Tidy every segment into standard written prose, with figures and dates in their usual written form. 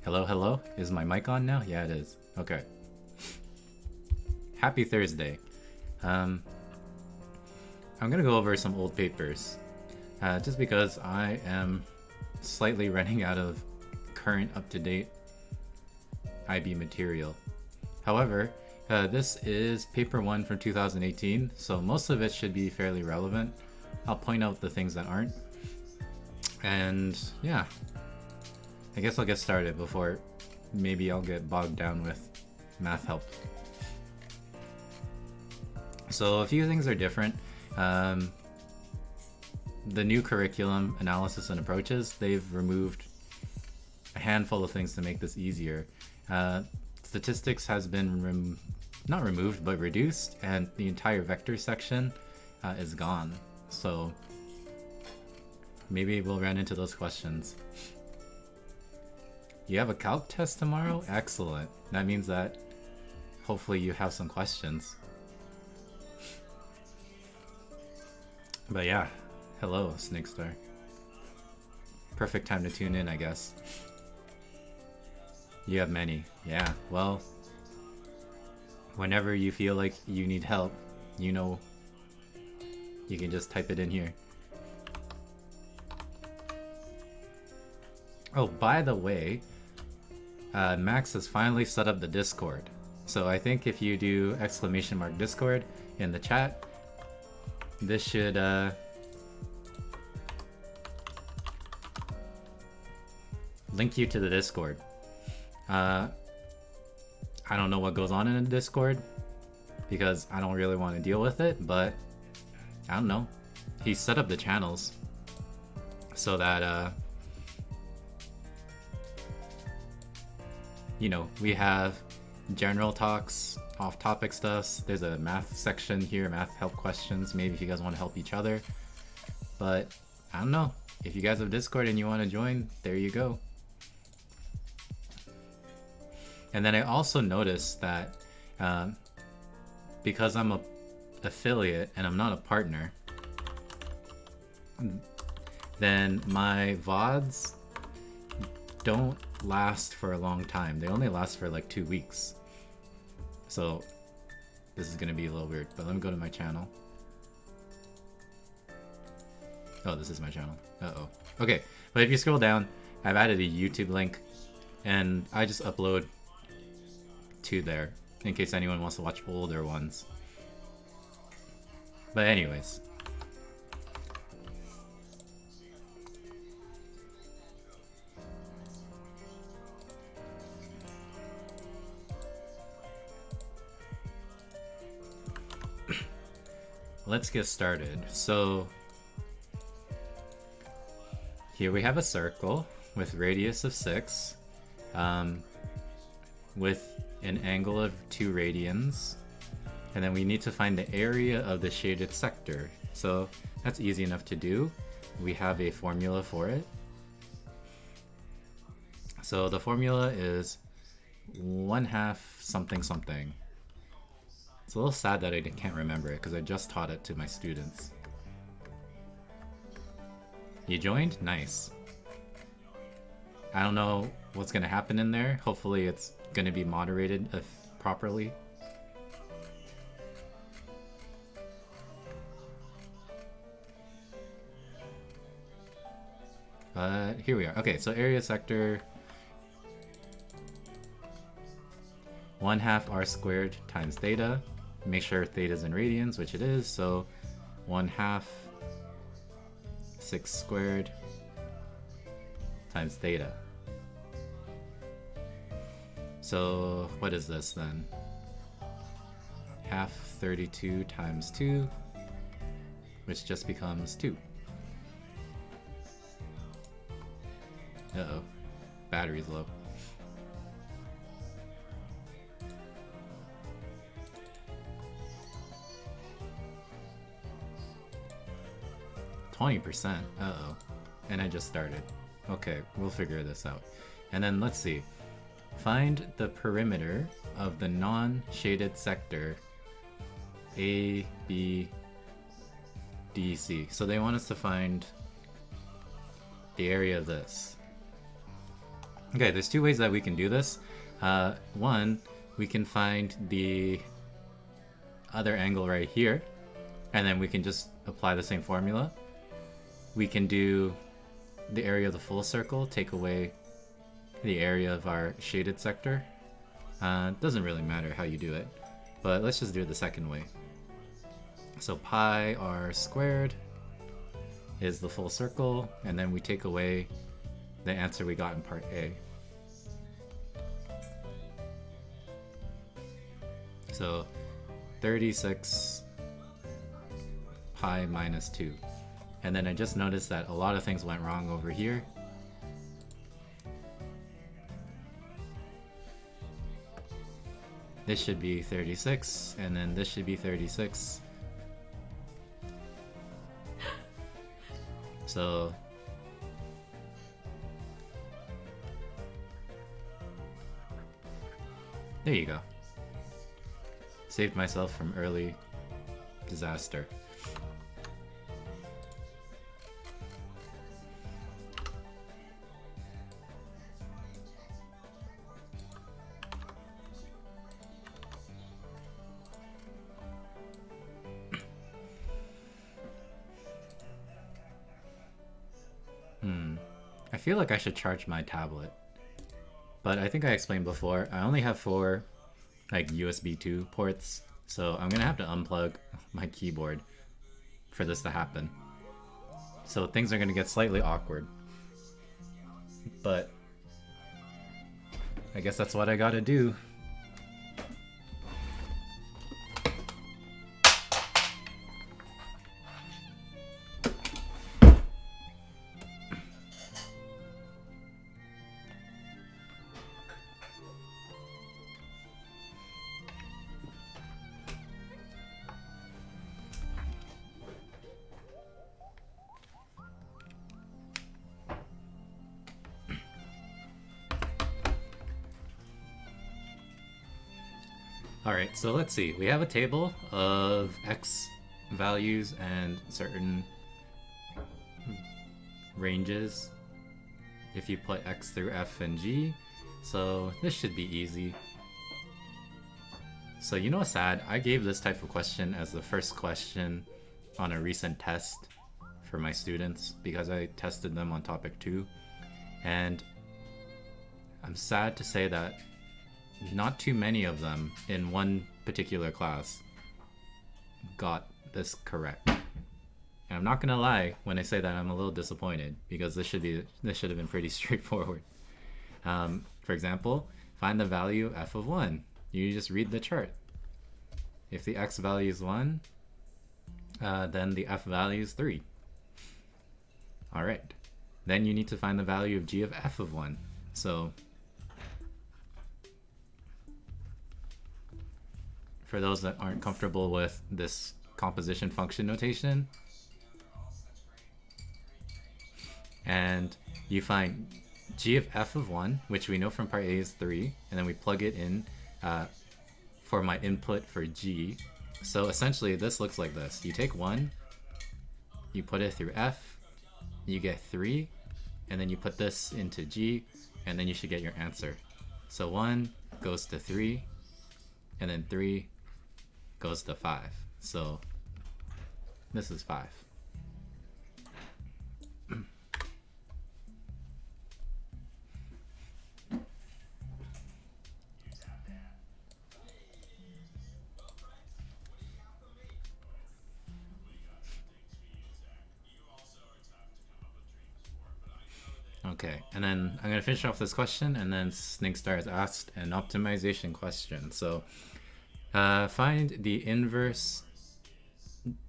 Hello, hello? Is my mic on now? Yeah, it is. Okay. Happy Thursday. I'm gonna go over some old papers. Just because I am slightly running out of current up-to-date IB material. However, this is paper 1 from 2018, so most of it should be fairly relevant. I'll point out the things that aren't. And yeah, I guess I'll get started before maybe I'll get bogged down with math help. So a few things are different. The new curriculum analysis and approaches, they've removed a handful of things to make this easier. Statistics has been not removed but reduced, and the entire vector section is gone. So maybe we'll run into those questions. You have a calc test tomorrow? Excellent. That means that hopefully you have some questions. But yeah, hello, Snakestar. Perfect time to tune in, I guess. You have many. Yeah, well, whenever you feel like you need help, you know, you can just type it in here. Oh, by the way, Max has finally set up the Discord. So I think if you do !Discord in the chat, this should link you to the Discord. I don't know what goes on in the Discord because I don't really want to deal with it, but I don't know. He set up the channels so that you know, we have general talks, off-topic stuff. There's a math section here, math help questions, maybe if you guys want to help each other. But I don't know. If you guys have Discord and you want to join, there you go. And then I also noticed that because I'm a affiliate and I'm not a partner, then my VODs don't last for a long time. They only last for like 2 weeks. So this is gonna be a little weird, but let me go to my channel. Oh, this is my channel. Uh-oh. Okay, but if you scroll down, I've added a YouTube link and I just upload to there in case anyone wants to watch older ones. But anyways, let's get started. So here we have a circle with radius of 6, with an angle of 2 radians, and then we need to find the area of the shaded sector. So that's easy enough to do. We have a formula for it. So the formula is 1/2 something something. It's a little sad that I can't remember it because I just taught it to my students. You joined? Nice. I don't know what's going to happen in there. Hopefully it's going to be moderated properly. Here we are. Okay, so area sector 1/2 r² times theta. Make sure theta is in radians, which it is, so 1/2 6² times theta. So what is this then? 1/2 32 times 2, which just becomes 2. Uh-oh, battery's low. %. Uh-oh. And I just started. Okay, we'll figure this out. And then let's see. Find the perimeter of the non-shaded sector A, B, D, C. So they want us to find the area of this. Okay, there's two ways that we can do this. One, we can find the other angle right here, and then we can just apply the same formula. We can do the area of the full circle, take away the area of our shaded sector. Doesn't really matter how you do it, but let's just do it the second way. So pi r squared is the full circle, and then we take away the answer we got in part A. So 36 pi minus 2. And then I just noticed that a lot of things went wrong over here. This should be 36, and then this should be 36. So there you go. Saved myself from early disaster. I feel like I should charge my tablet, but I think I explained before, I only have 4 like USB 2 ports, so I'm gonna have to unplug my keyboard for this to happen. So things are gonna get slightly awkward, but I guess that's what I gotta do. Alright, so let's see. We have a table of x values and certain ranges if you put x through f and g. So this should be easy. So you know what's sad? I gave this type of question as the first question on a recent test for my students because I tested them on topic 2. And I'm sad to say that not too many of them in one particular class got this correct. And I'm not gonna lie when I say that I'm a little disappointed because this should have been pretty straightforward. For example, find the value f of 1. You just read the chart. If the x value is 1, then the f value is 3. Alright. Then you need to find the value of g of f of 1. So for those that aren't comfortable with this composition function notation, and you find g of f of 1, which we know from part A is 3, and then we plug it in for my input for g. So essentially this looks like this. You take 1, you put it through f, you get 3, and then you put this into g, and then you should get your answer. So 1 goes to 3, and then 3 goes to 5. So this is 5. Okay, and then I'm gonna finish off this question, and then SnakesStar has asked an optimization question. So find the inverse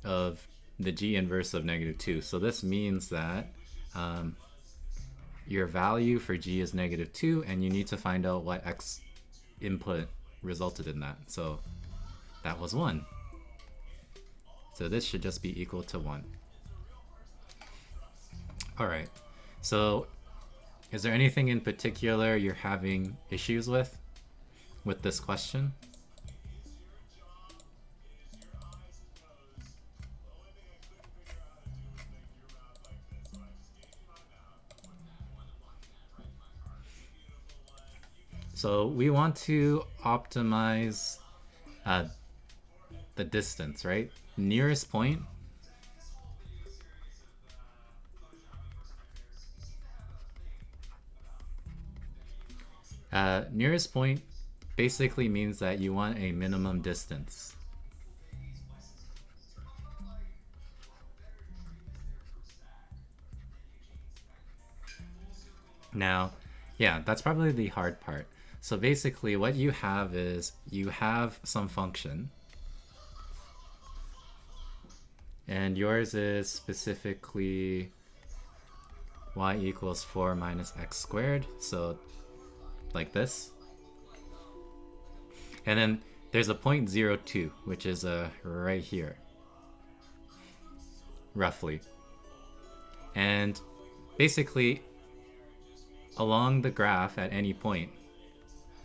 of the g inverse of -2. So this means that your value for g is -2, and you need to find out what x input resulted in that. So that was 1. So this should just be equal to 1. Alright, so is there anything in particular you're having issues with this question? So we want to optimize the distance, right? Nearest point. Nearest point basically means that you want a minimum distance. Now, yeah, that's probably the hard part. So basically what you have is you have some function, and yours is specifically y equals 4 minus x squared, so like this. And then there's a point 0.02, which is right here, roughly. And basically, along the graph at any point,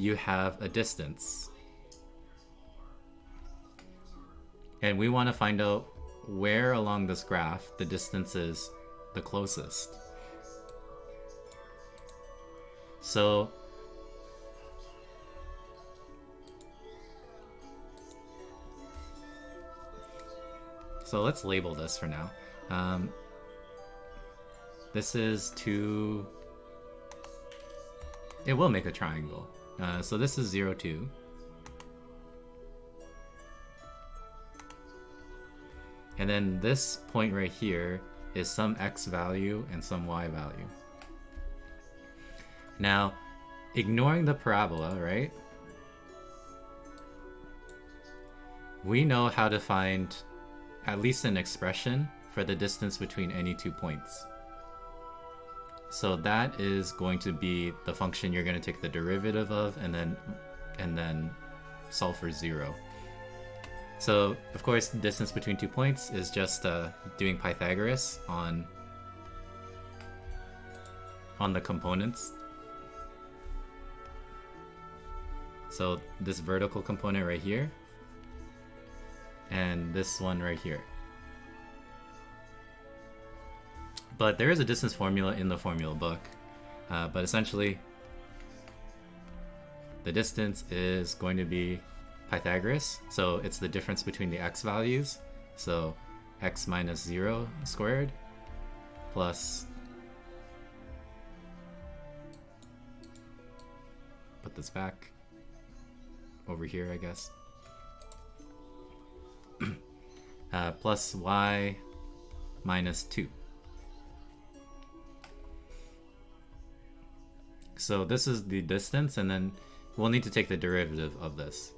you have a distance. And we want to find out where along this graph the distance is the closest. So let's label this for now. This is to... It will make a triangle. So this is 0.2. And then this point right here is some x value and some y value. Now, ignoring the parabola, right? We know how to find at least an expression for the distance between any 2 points. So that is going to be the function you're going to take the derivative of and then solve for 0. So of course the distance between 2 points is just doing Pythagoras on the components. So this vertical component right here and this one right here. But there is a distance formula in the formula book. But essentially, the distance is going to be Pythagoras. So it's the difference between the x values. So x minus 0 squared plus... Put this back over here, I guess. Plus y minus 2. So this is the distance, and then we'll need to take the derivative of this.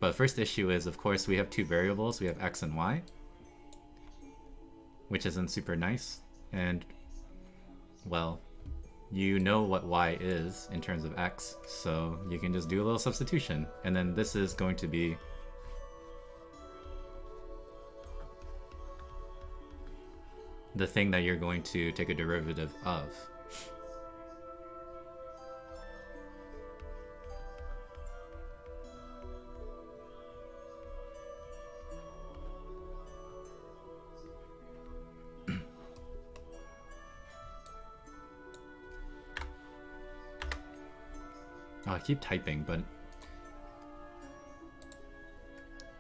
But first issue is, of course, we have 2 variables. We have x and y, which isn't super nice. And, well, you know what y is in terms of x, so you can just do a little substitution. And then this is going to be the thing that you're going to take a derivative of. Oh, I keep typing, but...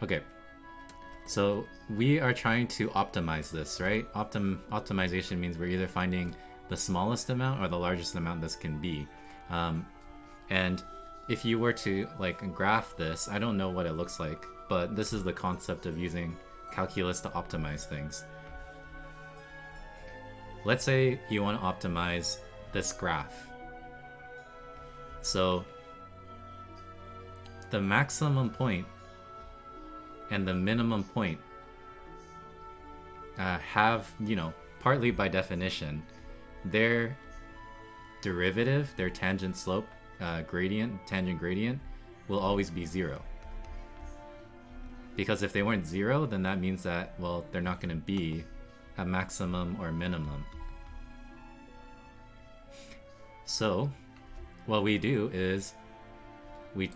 Okay. So we are trying to optimize this, right? Optimization means we're either finding the smallest amount or the largest amount this can be. And if you were to like graph this, I don't know what it looks like, but this is the concept of using calculus to optimize things. Let's say you want to optimize this graph. So the maximum point and the minimum point have, you know, partly by definition, their derivative, their tangent slope tangent gradient will always be 0. Because if they weren't 0, then that means that, well, they're not going to be a maximum or minimum. So what we do is we,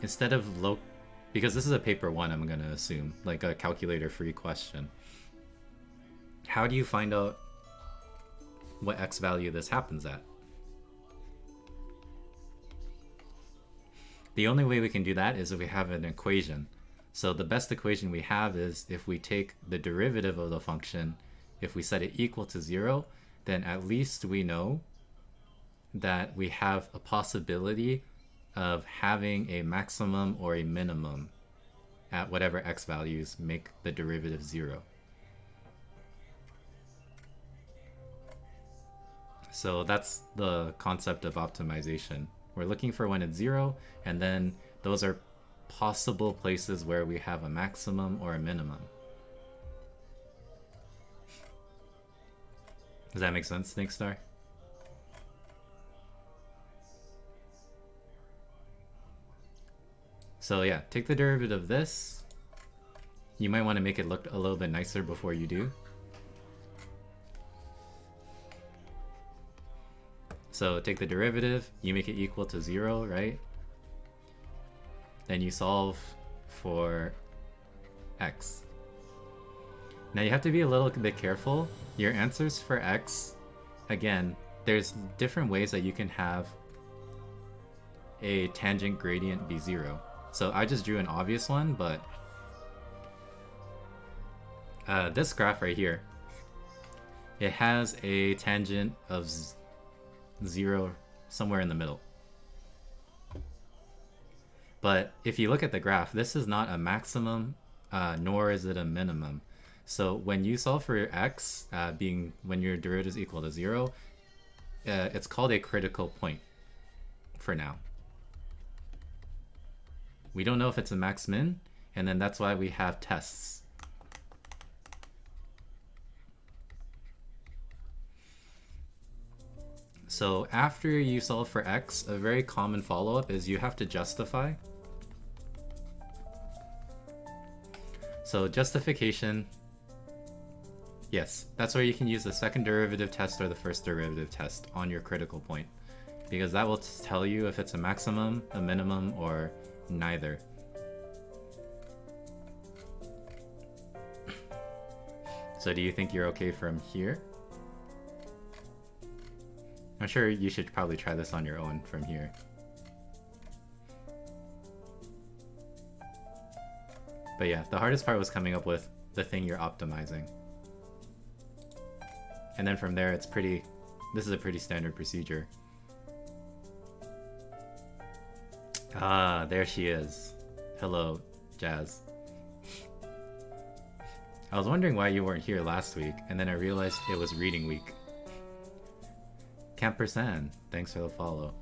instead of because this is a paper 1, I'm going to assume, like a calculator free question. How do you find out what x value this happens at? The only way we can do that is if we have an equation. So the best equation we have is if we take the derivative of the function, if we set it equal to 0, then at least we know that we have a possibility of having a maximum or a minimum at whatever x values make the derivative 0. So that's the concept of optimization. We're looking for when it's 0, and then those are possible places where we have a maximum or a minimum. Does that make sense, Snake Star? So yeah, take the derivative of this. You might want to make it look a little bit nicer before you do. So take the derivative, you make it equal to 0, right? Then you solve for x. Now you have to be a little bit careful. Your answers for x, again, there's different ways that you can have a tangent gradient be 0. So I just drew an obvious one, but this graph right here, it has a tangent of 0 somewhere in the middle. But if you look at the graph, this is not a maximum, nor is it a minimum. So when you solve for x, being when your derivative is equal to 0, it's called a critical point for now. We don't know if it's a max-min, and then that's why we have tests. So after you solve for x, a very common follow-up is you have to justify. So justification, yes, that's where you can use the second derivative test or the first derivative test on your critical point, because that will tell you if it's a maximum, a minimum, or neither. So do you think you're okay from here? I'm sure you should probably try this on your own from here. But yeah, the hardest part was coming up with the thing you're optimizing. And then from there, it's pretty... This is a pretty standard procedure. Ah, there she is. Hello, Jazz. I was wondering why you weren't here last week, and then I realized it was reading week. Campersan, thanks for the follow.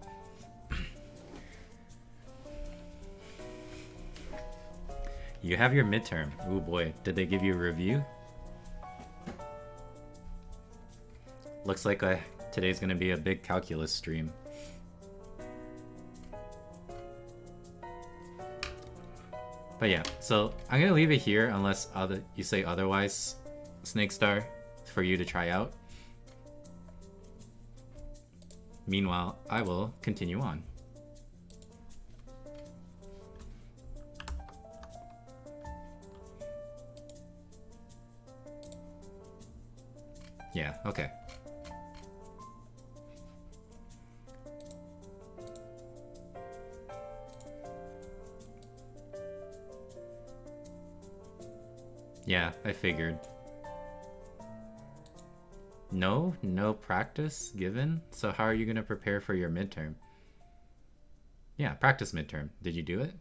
You have your midterm. Ooh boy, did they give you a review? Looks like today's gonna be a big calculus stream. But yeah, so I'm gonna leave it here unless you say otherwise, Snake Star, for you to try out. Meanwhile, I will continue on. Yeah, okay. Yeah, I figured. No practice given? So how are you going to prepare for your midterm? Yeah, practice midterm. Did you do it?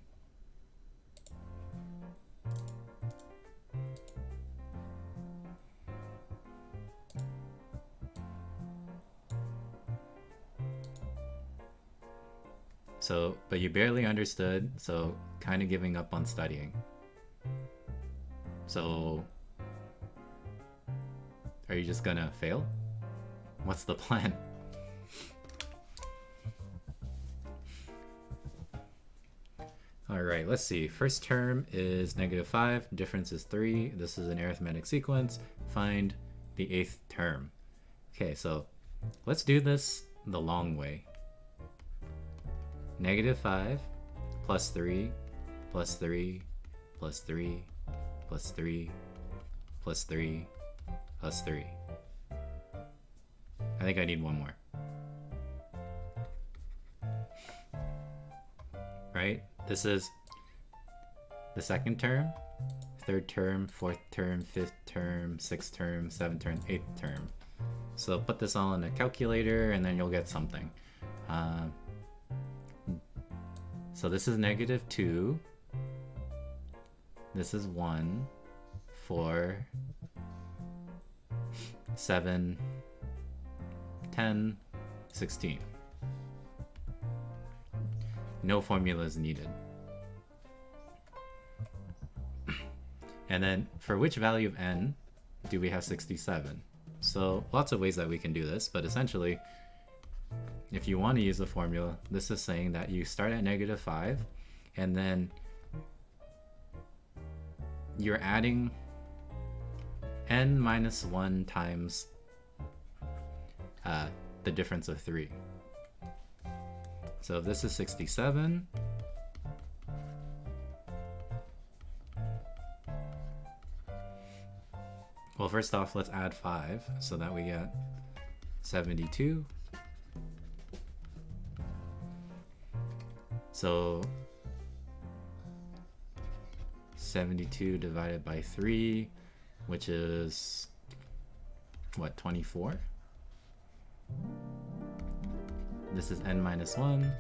So, but you barely understood, so kind of giving up on studying. So, are you just gonna fail? What's the plan? Alright, let's see. First term is -5, difference is 3. This is an arithmetic sequence. Find the 8th term. Okay, so let's do this the long way. -5 plus 3 plus 3 plus 3 plus 3 plus 3 plus 3. I think I need one more. Right? this is the second term, third term, fourth term, fifth term, sixth term, seventh term, eighth term. So put this all in a calculator and then you'll get something. So this is -2. This is 1, 4, 7, 10, 16. No formula is needed. And then for which value of n do we have 67? So lots of ways that we can do this, but essentially, if you want to use the formula, this is saying that you start at -5 and then you're adding n minus 1 times the difference of 3. So if this is 67, well, first off, let's add 5 so that we get 72. So 72 divided by 3, which is what, 24? This is n minus 1,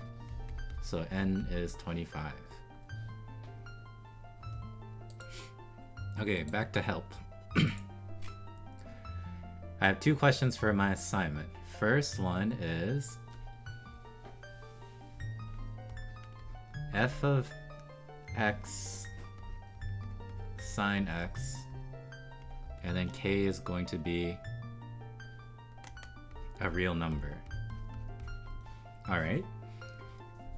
so n is 25. Okay, back to help. I have 2 questions for my assignment. First one is f of x sine x, and then k is going to be a real number. Alright,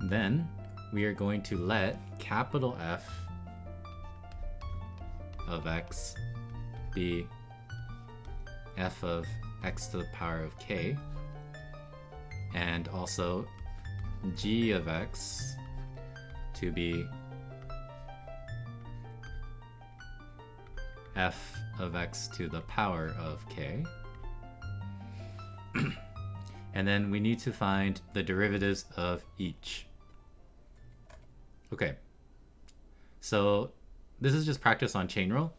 then we are going to let capital F of x be f of x to the power of k, and also g of x to be f of x to the power of k. And then we need to find the derivatives of each. Okay, so this is just practice on chain rule.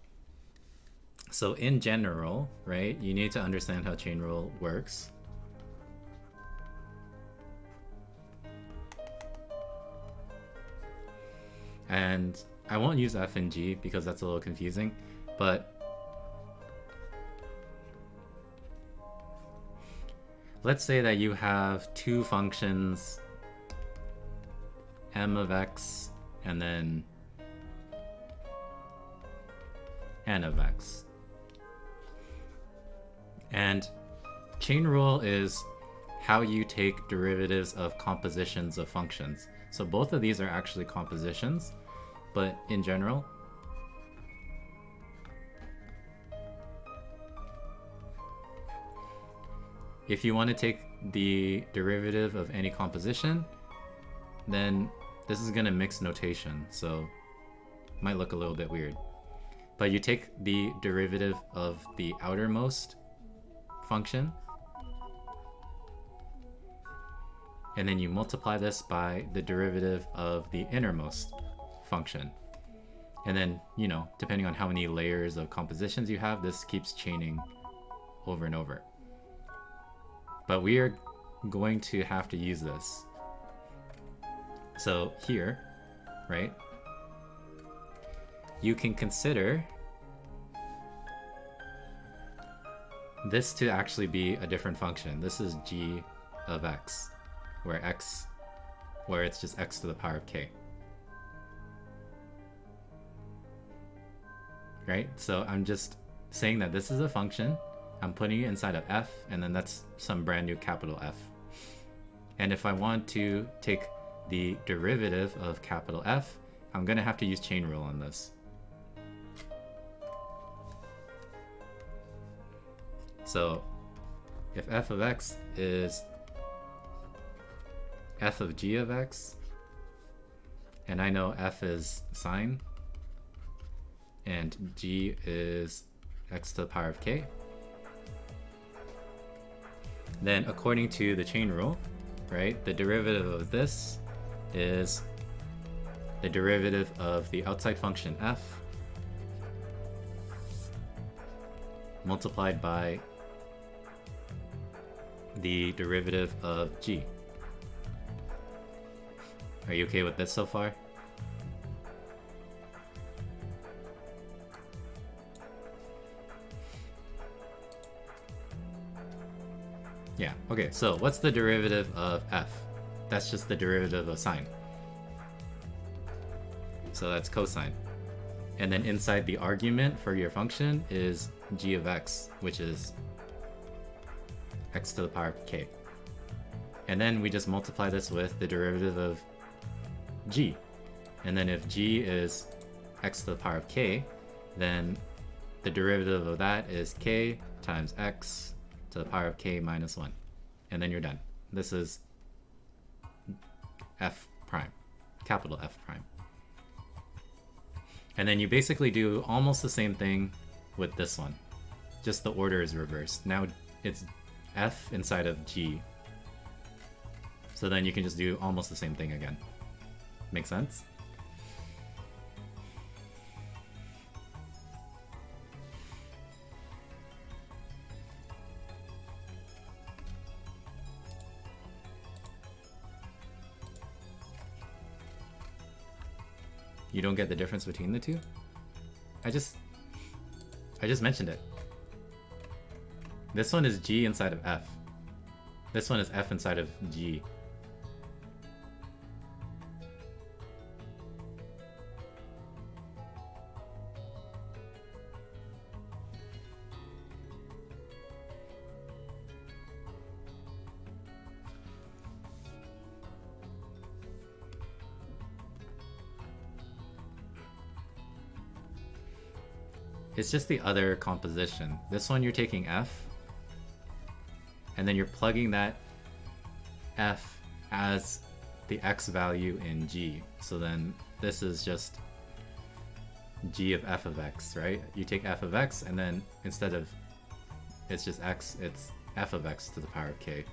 So in general, right, you need to understand how chain rule works. And I won't use f and g because that's a little confusing, but let's say that you have 2 functions, m of x and then n of x. And chain rule is how you take derivatives of compositions of functions. So both of these are actually compositions, but in general, if you want to take the derivative of any composition, then this is going to mix notation, so it might look a little bit weird. But you take the derivative of the outermost function, and then you multiply this by the derivative of the innermost function. And then, you know, depending on how many layers of compositions you have, this keeps chaining over and over. But we are going to have to use this. So here, right, you can consider this to actually be a different function. This is g of x, where it's just x to the power of k. Right? So I'm just saying that this is a function. I'm putting it inside of f, and then that's some brand new capital F. And if I want to take the derivative of capital F, I'm going to have to use chain rule on this. So if f of x is f of g of x, and I know f is sine, and g is x to the power of k, then according to the chain rule, right, the derivative of this is the derivative of the outside function f multiplied by the derivative of g. Are you okay with this so far? Yeah, okay, so what's the derivative of f? That's just the derivative of sine. So that's cosine. And then inside the argument for your function is g of x, which is x to the power of k. And then we just multiply this with the derivative of g. And then if g is x to the power of k, then the derivative of that is k times x to the power of k minus 1. And then you're done. This is f prime, capital F prime. And then you basically do almost the same thing with this one. Just the order is reversed. Now it's f inside of g. So then you can just do almost the same thing again. Make sense? You don't get the difference between the two? I just mentioned it. This one is g inside of f. This one is f inside of g. It's just the other composition. This one you're taking f, and then you're plugging that f as the x value in g. So then this is just g of f of x, right? You take f of x, and then instead of it's just x, it's f of x to the power of k.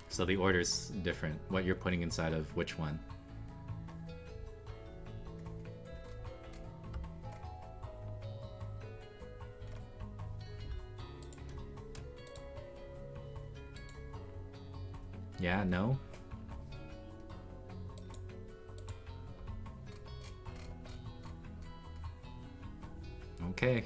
So the order's different, what you're putting inside of which one. Yeah, no? Okay.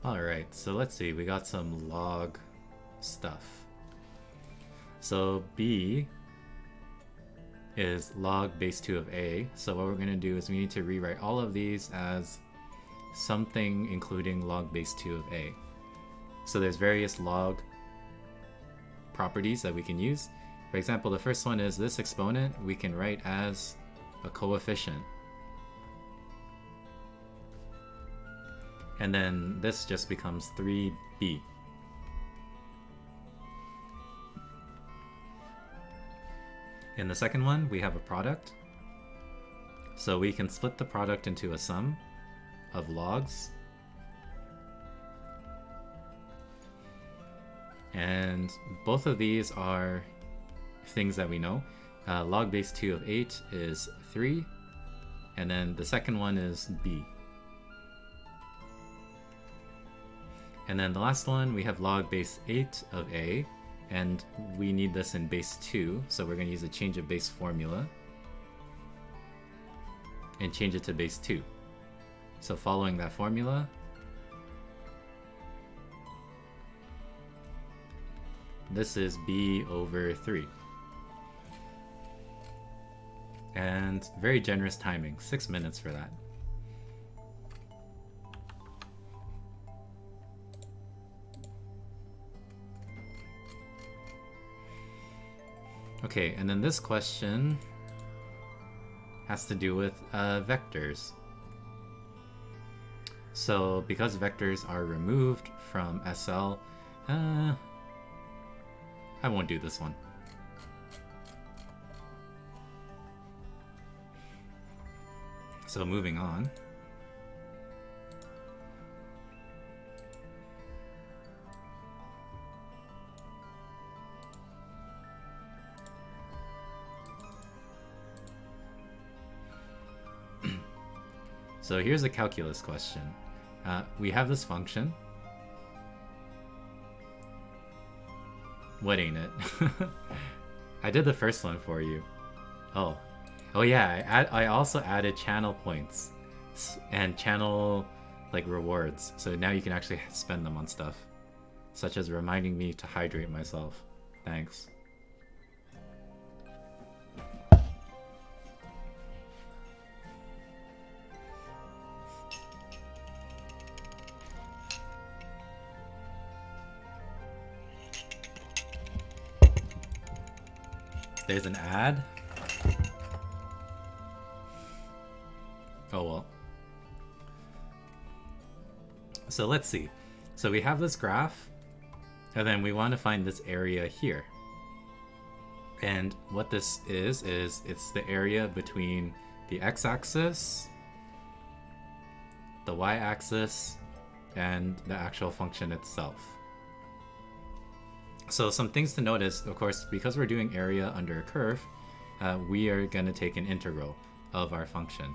Alright, so let's see, we got some log stuff. So b is log base 2 of a, so what we're going to do is we need to rewrite all of these as something including log base 2 of a. So there's various log properties that we can use. For example, the first one is this exponent we can write as a coefficient. And then this just becomes 3b. In the second one, we have a product. So we can split the product into a sum of logs. And both of these are things that we know. Log base 2 of 8 is 3. And then the second one is b. And then the last one, we have log base 8 of a, and we need this in base 2, so we're going to use a change of base formula and change it to base 2. So following that formula, this is b over 3. And very generous timing, 6 minutes for that. Okay, and then this question has to do with vectors. So because vectors are removed from SL, I won't do this one. So moving on. So here's a calculus question. We have this function. What ain't it? I did the first one for you. Oh yeah, I also added channel points and channel like rewards. So now you can actually spend them on stuff, such as reminding me to hydrate myself. Thanks. There's an ad? Oh well. So let's see. So we have this graph, and then we want to find this area here. And what this is it's the area between the x-axis, the y-axis, and the actual function itself. So some things to notice, of course, because we're doing area under a curve, we are going to take an integral of our function.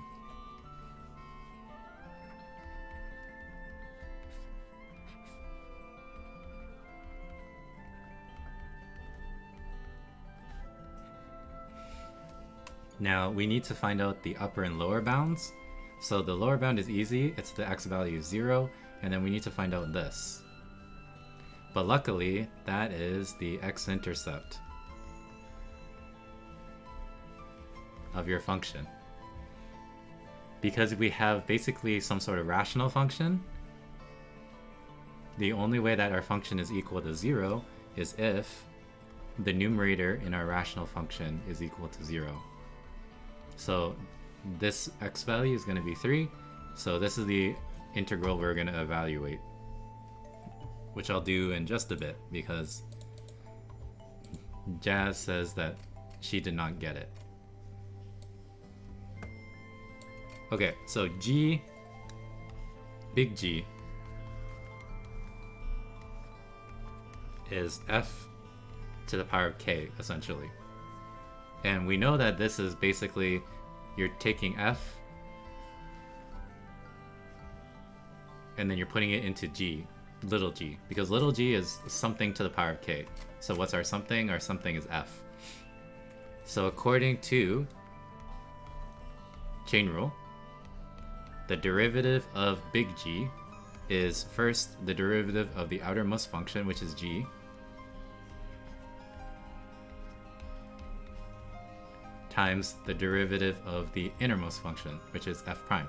Now we need to find out the upper and lower bounds. So the lower bound is easy, it's the x value is 0, and then we need to find out this. But luckily, that is the x-intercept of your function. Because we have basically some sort of rational function, the only way that our function is equal to 0 is if the numerator in our rational function is equal to 0. So this x value is going to be 3, so this is the integral we're going to evaluate, which I'll do in just a bit because Jazz says that she did not get it. Okay, so G, big G, is f to the power of k, essentially. And we know that this is basically, you're taking f, and then you're putting it into g, little g, because little g is something to the power of k. So what's our something? Our something is f. So according to chain rule, the derivative of big G is first the derivative of the outermost function, which is g, times the derivative of the innermost function, which is f prime.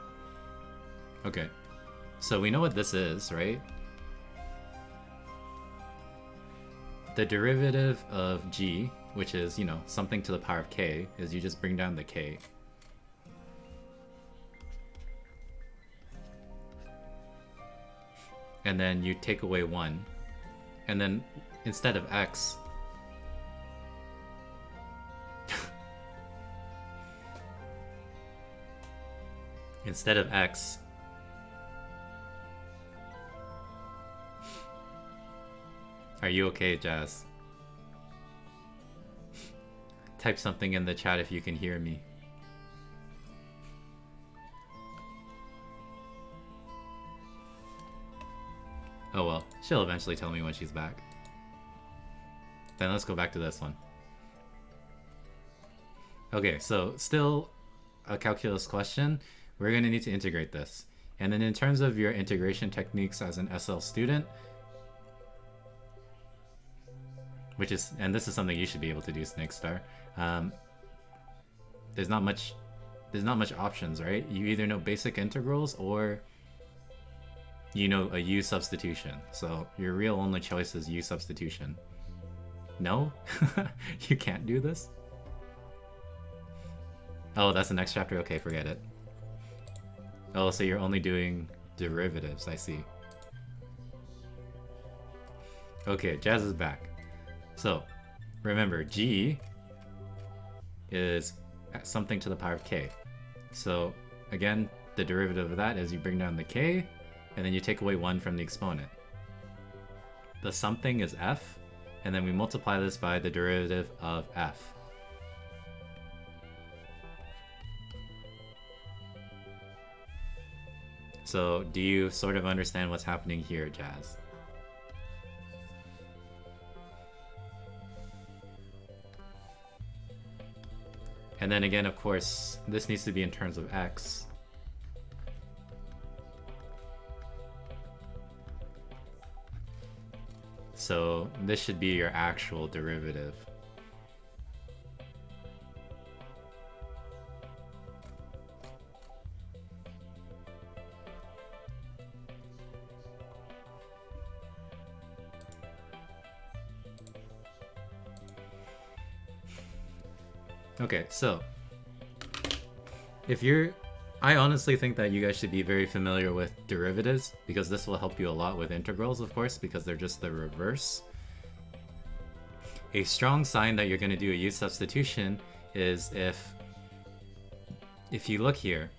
Okay, so we know what this is, right? The derivative of g, which is, you know, something to the power of k, is you just bring down the k. And then you take away 1. And then instead of x, instead of x, are you okay, Jazz? Type something in the chat if you can hear me. Oh well, she'll eventually tell me when she's back. Then let's go back to this one. Okay, so still a calculus question. We're going to need to integrate this. And then in terms of your integration techniques as an SL student, which is, and this is something you should be able to do, Snake Star. There's not much options, right? You either know basic integrals or you know a U substitution. So your real only choice is U substitution. No? You can't do this? Oh, that's the next chapter? Okay, forget it. Oh, so you're only doing derivatives, I see. Okay, Jazz is back. So, remember, g is something to the power of k. So, again, the derivative of that is you bring down the k, and then you take away 1 from the exponent. The something is f, and then we multiply this by the derivative of f. So, do you sort of understand what's happening here, Jazz? And then again, of course, this needs to be in terms of x. So this should be your actual derivative. Okay, so I honestly think that you guys should be very familiar with derivatives, because this will help you a lot with integrals, of course, because they're just the reverse. A strong sign that you're going to do a u substitution is if you look here,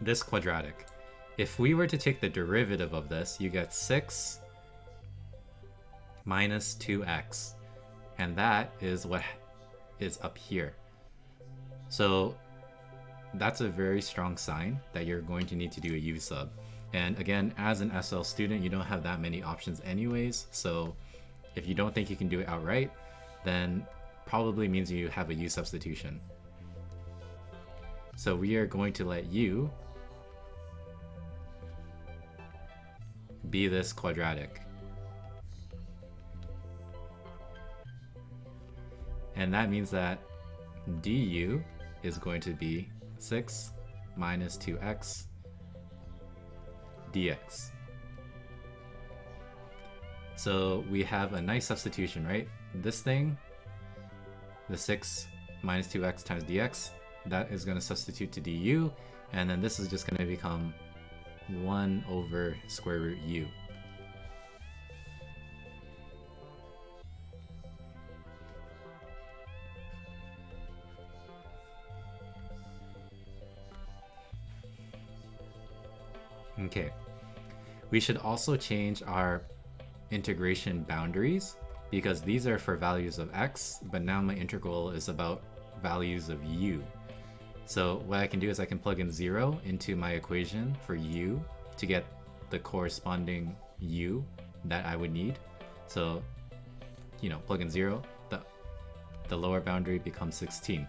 this quadratic. If we were to take the derivative of this, you get 6 minus 2x. And that is what is up here. So that's a very strong sign that you're going to need to do a U sub. And again, as an SL student, you don't have that many options anyways. So if you don't think you can do it outright, then probably means you have a U substitution. So we are going to let U be this quadratic. And that means that du is going to be 6 minus 2x dx. So we have a nice substitution, right? This thing, the 6 minus 2x times dx, that is going to substitute to du, and then this is just going to become 1 over square root u. Okay, we should also change our integration boundaries, because these are for values of x, but now my integral is about values of u. So what I can do is I can plug in 0 into my equation for u to get the corresponding u that I would need. So, you know, plug in 0, the lower boundary becomes 16.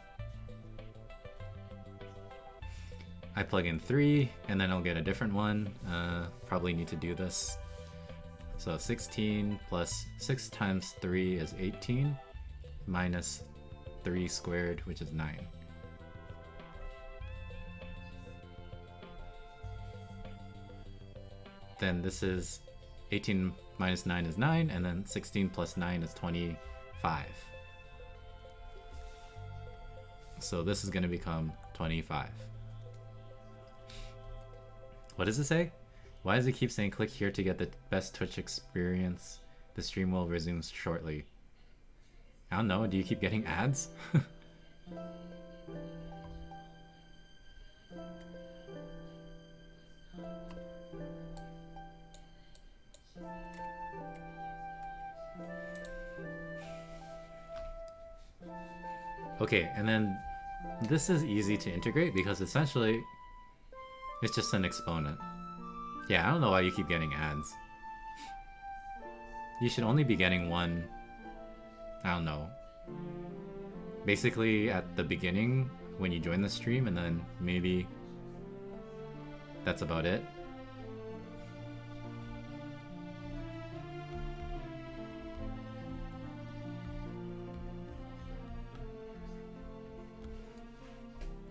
I plug in 3, and then I'll get a different one. Probably need to do this. So 16 plus 6 times 3 is 18, minus 3 squared, which is 9. Then this is 18 minus 9 is 9, and then 16 plus 9 is 25. So this is going to become 25. What does it say? Why does it keep saying click here to get the best Twitch experience? The stream will resume shortly. I don't know, do you keep getting ads? Okay, and then this is easy to integrate because essentially it's just an exponent. Yeah, I don't know why you keep getting ads. You should only be getting one, I don't know, basically at the beginning when you join the stream, and then maybe that's about it.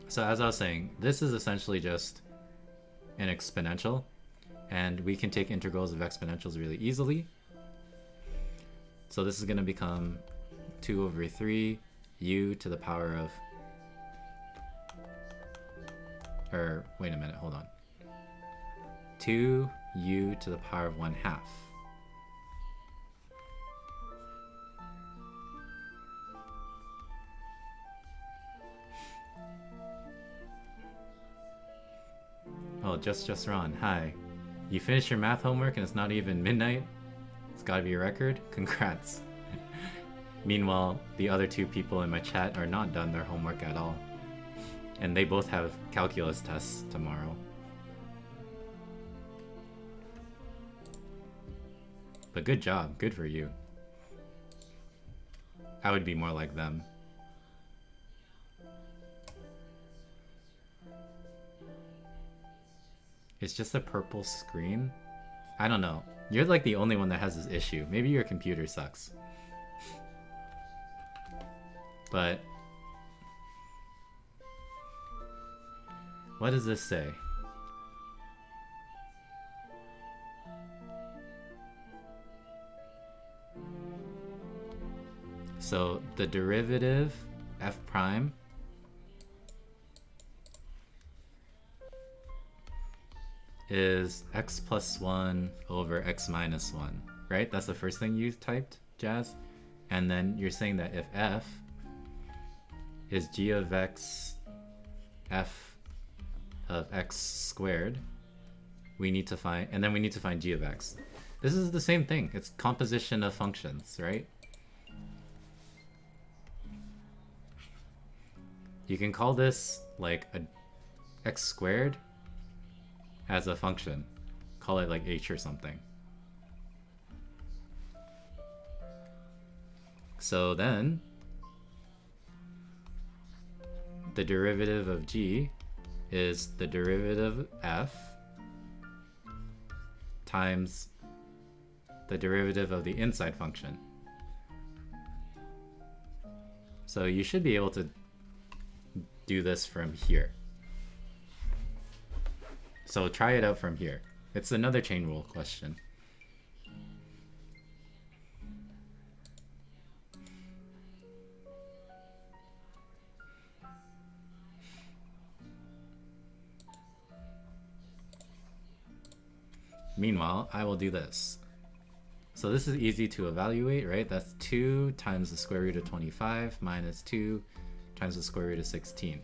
So as I was saying, this is essentially just an exponential, and we can take integrals of exponentials really easily. So this is going to become 2 over 3 u to the power of... Or, wait a minute, hold on. 2u to the power of 1/2. Oh, just Ron, hi. You finished your math homework and it's not even midnight? It's gotta be a record? Congrats. Meanwhile, the other 2 people in my chat are not done their homework at all. And they both have calculus tests tomorrow. But good job, good for you. I would be more like them. It's just a purple screen? I don't know. You're like the only one that has this issue. Maybe your computer sucks. But... what does this say? So the derivative f prime is x plus 1 over x minus 1, right? That's the first thing you typed, Jazz? And then you're saying that if f is g of x f of x squared, we need to find, and then we need to find g of x. This is the same thing. It's composition of functions, right? You can call this like a x squared as a function. Call it like h or something. So then the derivative of g is the derivative of f times the derivative of the inside function. So you should be able to do this from here. So try it out from here. It's another chain rule question. Meanwhile, I will do this. So this is easy to evaluate, right? That's 2 times the square root of 25 minus 2 times the square root of 16.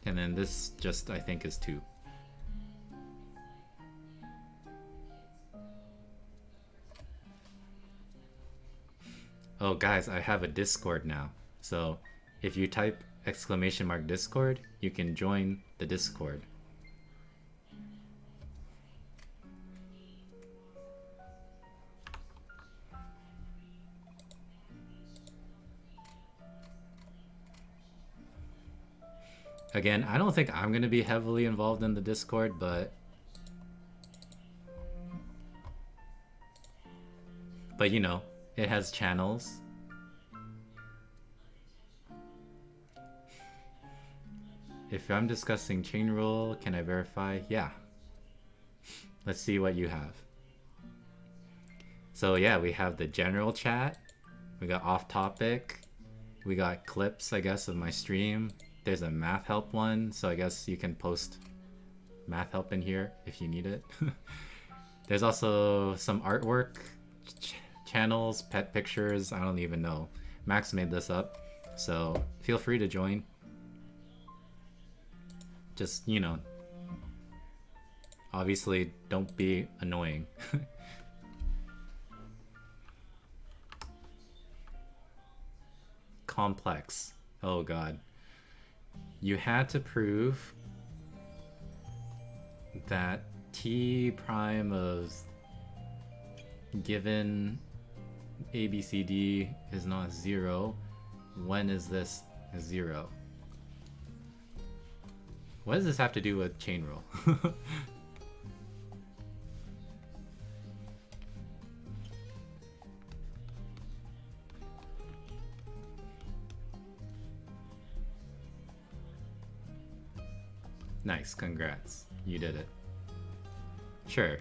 And then this just, I think, is 2. Oh guys, I have a Discord now. So if you type !Discord, you can join the Discord. Again, I don't think I'm going to be heavily involved in the Discord, but you know, it has channels. If I'm discussing chain rule, can I verify? Yeah. Let's see what you have. So yeah, we have the general chat. We got off topic. We got clips, I guess, of my stream. There's a math help one, so I guess you can post math help in here if you need it. There's also some artwork channels, pet pictures, I don't even know. Max made this up, so feel free to join. Just, you know, obviously don't be annoying. Complex. Oh god. You had to prove that t prime of given ABCD is not 0. When is this 0? What does this have to do with chain rule? Nice, congrats. You did it. Sure.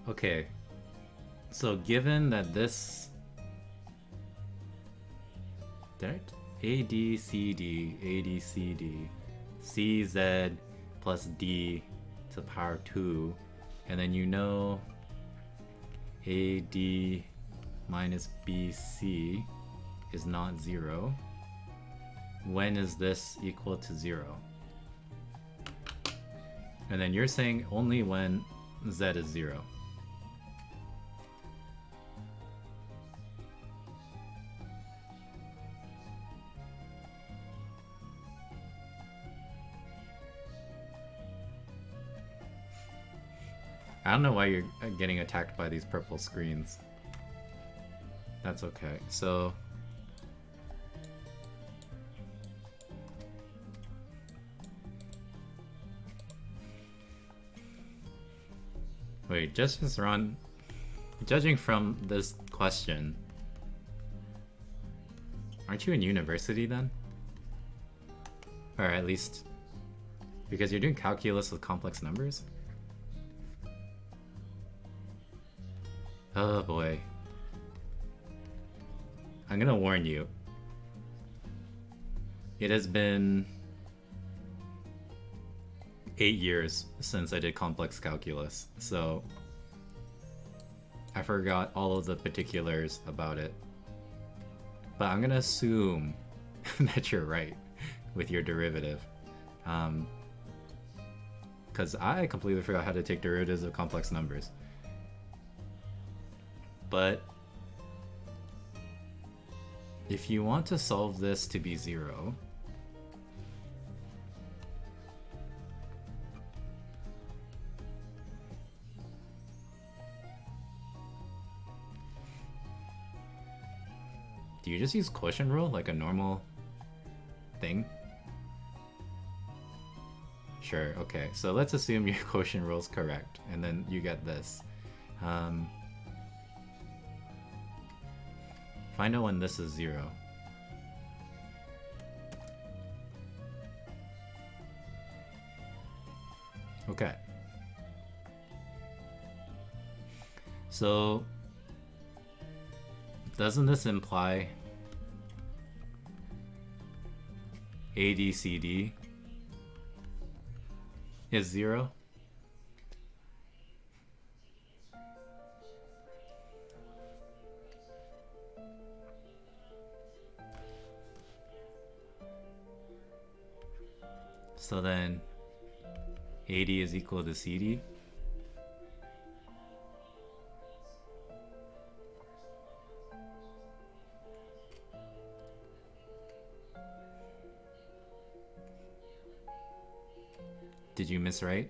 Okay, so given that this... A, D, C, D, A, D, C, D, C, Z plus D to the power 2, and then you know AD minus BC is not 0. When is this equal to 0? And then you're saying only when Z is 0. I don't know why you're getting attacked by these purple screens. That's okay. So... Wait, judging from this question, aren't you in university then? Or at least... Because you're doing calculus with complex numbers? Oh boy. I'm gonna warn you. It has been 8 years since I did complex calculus, so I forgot all of the particulars about it. But I'm gonna assume that you're right with your derivative. Because I completely forgot how to take derivatives of complex numbers. But if you want to solve this to be 0, do you just use quotient rule like a normal thing? Sure, okay. So let's assume your quotient rule is correct, and then you get this. Find out when this is 0. Okay. So, doesn't this imply ADCD is 0? So then AD is equal to CD. Did you miswrite?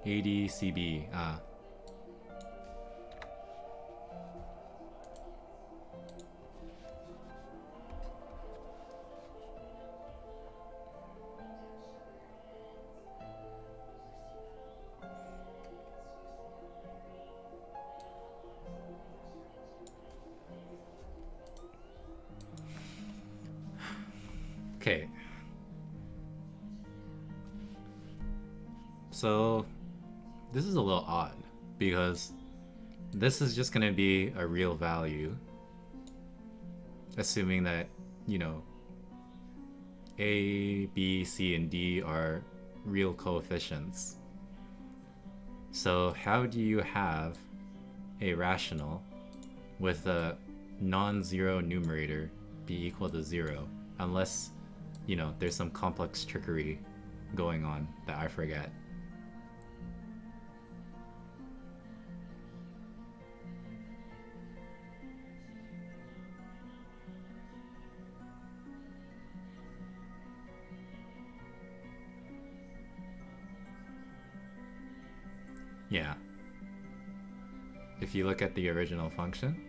ADCB, Okay. So this is a little odd because this is just going to be a real value, assuming that, you know, A, B, C, and D are real coefficients. So how do you have a rational with a non-zero numerator be equal to 0 unless, you know, there's some complex trickery going on that I forget? Yeah. If you look at the original function,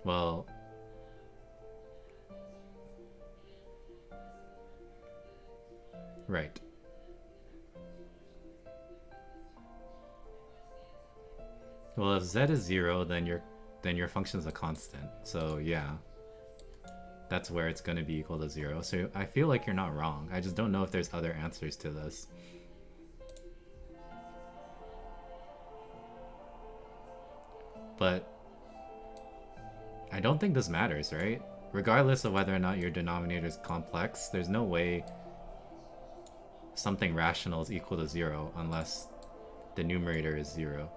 well, right. Well, if z is 0, then your function's a constant. So yeah, that's where it's going to be equal to 0. So I feel like you're not wrong. I just don't know if there's other answers to this. But I don't think this matters, right? Regardless of whether or not your denominator is complex, there's no way something rational is equal to 0 unless the numerator is 0.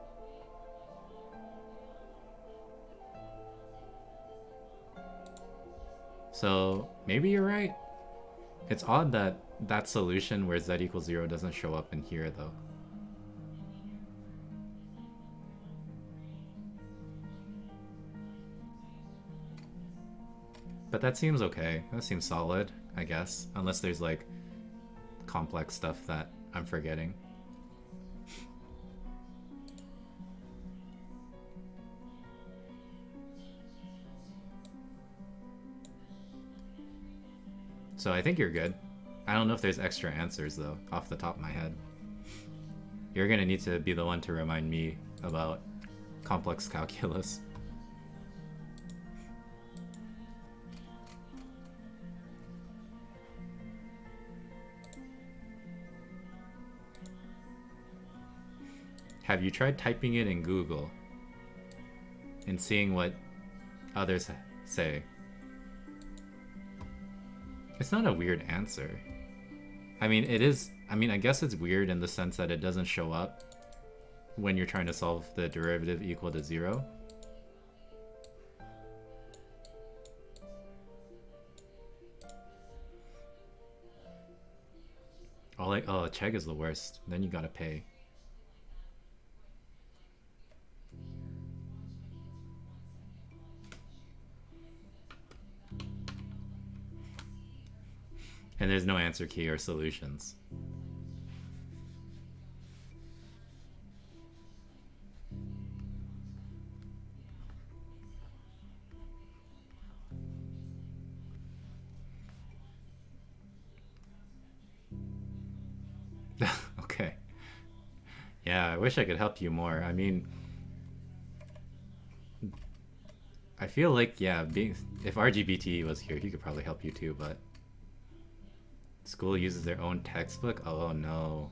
So maybe you're right. It's odd that that solution where z equals 0 doesn't show up in here though. But that seems okay. That seems solid, I guess. Unless there's like complex stuff that I'm forgetting. So I think you're good. I don't know if there's extra answers though, off the top of my head. You're gonna need to be the one to remind me about complex calculus. Have you tried typing it in Google and seeing what others say? It's not a weird answer. I mean, it is. I mean, I guess it's weird in the sense that it doesn't show up when you're trying to solve the derivative equal to 0. Oh, Chegg is the worst. Then you gotta pay. And there's no answer key or solutions. Okay. Yeah, I wish I could help you more. I mean, I feel like, yeah, if RGBT was here, he could probably help you too, but school uses their own textbook? Oh no.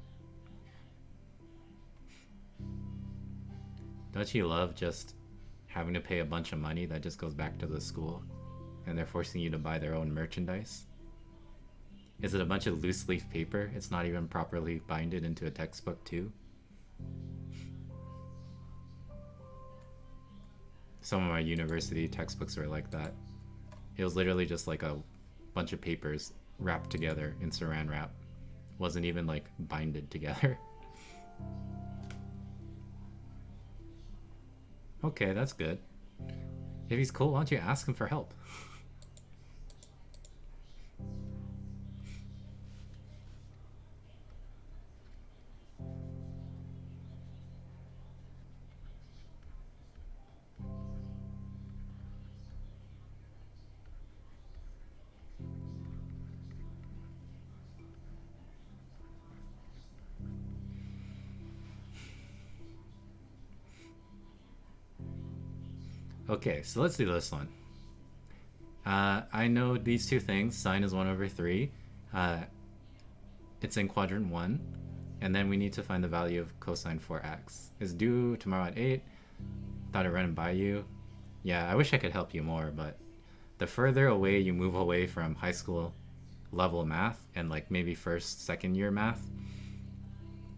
Don't you love just having to pay a bunch of money that just goes back to the school and they're forcing you to buy their own merchandise? Is it a bunch of loose leaf paper? It's not even properly binded into a textbook too? Some of my university textbooks are like that. It was literally just like a bunch of papers wrapped together in saran wrap. Wasn't even like binded together. Okay, that's good. If he's cool, why don't you ask him for help? Okay, so let's do this one. I know these two things. Sine is 1 over 3. It's in quadrant 1. And then we need to find the value of cosine 4x. It's due tomorrow at 8. Thought I'd run it by you. Yeah, I wish I could help you more, but the further away you move away from high school level math and like maybe first, second year math,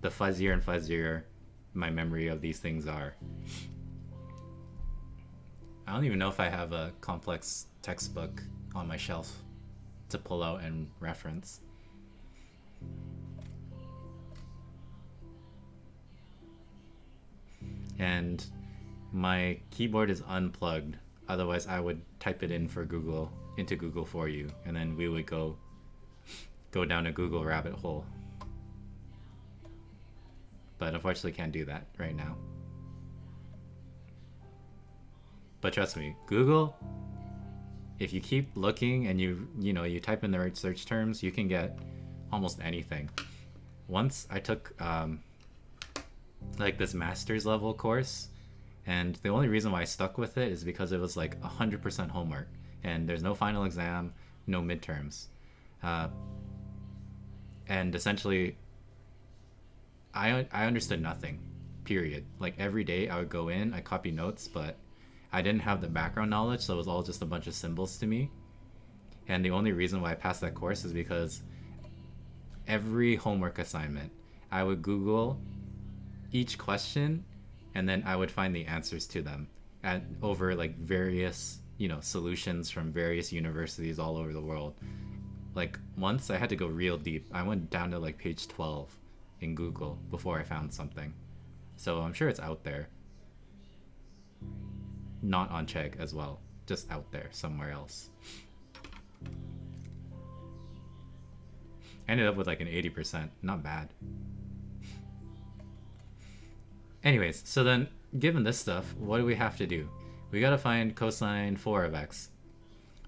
the fuzzier and fuzzier my memory of these things are. I don't even know if I have a complex textbook on my shelf to pull out and reference. And my keyboard is unplugged. Otherwise, I would type it in for Google, into Google for you, and then we would go down a Google rabbit hole. But unfortunately, can't do that right now. But trust me, Google, if you keep looking and you type in the right search terms, you can get almost anything. Once I took like this master's level course, And the only reason why I stuck with it is because it was like 100% homework, and there's no final exam, no midterms. Uh, and essentially, I understood nothing, period. Like every day I would go in, I copy notes, but I didn't have the background knowledge, so it was all just a bunch of symbols to me. And the only reason why I passed that course is because every homework assignment, I would Google each question, and then I would find the answers to them at over like various, solutions from various universities all over the world. Like once I had to go real deep. I went down to like page 12 in Google before I found something. So I'm sure it's out there. Not on Chegg as well, just out there somewhere else. I ended up with like an 80%, not bad. Anyways, so then given this stuff, what do we have to do? We gotta find cosine 4 of x.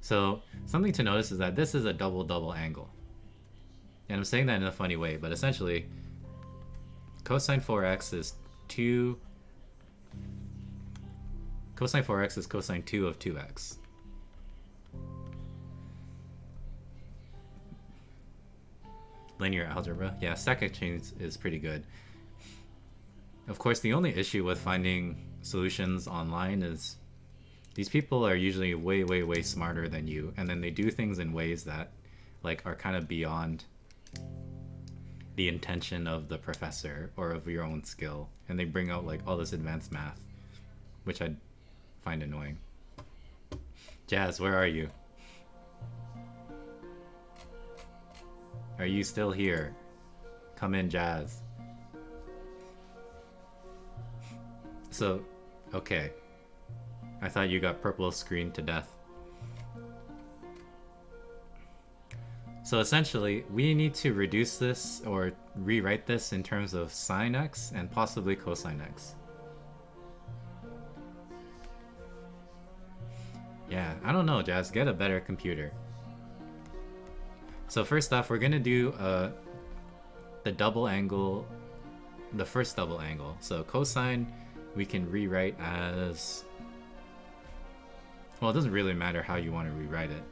So something to notice is that this is a double angle. And I'm saying that in a funny way, but essentially cosine 4x is 2. Cosine 4x is cosine 2 of 2x. Linear algebra. Yeah, stack exchange is pretty good. Of course, the only issue with finding solutions online is these people are usually way smarter than you, and then they do things in ways that like are kind of beyond the intention of the professor or of your own skill, and they bring out like all this advanced math, which I find annoying. Jazz, where are you? Are you still here? Come in, Jazz. So, okay. I thought you got purple screened to death. So essentially, we need to reduce this or rewrite this in terms of sine x and possibly cosine x. Yeah, I don't know, Jazz. Get a better computer. So first off, we're gonna do the double angle, the first double angle. So cosine, we can rewrite as, well, it doesn't really matter how you want to rewrite it.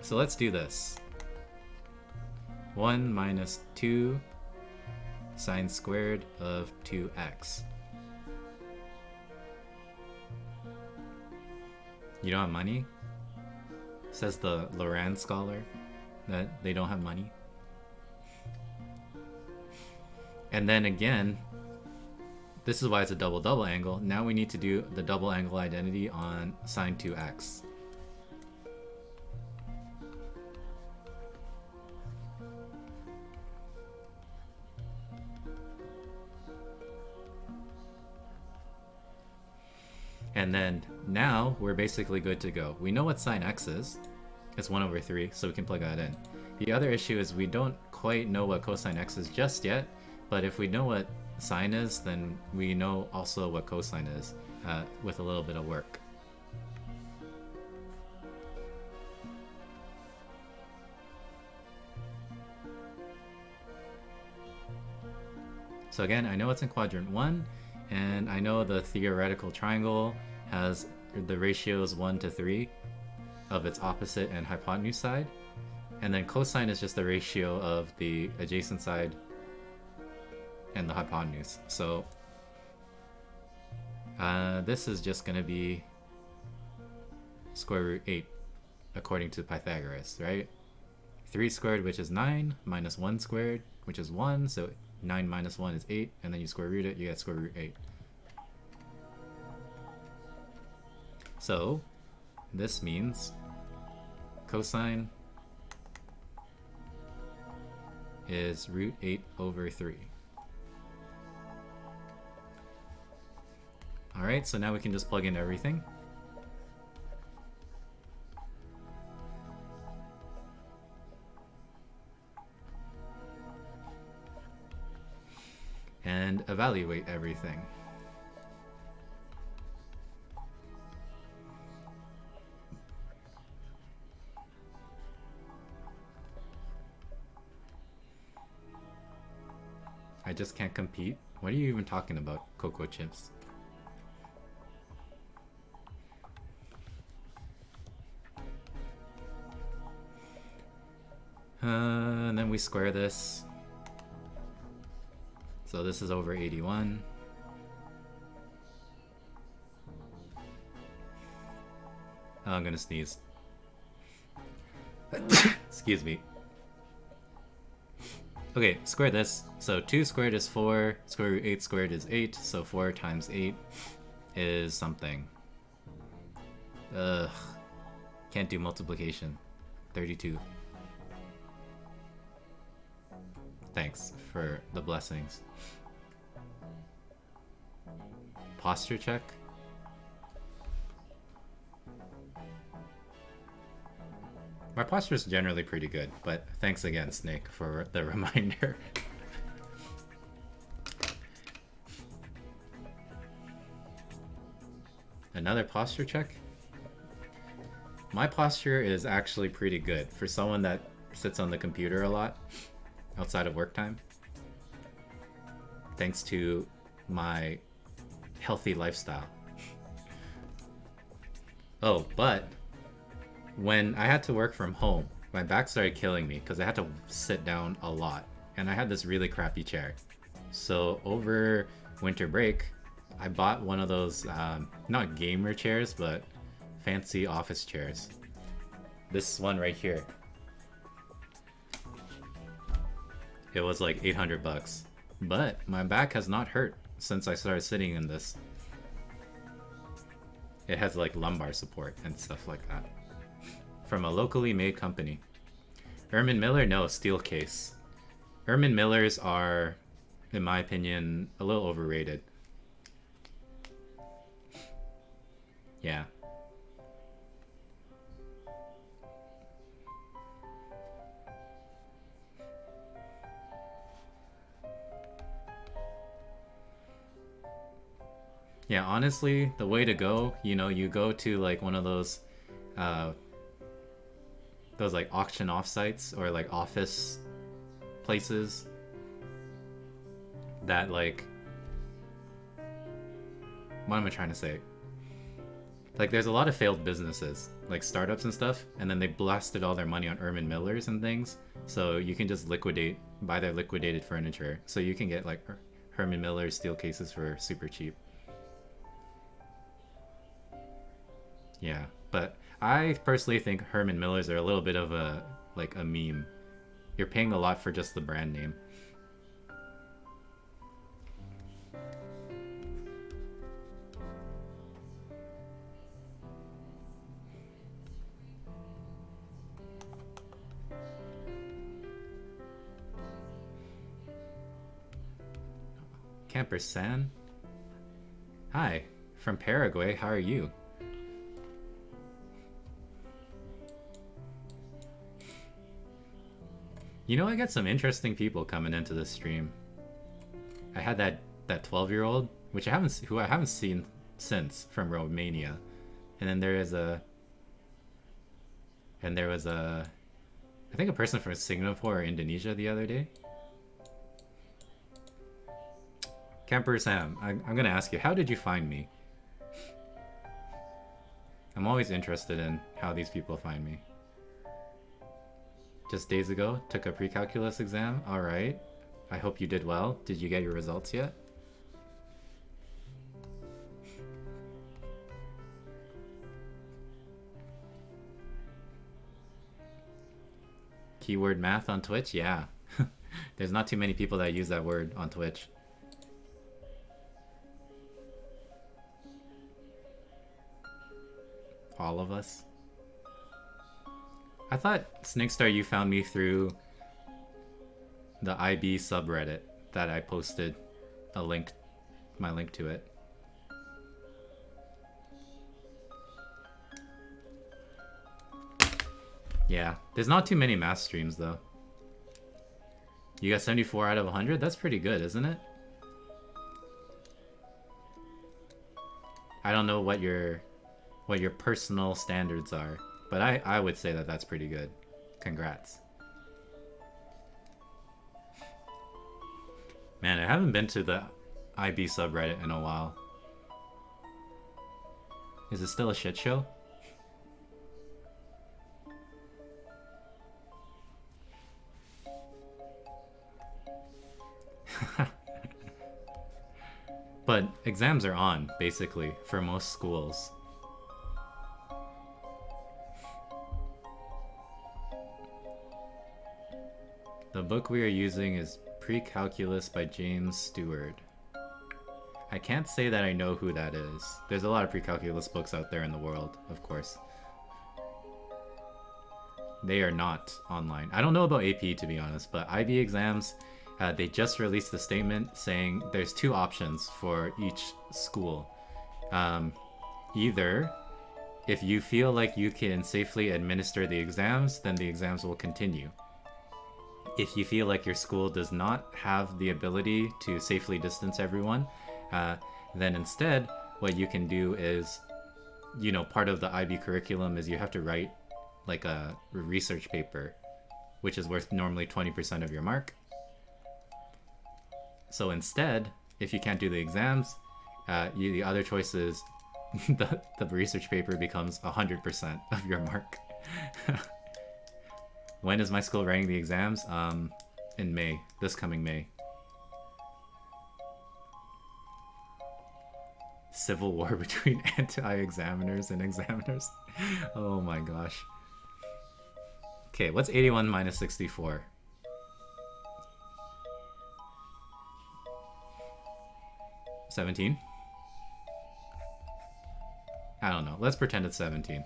So let's do this. 1 minus 2 sine squared of 2x. You don't have money? Says the Loran scholar that they don't have money. And then again, this is why it's a double angle. Now we need to do the double angle identity on sine 2x. And then now we're basically good to go. We know what sine x is. It's 1 over 3, so we can plug that in. The other issue is we don't quite know what cosine x is just yet, but if we know what sine is, then we know also what cosine is with a little bit of work. So again, I know it's in quadrant 1, and I know the theoretical triangle has the ratios 1 to 3 of its opposite and hypotenuse side. And then cosine is just the ratio of the adjacent side and the hypotenuse. So this is just going to be square root 8 according to Pythagoras, right? 3 squared, which is 9, minus 1 squared, which is 1, so 9 minus 1 is 8, and then you square root it, you get square root 8. So this means cosine is root 8 over 3. Alright, so now we can just plug in everything. And evaluate everything. I just can't compete What are you even talking about, cocoa chips? And then we square this. So this is over 81. Oh, I'm gonna sneeze. Excuse me. Okay, square this. So 2 squared is 4, square root 8 squared is 8, so 4 times 8 is something. Ugh. Can't do multiplication. 32. Thanks for the blessings. Posture check? My posture is generally pretty good, but thanks again, Snake, for the reminder. Another posture check? My posture is actually pretty good for someone that sits on the computer a lot outside of work time. Thanks to my healthy lifestyle. Oh, but when I had to work from home, my back started killing me because I had to sit down a lot. And I had this really crappy chair. So over winter break, I bought one of those, not gamer chairs, but fancy office chairs. This one right here. It was like 800 bucks. But my back has not hurt since I started sitting in this. It has like lumbar support and stuff like that. From a locally made company. Ermin Miller? No, steel case. Ermin Millers are, in my opinion, a little overrated. Yeah. Yeah, honestly, the way to go, you know, you go to like one of those like auction off sites or like office places that like, what am I trying to say? Like there's a lot of failed businesses, like startups and stuff, and then they blasted all their money on Ermin Millers and things. So you can just buy their liquidated furniture. So you can get like Herman Miller steel cases for super cheap. Yeah, but I personally think Herman Millers are a little bit of a meme. You're paying a lot for just the brand name. Camper San? Hi, from Paraguay, how are you? You know, I got some interesting people coming into the stream. I had that 12-year-old, who I haven't seen since, from Romania, and then there was a, I think a person from Singapore or Indonesia the other day. Camper Sam, I'm gonna ask you, how did you find me? I'm always interested in how these people find me. Just days ago, took a pre-calculus exam. Alright. I hope you did well. Did you get your results yet? Keyword math on Twitch? Yeah. There's not too many people that use that word on Twitch. All of us. I thought Snakestar, you found me through the IB subreddit that I posted my link to it. Yeah, there's not too many math streams though. You got 74 out of 100? That's pretty good, isn't it? I don't know what your personal standards are, but I would say that that's pretty good. Congrats. Man, I haven't been to the IB subreddit in a while. Is it still a shit show? But exams are on, basically, for most schools. The book we are using is Pre-Calculus by James Stewart. I can't say that I know who that is. There's a lot of pre-calculus books out there in the world, of course. They are not online. I don't know about AP, to be honest, but IB exams, they just released a statement saying there's two options for each school. Either, if you feel like you can safely administer the exams, then the exams will continue. If you feel like your school does not have the ability to safely distance everyone, then instead, what you can do is, you know, part of the IB curriculum is you have to write like a research paper, which is worth normally 20% of your mark. So instead, if you can't do the exams, the other choice is the research paper becomes 100% of your mark. When is my school writing the exams? In May, this coming May. Civil war between anti-examiners and examiners. Oh my gosh. Okay, what's 81 minus 64? $17? I don't know. Let's pretend it's 17.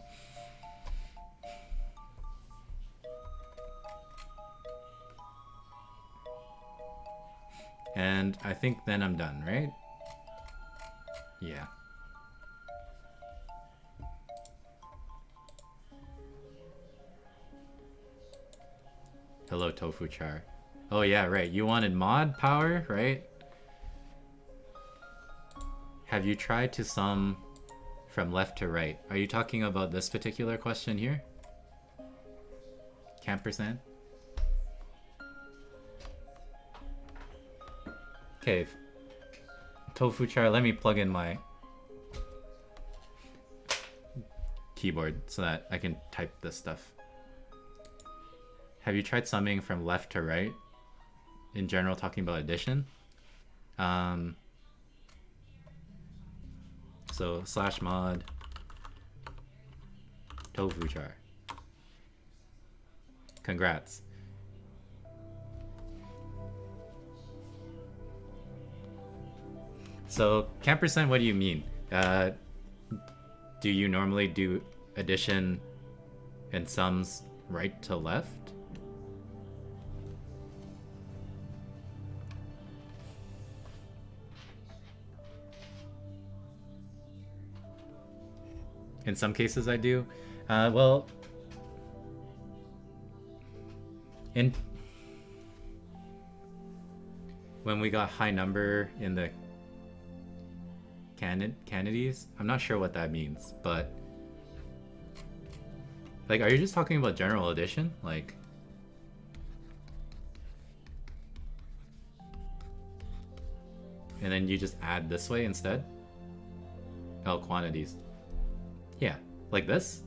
And I think then I'm done, right? Yeah. Hello, Tofu Char. Oh yeah, right. You wanted mod power, right? Have you tried to sum from left to right? Are you talking about this particular question here? Campersan? Okay. Tofu Char, let me plug in my keyboard so that I can type this stuff. Have you tried summing from left to right? In general, talking about addition. So /mod Tofu Char. Congrats. So, Camperson, what do you mean? Do you normally do addition and sums right to left? In some cases I do. Well, when we got high number in the Canadies, I'm not sure what that means, but like, are you just talking about general addition? Like, and then you just add this way instead? Oh, quantities. Yeah, like this?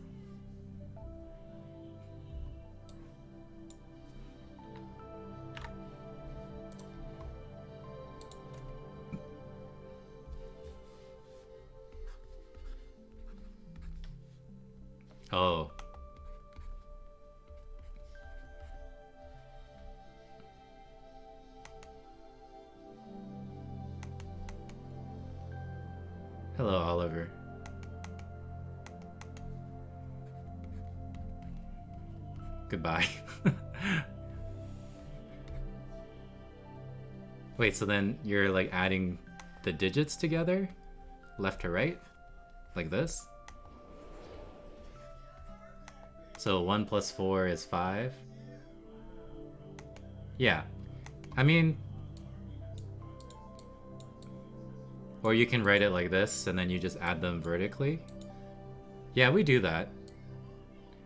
Oh. Hello, Oliver. Goodbye. Wait, so then you're like adding the digits together? Left to right? Like this? So 1 plus 4 is 5? Yeah. I mean... Or you can write it like this, and then you just add them vertically. Yeah, we do that.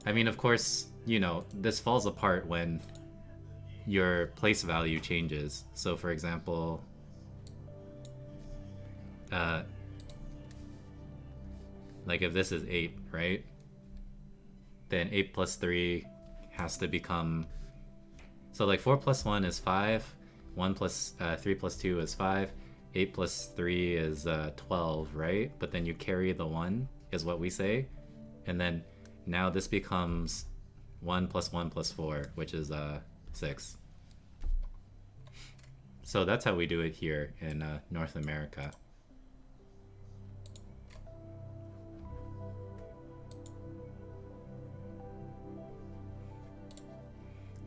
I mean, of course, you know, this falls apart when your place value changes. So for example, like if this is 8, right? Then 8 plus 3 has to become... So like 4 plus 1 is 5, 1 plus 3 plus 2 is 5, 8 plus 3 is 12, right? But then you carry the 1 is what we say. And then now this becomes 1 plus 1 plus 4, which is 6. So that's how we do it here in North America.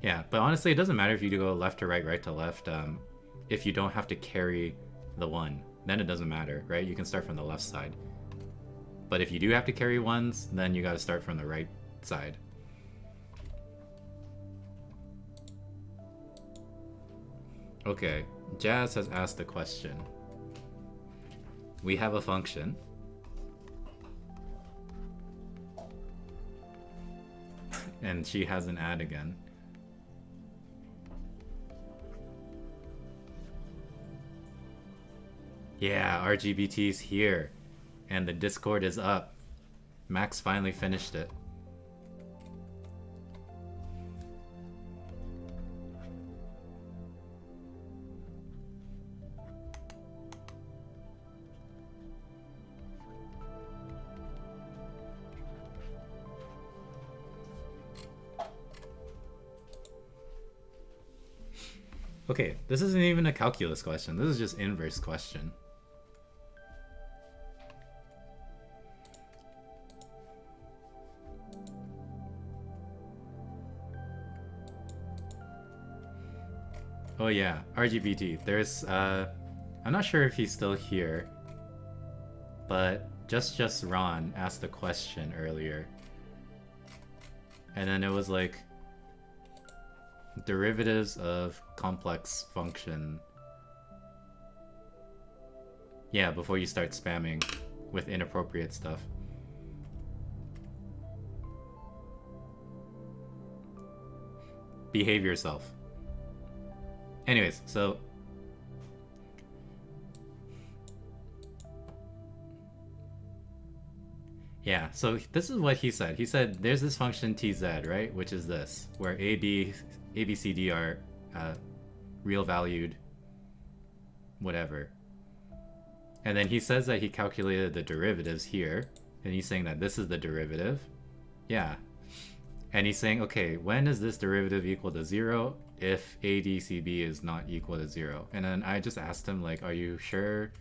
Yeah, but honestly, it doesn't matter if you go left to right, right to left. If you don't have to carry the 1, then it doesn't matter, right? You can start from the left side. But if you do have to carry 1s, then you gotta start from the right side. Okay, Jazz has asked a question. We have a function. And she has an ad again. Yeah, RGBT's here. And the Discord is up. Max finally finished it. Okay, this isn't even a calculus question. This is just inverse question. Oh yeah, RGBT. There's I'm not sure if he's still here, but just Ron asked a question earlier. And then it was like derivatives of complex function. Yeah, before you start spamming with inappropriate stuff. Behave yourself. Anyways, so yeah, so this is what he said. He said there's this function tz, right? Which is this, where a, b, c, d are real valued whatever. And then he says that he calculated the derivatives here, and he's saying that this is the derivative. Yeah. And he's saying, okay, when is this derivative equal to 0 if ADCB is not equal to 0? And then I just asked him, like, are you sure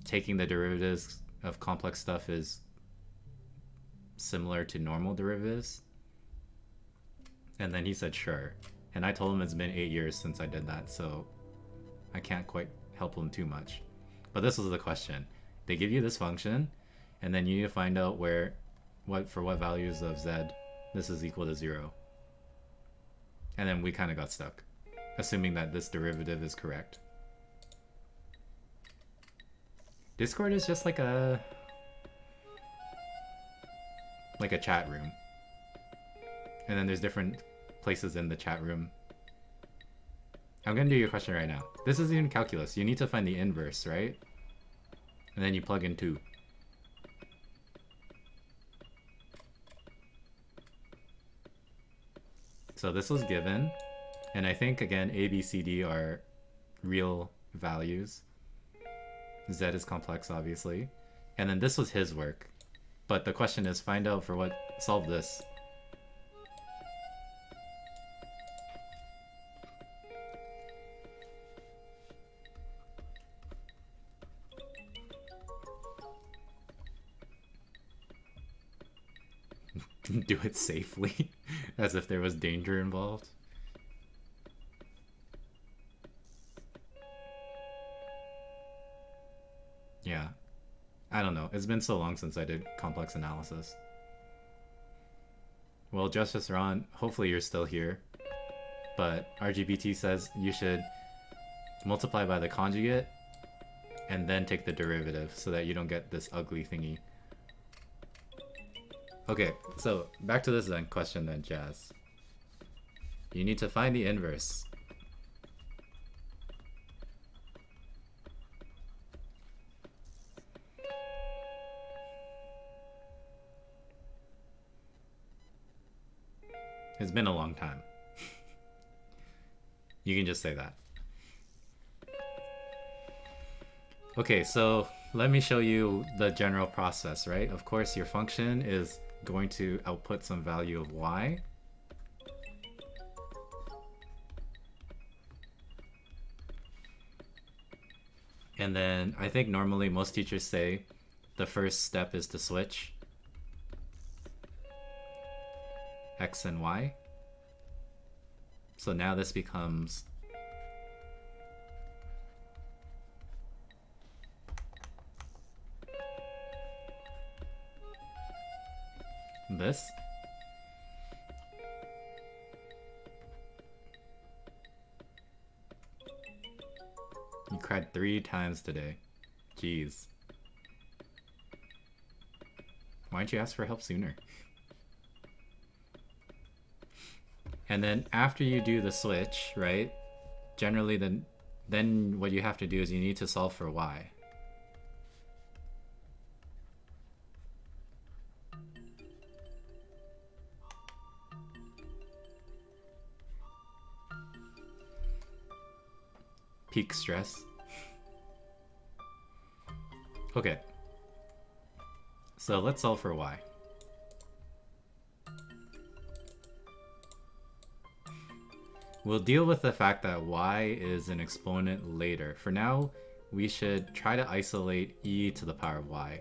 taking the derivatives of complex stuff is similar to normal derivatives? And then he said, sure. And I told him it's been 8 years since I did that, so I can't quite help him too much. But this was the question. They give you this function, and then you need to find out for what values of z this is equal to 0. And then we kind of got stuck, assuming that this derivative is correct. Discord is just like a chat room. And then there's different places in the chat room. I'm gonna do your question right now. This isn't even calculus. You need to find the inverse, right? And then you plug in 2. So this was given, and I think again A, B, C, D are real values. Z is complex, obviously. And then this was his work. But the question is, find out for what, solve this. Do it safely, as if there was danger involved. Yeah. I don't know. It's been so long since I did complex analysis. Well, Justice Ron, hopefully you're still here. But RGBT says you should multiply by the conjugate and then take the derivative so that you don't get this ugly thingy. Okay, so back to this then question then, Jazz. You need to find the inverse. It's been a long time. You can just say that. Okay, so let me show you the general process, right? Of course, your function is going to output some value of y. And then I think normally most teachers say the first step is to switch x and y. So now this becomes this. You cried 3 times today. Jeez. Why didn't you ask for help sooner? And then after you do the switch, right? Generally then what you have to do is you need to solve for y. Peak stress. Okay. So let's solve for y. We'll deal with the fact that y is an exponent later. For now, we should try to isolate e to the power of y.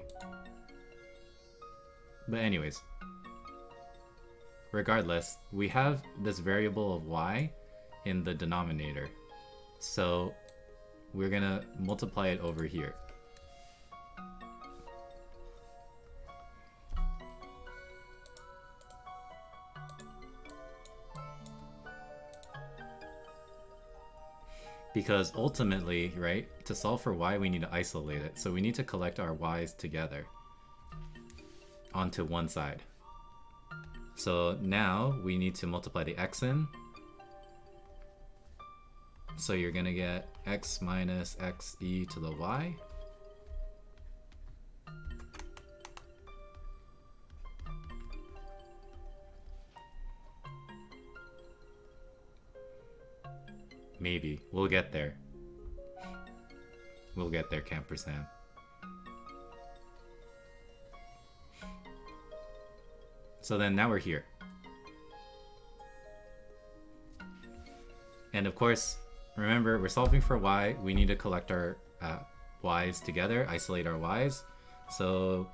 But anyways, regardless, we have this variable of y in the denominator. So we're gonna multiply it over here. Because ultimately, right, to solve for y, we need to isolate it. So we need to collect our y's together onto one side. So now we need to multiply the x in. So you're gonna get x minus x e to the y. Maybe. We'll get there. We'll get there, Camper Sam. So then now we're here. And of course, remember, we're solving for y. We need to collect our y's together, isolate our y's. So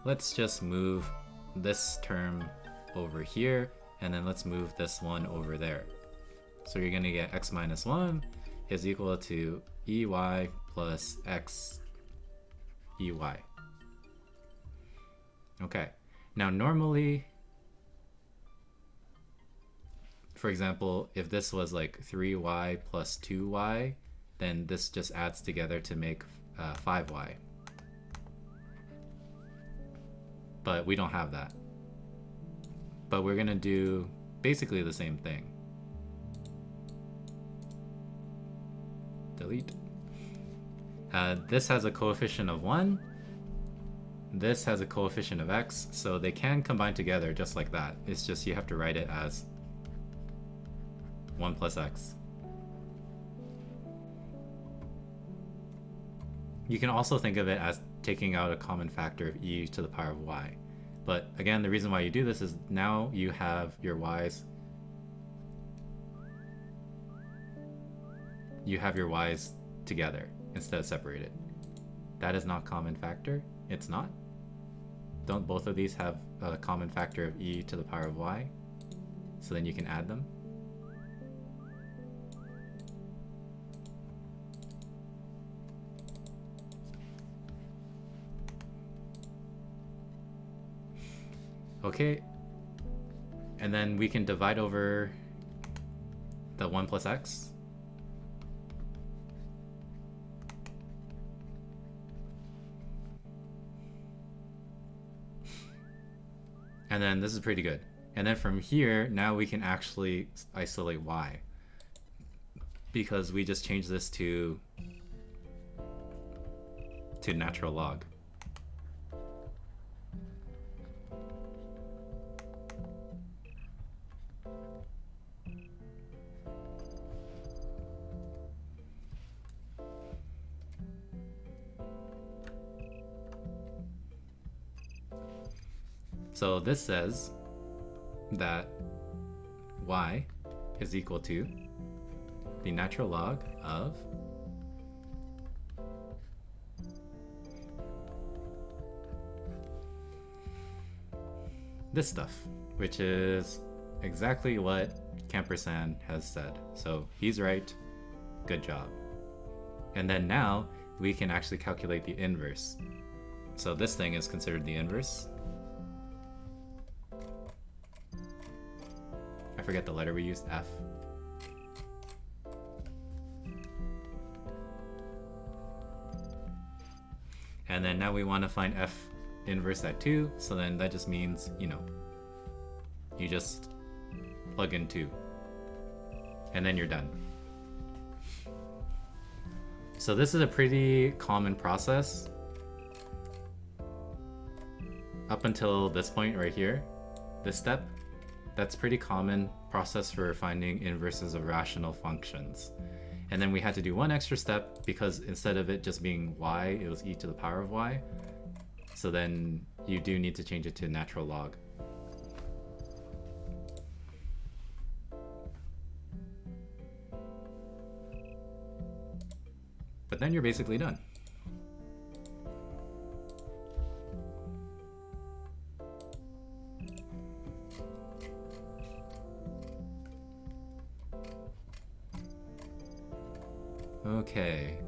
let's just move this term over here, and then let's move this one over there. So you're going to get x minus 1 is equal to ey plus x ey. Okay. Now normally, for example, if this was like 3y plus 2y, then this just adds together to make 5y. But we don't have that. But we're going to do basically the same thing. Delete. This has a coefficient of 1. This has a coefficient of x, so they can combine together just like that. It's just you have to write it as 1 plus x. You can also think of it as taking out a common factor of e to the power of y. But again, the reason why you do this is now you have your y's. You have your y's together instead of separated. That is not common factor. It's not. Don't both of these have a common factor of e to the power of y? So then you can add them. Okay. And then we can divide over the 1 plus x. And then this is pretty good. And then from here, now we can actually isolate y. Because we just changed this to natural log. So this says that y is equal to the natural log of this stuff, which is exactly what Campersan has said. So he's right. Good job. And then now we can actually calculate the inverse. So this thing is considered the inverse. I forget the letter we used, F. And then now we want to find F inverse at 2, so then that just means, you know, you just plug in 2. And then you're done. So this is a pretty common process. Up until this point right here, this step, that's pretty common process for finding inverses of rational functions. And then we had to do one extra step because instead of it just being y, it was e to the power of y. So then you do need to change it to natural log. But then you're basically done. Okay.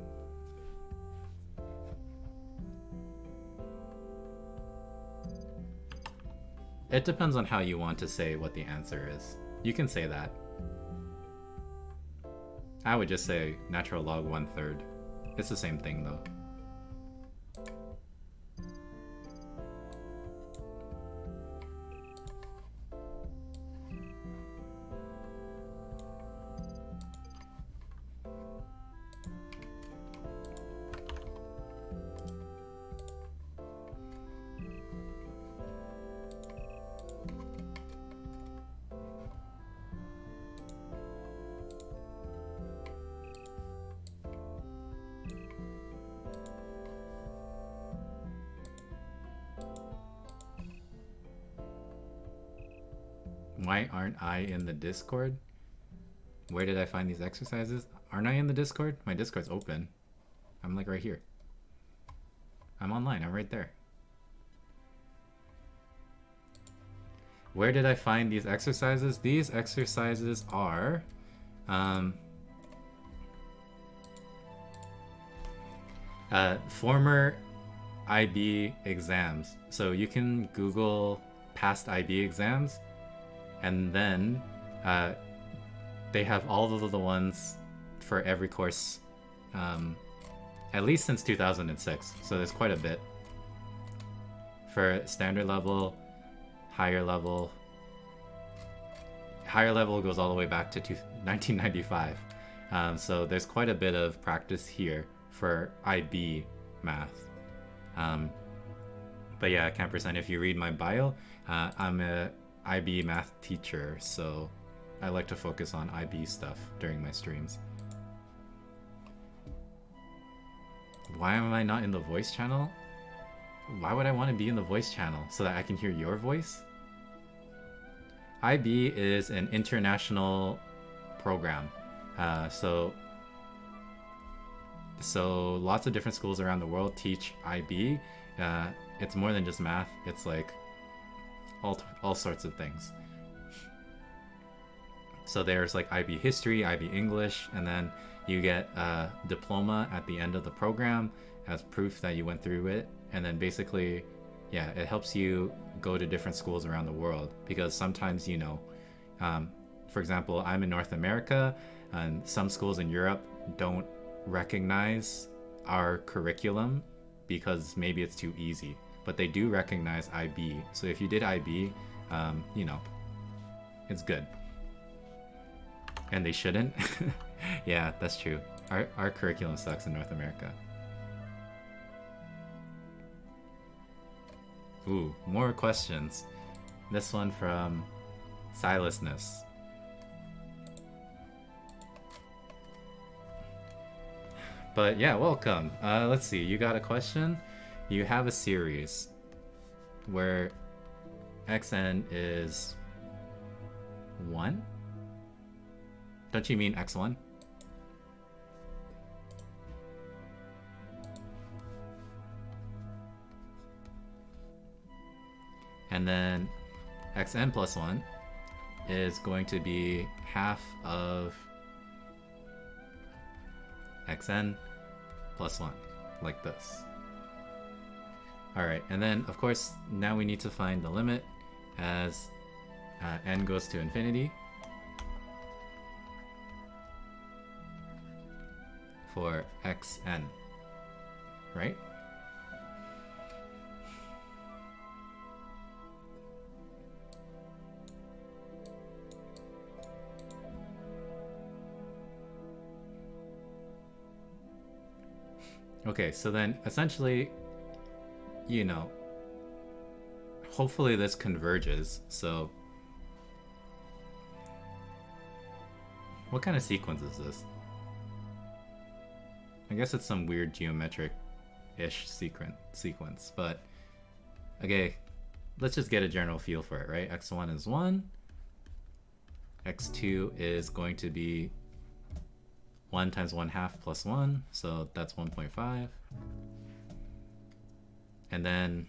It depends on how you want to say what the answer is. You can say that. I would just say natural log 1/3. It's the same thing though. Why aren't I in the Discord? Where did I find these exercises? Aren't I in the Discord? My Discord's open. I'm like right here. I'm online, I'm right there. Where did I find these exercises? These exercises are former IB exams. So you can Google past IB exams, and then they have all of the ones for every course, at least since 2006. So there's quite a bit. For standard level, higher level goes all the way back to 1995. So there's quite a bit of practice here for IB math. But yeah, Campersan, if you read my bio, I'm a IB math teacher, so I like to focus on IB stuff during my streams. Why am I not in the voice channel? Why would I want to be in the voice channel? So that I can hear your voice? IB is an international program. So lots of different schools around the world teach IB. It's more than just math. It's like all sorts of things. So there's like IB history, IB English, and then you get a diploma at the end of the program as proof that you went through it. And then basically, yeah, it helps you go to different schools around the world, because sometimes, you know, for example, I'm in North America, and some schools in Europe don't recognize our curriculum because maybe it's too easy, but they do recognize IB. So if you did IB, you know, it's good. And they shouldn't. Yeah, that's true. Our curriculum sucks in North America. Ooh, more questions. This one from Silasness. But yeah, welcome. Let's see, you got a question? You have a series where xn is 1? Don't you mean x1? And then xn plus 1 is going to be half of xn plus 1, like this. Alright, and then of course now we need to find the limit as n goes to infinity for xn, right? Okay, so then essentially, you know, hopefully this converges. So what kind of sequence is this? I guess it's some weird geometric-ish sequence, but okay, let's just get a general feel for it, right? x1 is 1, x2 is going to be 1 times 1/2 plus 1, so that's 1.5. And then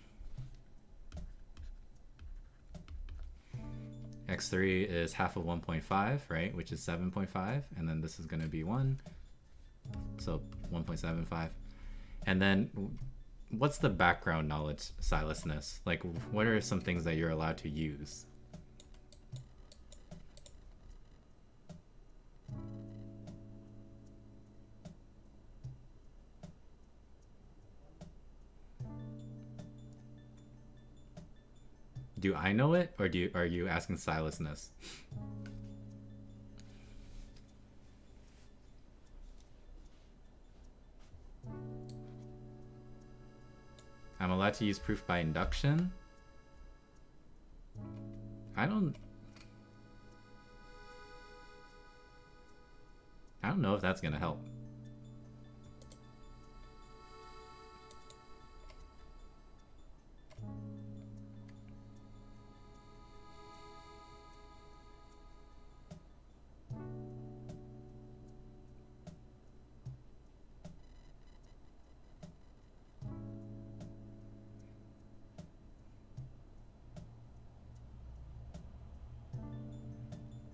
x3 is half of 1.5, right, which is 7.5, and then this is going to be 1, so 1.75. And then what's the background knowledge silasness? Like, what are some things that you're allowed to use? Do I know it, or are you asking silasness? I'm allowed to use proof by induction? I don't know if that's gonna help.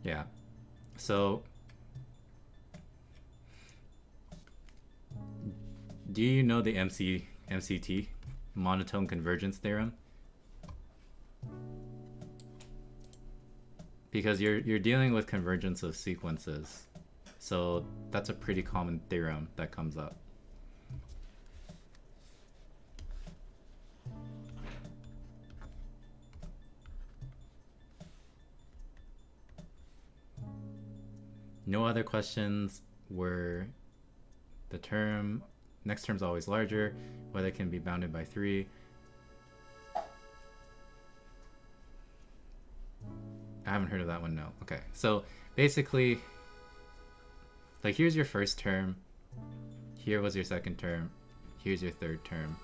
Yeah, so do you know the MCT, monotone convergence theorem? Because you're dealing with convergence of sequences, so that's a pretty common theorem that comes up. No other questions were the next term's always larger, whether it can be bounded by 3. I haven't heard of that one, no. Okay, so basically, like, here's your first term, here was your second term, here's your third term.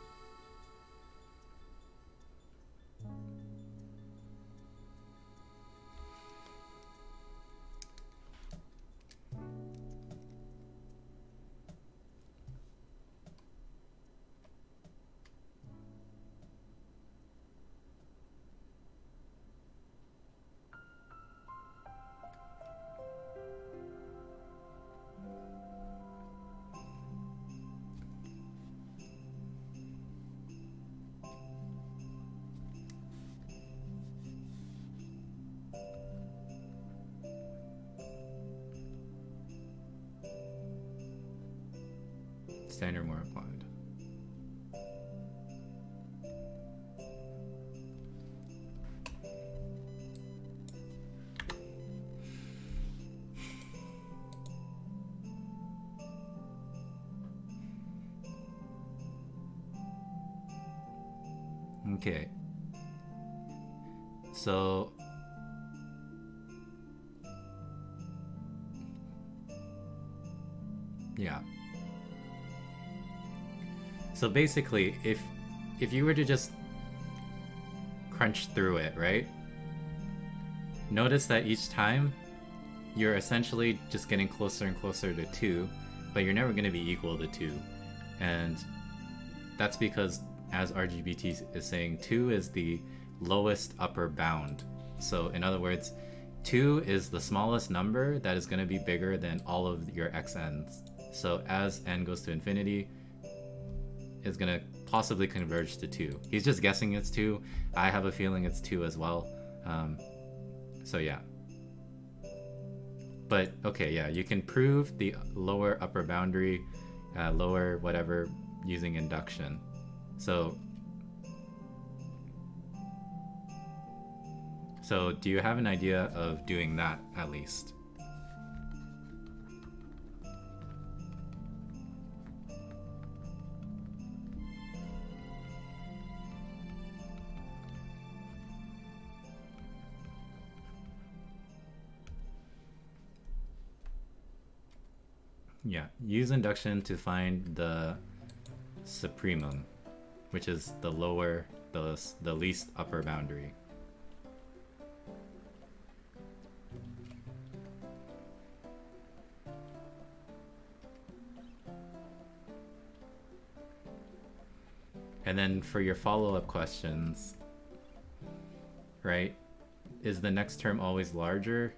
Standard more applied. Okay. So yeah. So basically, if you were to just crunch through it, right? Notice that each time you're essentially just getting closer and closer to 2, but you're never going to be equal to 2. And that's because, as RGBT is saying, 2 is the lowest upper bound. So in other words, 2 is the smallest number that is going to be bigger than all of your xn's. So as n goes to infinity, it's going to possibly converge to 2. He's just guessing it's 2. I have a feeling it's 2 as well. So yeah. But okay, yeah, you can prove the lower upper boundary, lower whatever, using induction. So do you have an idea of doing that at least? Yeah, use induction to find the supremum, which is the lower, the least upper boundary. And then for your follow-up questions, right, is the next term always larger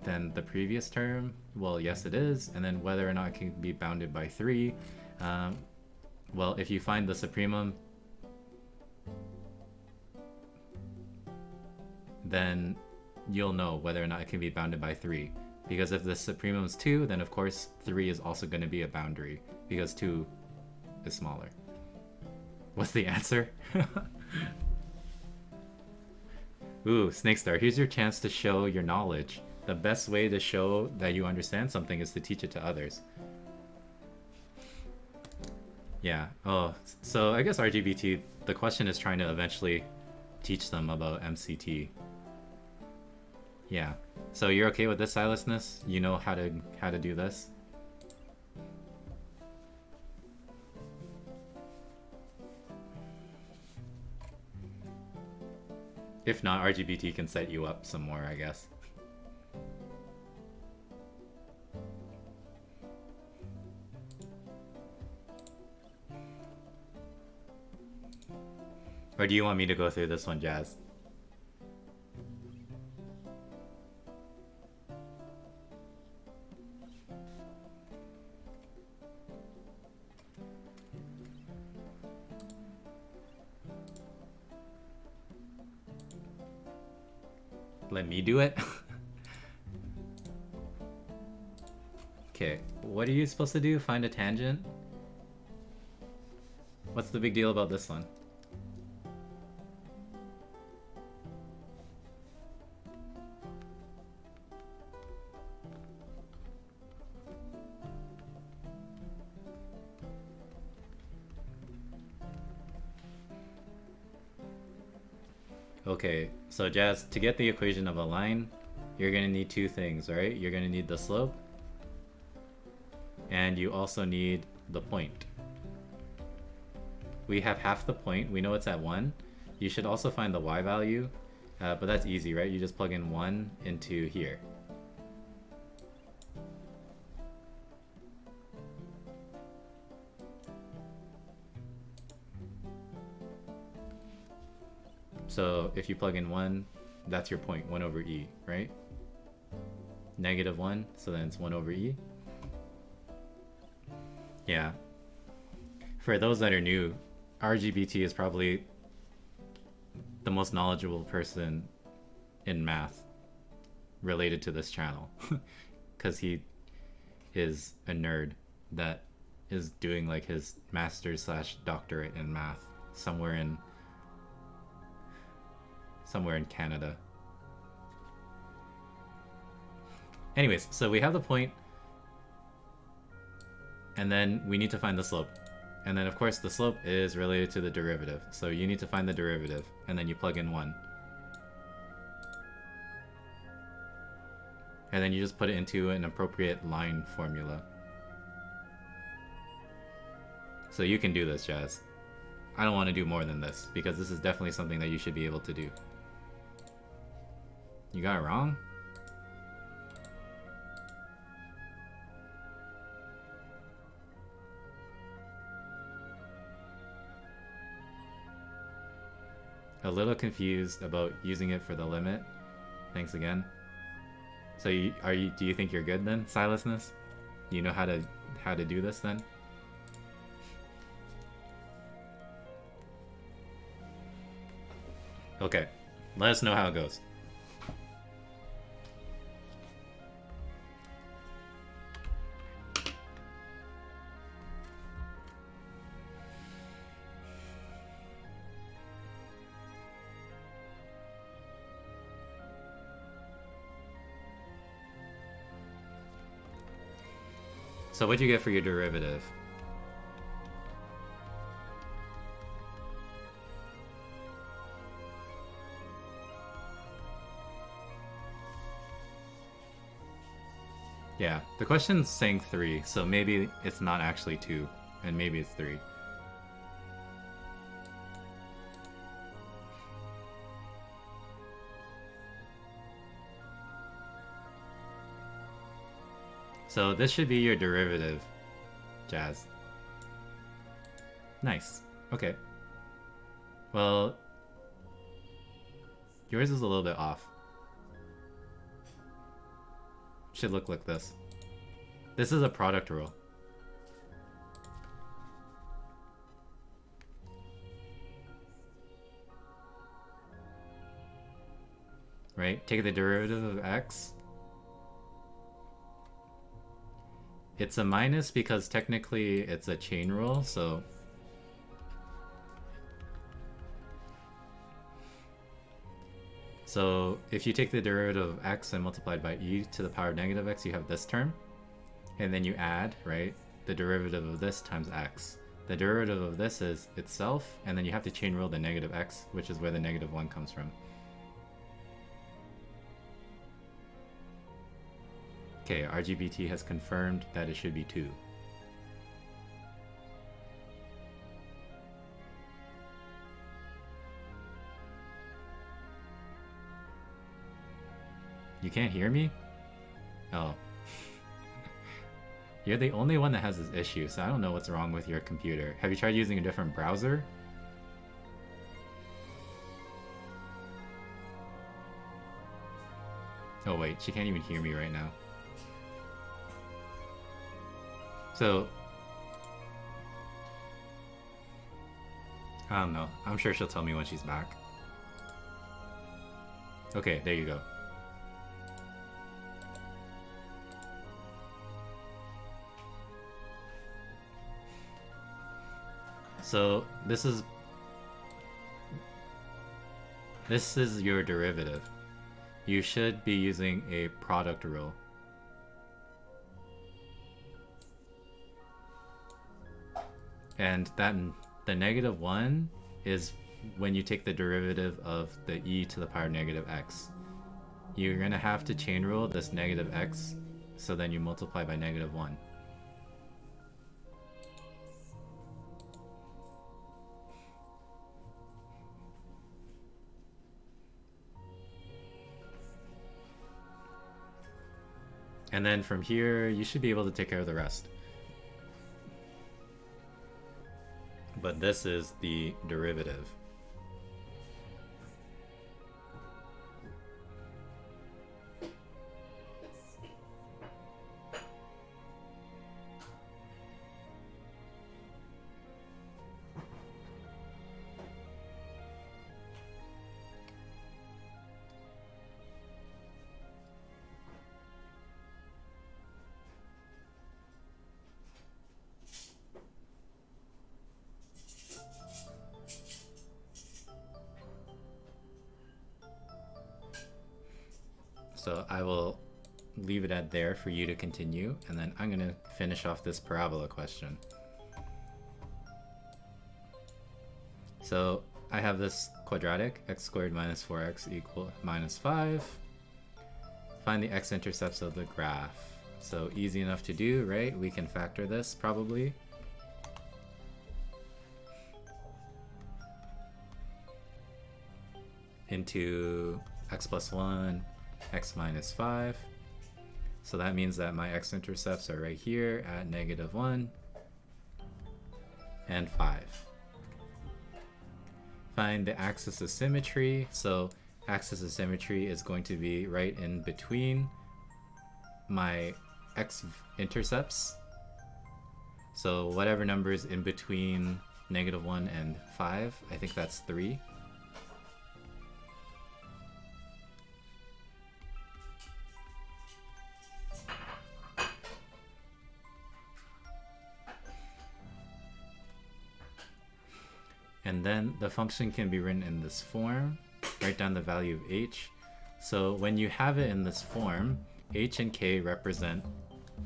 than the previous term? Well, yes it is. And then whether or not it can be bounded by 3, well, if you find the supremum, then you'll know whether or not it can be bounded by 3. Because if the supremum is 2, then of course 3 is also going to be a boundary, because 2 is smaller. What's the answer? Ooh, Snake Star, here's your chance to show your knowledge. The best way to show that you understand something is to teach it to others. Yeah, oh, so I guess RGBT, the question is trying to eventually teach them about MCT. Yeah, so you're okay with this, Silasness? You know how to do this? If not, RGBT can set you up some more, I guess. Or do you want me to go through this one, Jazz? Let me do it? Okay, what are you supposed to do? Find a tangent? What's the big deal about this one? Okay, so Jazz, to get the equation of a line, you're going to need 2 things, right? You're going to need the slope, and you also need the point. We have half the point, we know it's at 1. You should also find the y value, but that's easy, right? You just plug in 1 into here. So if you plug in 1, that's your point, 1 over e, right? Negative 1, so then it's 1 over e. Yeah. For those that are new, RGBT is probably the most knowledgeable person in math related to this channel. Because he is a nerd that is doing like his master's / doctorate in math somewhere in Canada. Anyways, so we have the point, and then we need to find the slope. And then of course the slope is related to the derivative. So you need to find the derivative, and then you plug in 1. And then you just put it into an appropriate line formula. So you can do this, Jazz. I don't want to do more than this, because this is definitely something that you should be able to do. You got it wrong? A little confused about using it for the limit. Thanks again. So do you think you're good then, Silasness? You know how to do this then? Okay, let us know how it goes. So what'd you get for your derivative? Yeah, the question's saying 3, so maybe it's not actually 2, and maybe it's 3. So this should be your derivative, Jazz. Nice. Okay. Well, yours is a little bit off. Should look like this. This is a product rule. Right? Take the derivative of x. It's a minus because technically it's a chain rule, so... So if you take the derivative of x and multiplied by e to the power of negative x, you have this term. And then you add, right, the derivative of this times x. The derivative of this is itself, and then you have to chain rule the negative x, which is where the negative 1 comes from. Okay, RGBT has confirmed that it should be 2. You can't hear me? Oh. You're the only one that has this issue, so I don't know what's wrong with your computer. Have you tried using a different browser? Oh wait, she can't even hear me right now. So... I don't know. I'm sure she'll tell me when she's back. Okay, there you go. So this is your derivative. You should be using a product rule. And the negative 1 is when you take the derivative of the e to the power negative x. You're gonna have to chain rule this negative x, so then you multiply by negative 1. And then from here, you should be able to take care of the rest. But this is the derivative. So I will leave it at there for you to continue, and then I'm going to finish off this parabola question. So I have this quadratic, x squared minus 4x equal minus 5. Find the x-intercepts of the graph. So easy enough to do, right? We can factor this probably. into x plus 1, x minus 5. So that means that my x-intercepts are right here at -1 and 5. Find the axis of symmetry. So axis of symmetry is going to be right in between my x-intercepts. So whatever number is in between -1 and 5, I think that's 3. And then the function can be written in this form. Write down the value of h. So when you have it in this form, h and k represent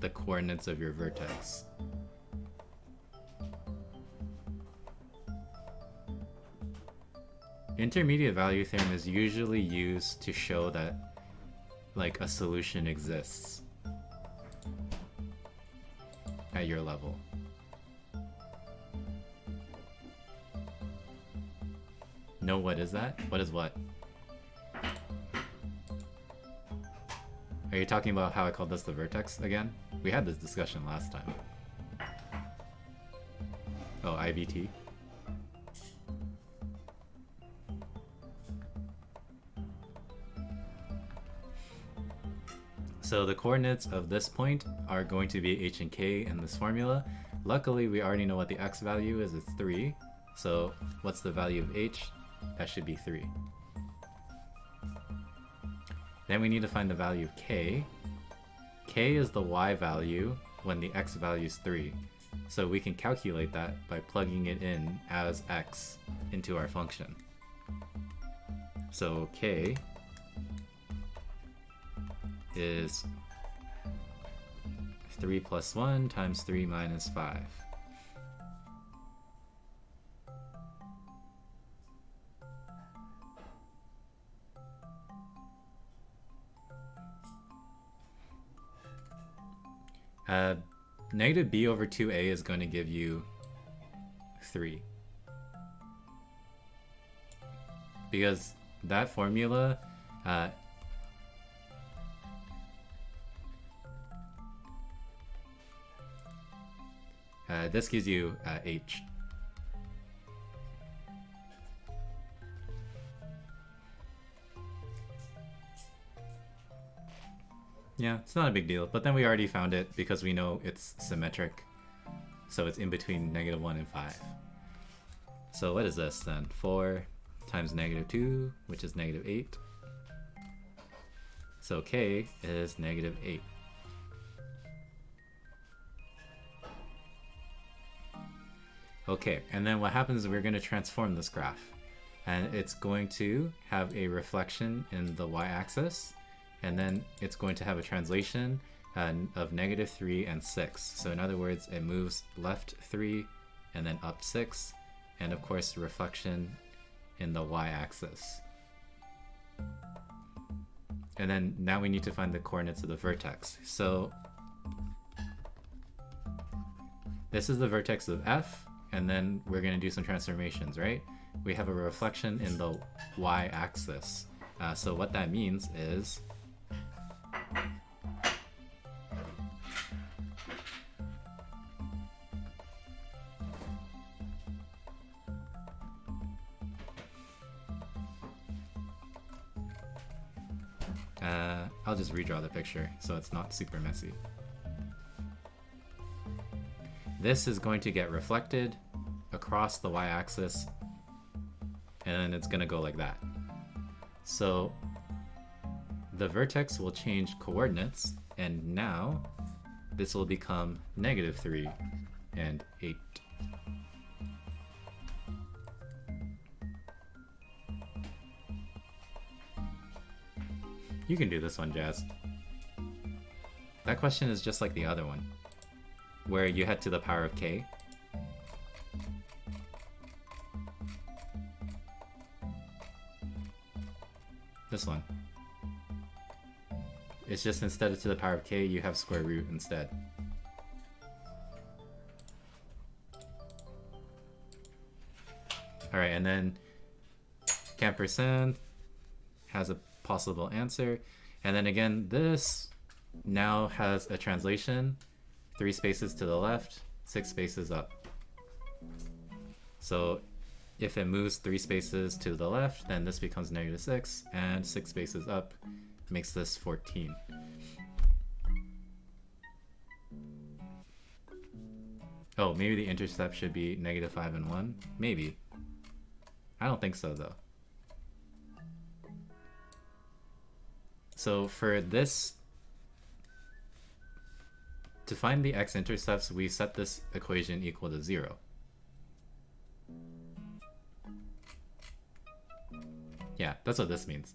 the coordinates of your vertex. Intermediate value theorem is usually used to show that like a solution exists at your level. No, what is that? What is what? Are you talking about how I called this the vertex again? We had this discussion last time. Oh, IVT. So the coordinates of this point are going to be h and k in this formula. Luckily, we already know what the x value is. It's 3. So what's the value of h? That should be 3. Then we need to find the value of k. K is the y value when the x value is 3. So we can calculate that by plugging it in as x into our function. So k is 3 plus 1 times 3 minus 5. Negative b over 2a is going to give you 3. Because that formula this gives you h. Yeah, it's not a big deal, but then we already found it because we know it's symmetric. So it's in between -1 and 5. So what is this then? 4 times -2, which is -8. So k is -8. Okay, and then what happens is we're going to transform this graph. And it's going to have a reflection in the y-axis. And then it's going to have a translation of -3 and 6. So in other words, it moves left 3 and then up 6. And of course, reflection in the y-axis. And then now we need to find the coordinates of the vertex. So this is the vertex of f, and then we're going to do some transformations, right? We have a reflection in the y-axis. So what that means is I'll just redraw the picture so it's not super messy. This is going to get reflected across the y-axis, and then it's going to go like that. So the vertex will change coordinates, and now this will become -3 and 8. You can do this one, Jazz. That question is just like the other one, where you head to the power of k. This one. It's just instead of to the power of k, you have square root instead. Alright, and then ampersand has a possible answer. And then again, this now has a translation, 3 spaces to the left, 6 spaces up. So if it moves 3 spaces to the left, then this becomes -6, and 6 spaces up makes this 14. Oh, maybe the intercept should be -5 and 1? Maybe. I don't think so, though. So for this, to find the x-intercepts, we set this equation equal to 0. Yeah, that's what this means.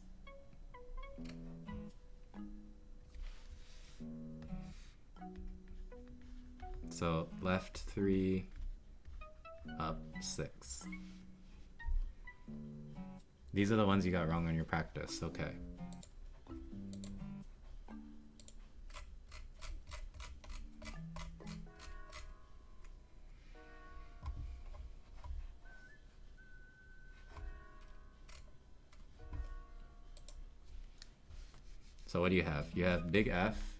So left 3, up 6. These are the ones you got wrong on your practice. Okay. So what do you have? You have big F.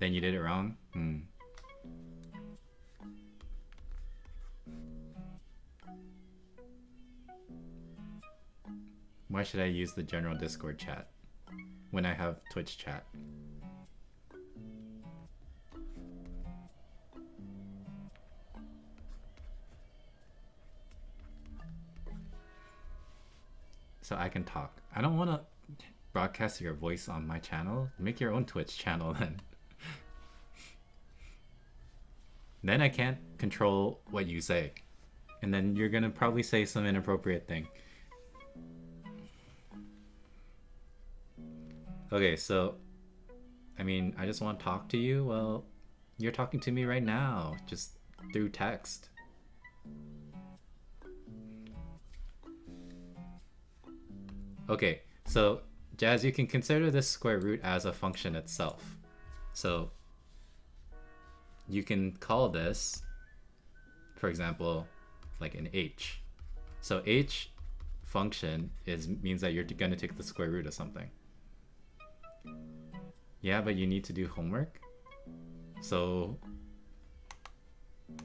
Then you did it wrong? Why should I use the general Discord chat when I have Twitch chat? So I can talk. I don't want to broadcast your voice on my channel. Make your own Twitch channel then. Then I can't control what you say. And then you're gonna probably say some inappropriate thing. Okay, so, I mean, I just want to talk to you. Well, you're talking to me right now, just through text. Okay, so Jazz, you can consider this square root as a function itself. So you can call this, for example, like an h. So h function means that you're going to take the square root of something. Yeah, but you need to do homework. So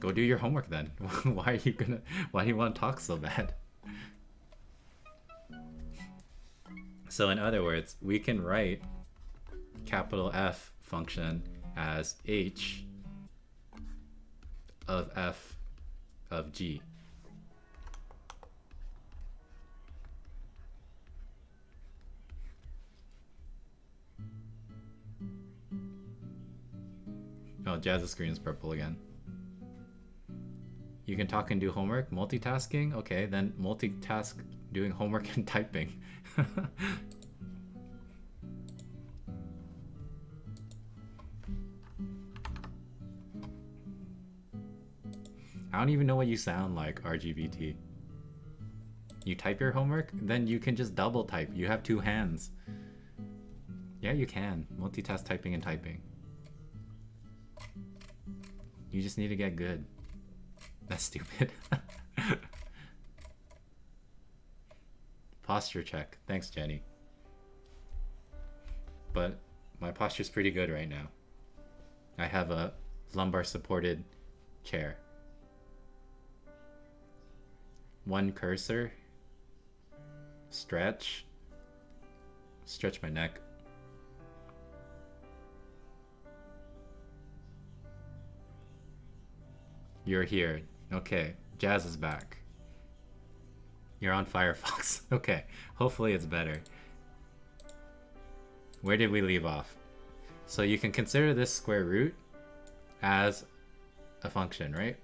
go do your homework then. Why do you want to talk so bad? So in other words, we can write capital F function as h of f of g. Oh, Jazz's screen is purple again. You can talk and do homework. Multitasking? Okay, then multitask doing homework and typing. I don't even know what you sound like, RGBT. You type your homework? Then you can just double type. You have 2 hands. Yeah, you can. Multitask typing and typing. You just need to get good. That's stupid. Posture check. Thanks, Jenny. But my posture's pretty good right now. I have a lumbar supported chair. 1 cursor. Stretch. Stretch my neck. You're here. Okay, Jazz is back. You're on Firefox. Okay, hopefully it's better. Where did we leave off? So you can consider this square root as a function, right?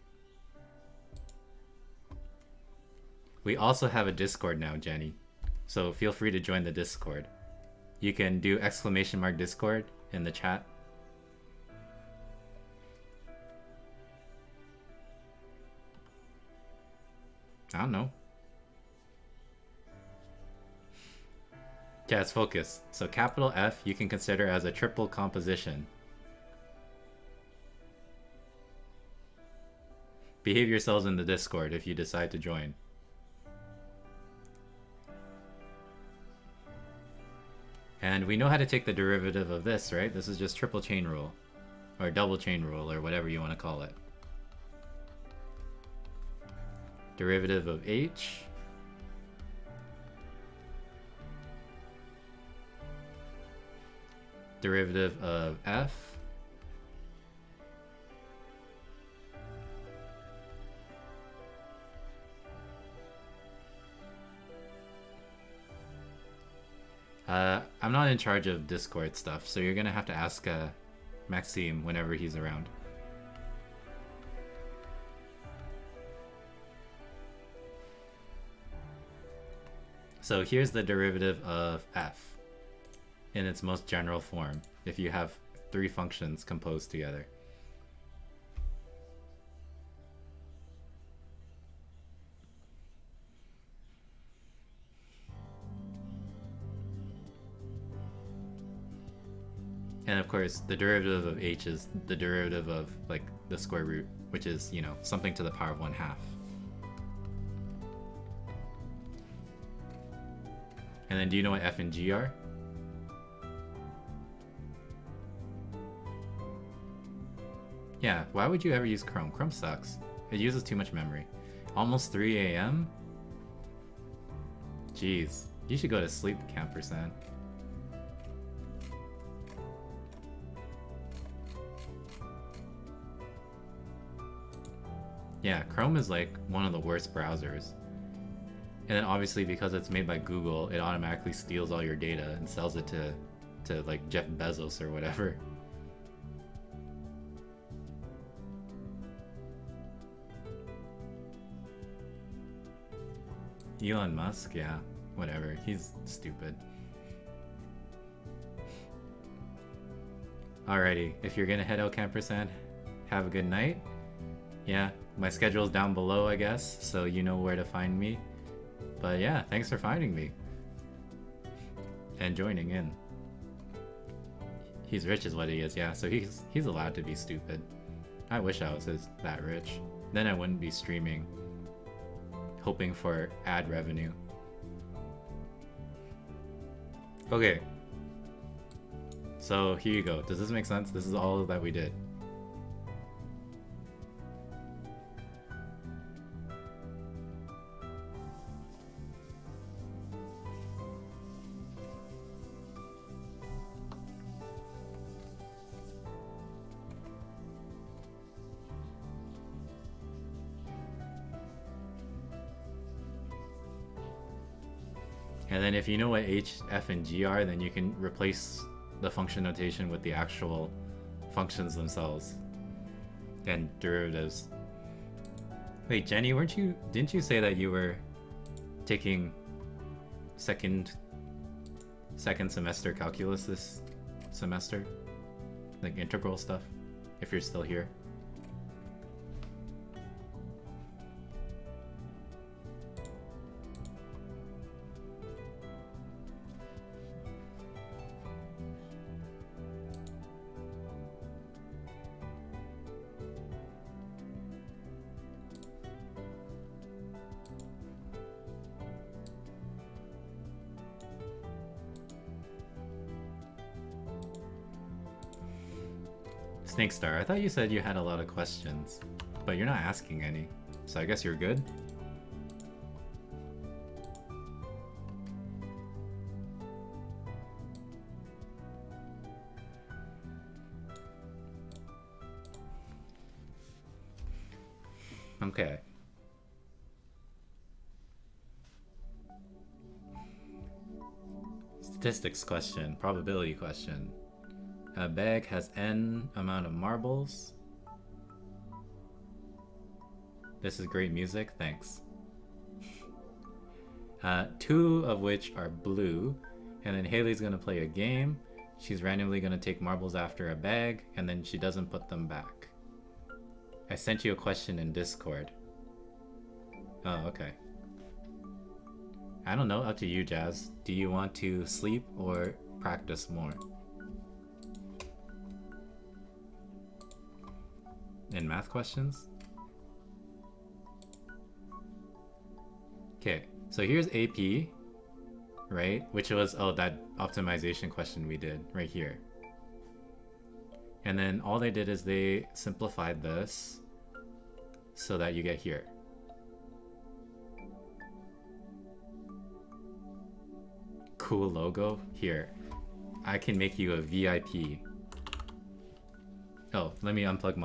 We also have a Discord now, Jenny. So feel free to join the Discord. You can do !Discord in the chat. I don't know. Jazz, focus. So capital F you can consider as a triple composition. Behave yourselves in the Discord if you decide to join. And we know how to take the derivative of this, right? This is just triple chain rule. Or double chain rule, or whatever you want to call it. Derivative of h. Derivative of f. I'm not in charge of Discord stuff, so you're gonna have to ask Maxime whenever he's around. So here's the derivative of f in its most general form, if you have three functions composed together. And of course, the derivative of h is the derivative of, like, the square root, which is, you know, something to the power of 1/2. And then do you know what f and g are? Yeah, why would you ever use Chrome? Chrome sucks. It uses too much memory. Almost 3 a.m.? Jeez, you should go to sleep, Campersan. Yeah, Chrome is like one of the worst browsers. And then obviously because it's made by Google, it automatically steals all your data and sells it to like Jeff Bezos or whatever. Elon Musk, yeah, whatever. He's stupid. Alrighty, if you're gonna head out, Campersan, have a good night. Yeah, my schedule's down below, I guess, so you know where to find me. But yeah, thanks for finding me. And joining in. He's rich is what he is, yeah, so he's allowed to be stupid. I wish I was that rich. Then I wouldn't be streaming, hoping for ad revenue. Okay. So here you go. Does this make sense? This is all that we did. And then if you know what h, f, and g are, then you can replace the function notation with the actual functions themselves and derivatives. Wait, Jenny, didn't you say that you were taking second semester calculus this semester? Like integral stuff, if you're still here? Snake Star, I thought you said you had a lot of questions, but you're not asking any, so I guess you're good? Okay. Statistics question, probability question. A bag has n amount of marbles. This is great music, thanks. 2 of which are blue, and then Haley's gonna play a game. She's randomly gonna take marbles after a bag, and then she doesn't put them back. I sent you a question in Discord. Oh, okay. I don't know, up to you, Jazz. Do you want to sleep or practice more? In math questions? Okay, so here's AP, right? Which was, oh, that optimization question we did right here. And then all they did is they simplified this so that you get here. Cool logo. Here, I can make you a VIP. Oh, let me plug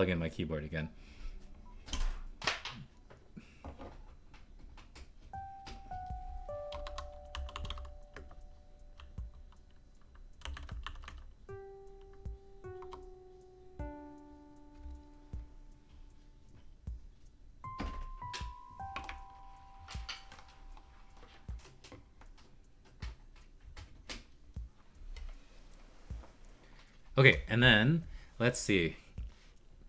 in my keyboard again. Okay, and then let's see.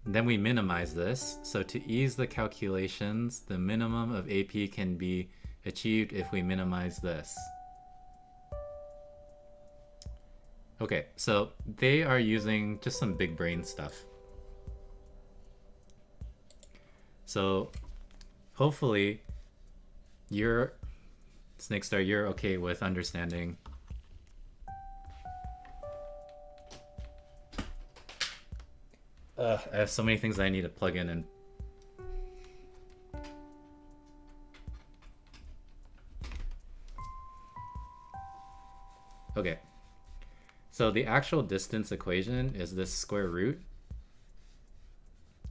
Then we minimize this. So to ease the calculations, the minimum of AP can be achieved if we minimize this. Okay, so they are using just some big brain stuff. So hopefully you're, Snakestar, you're okay with understanding I have so many things I need to plug in and okay. So the actual distance equation is this square root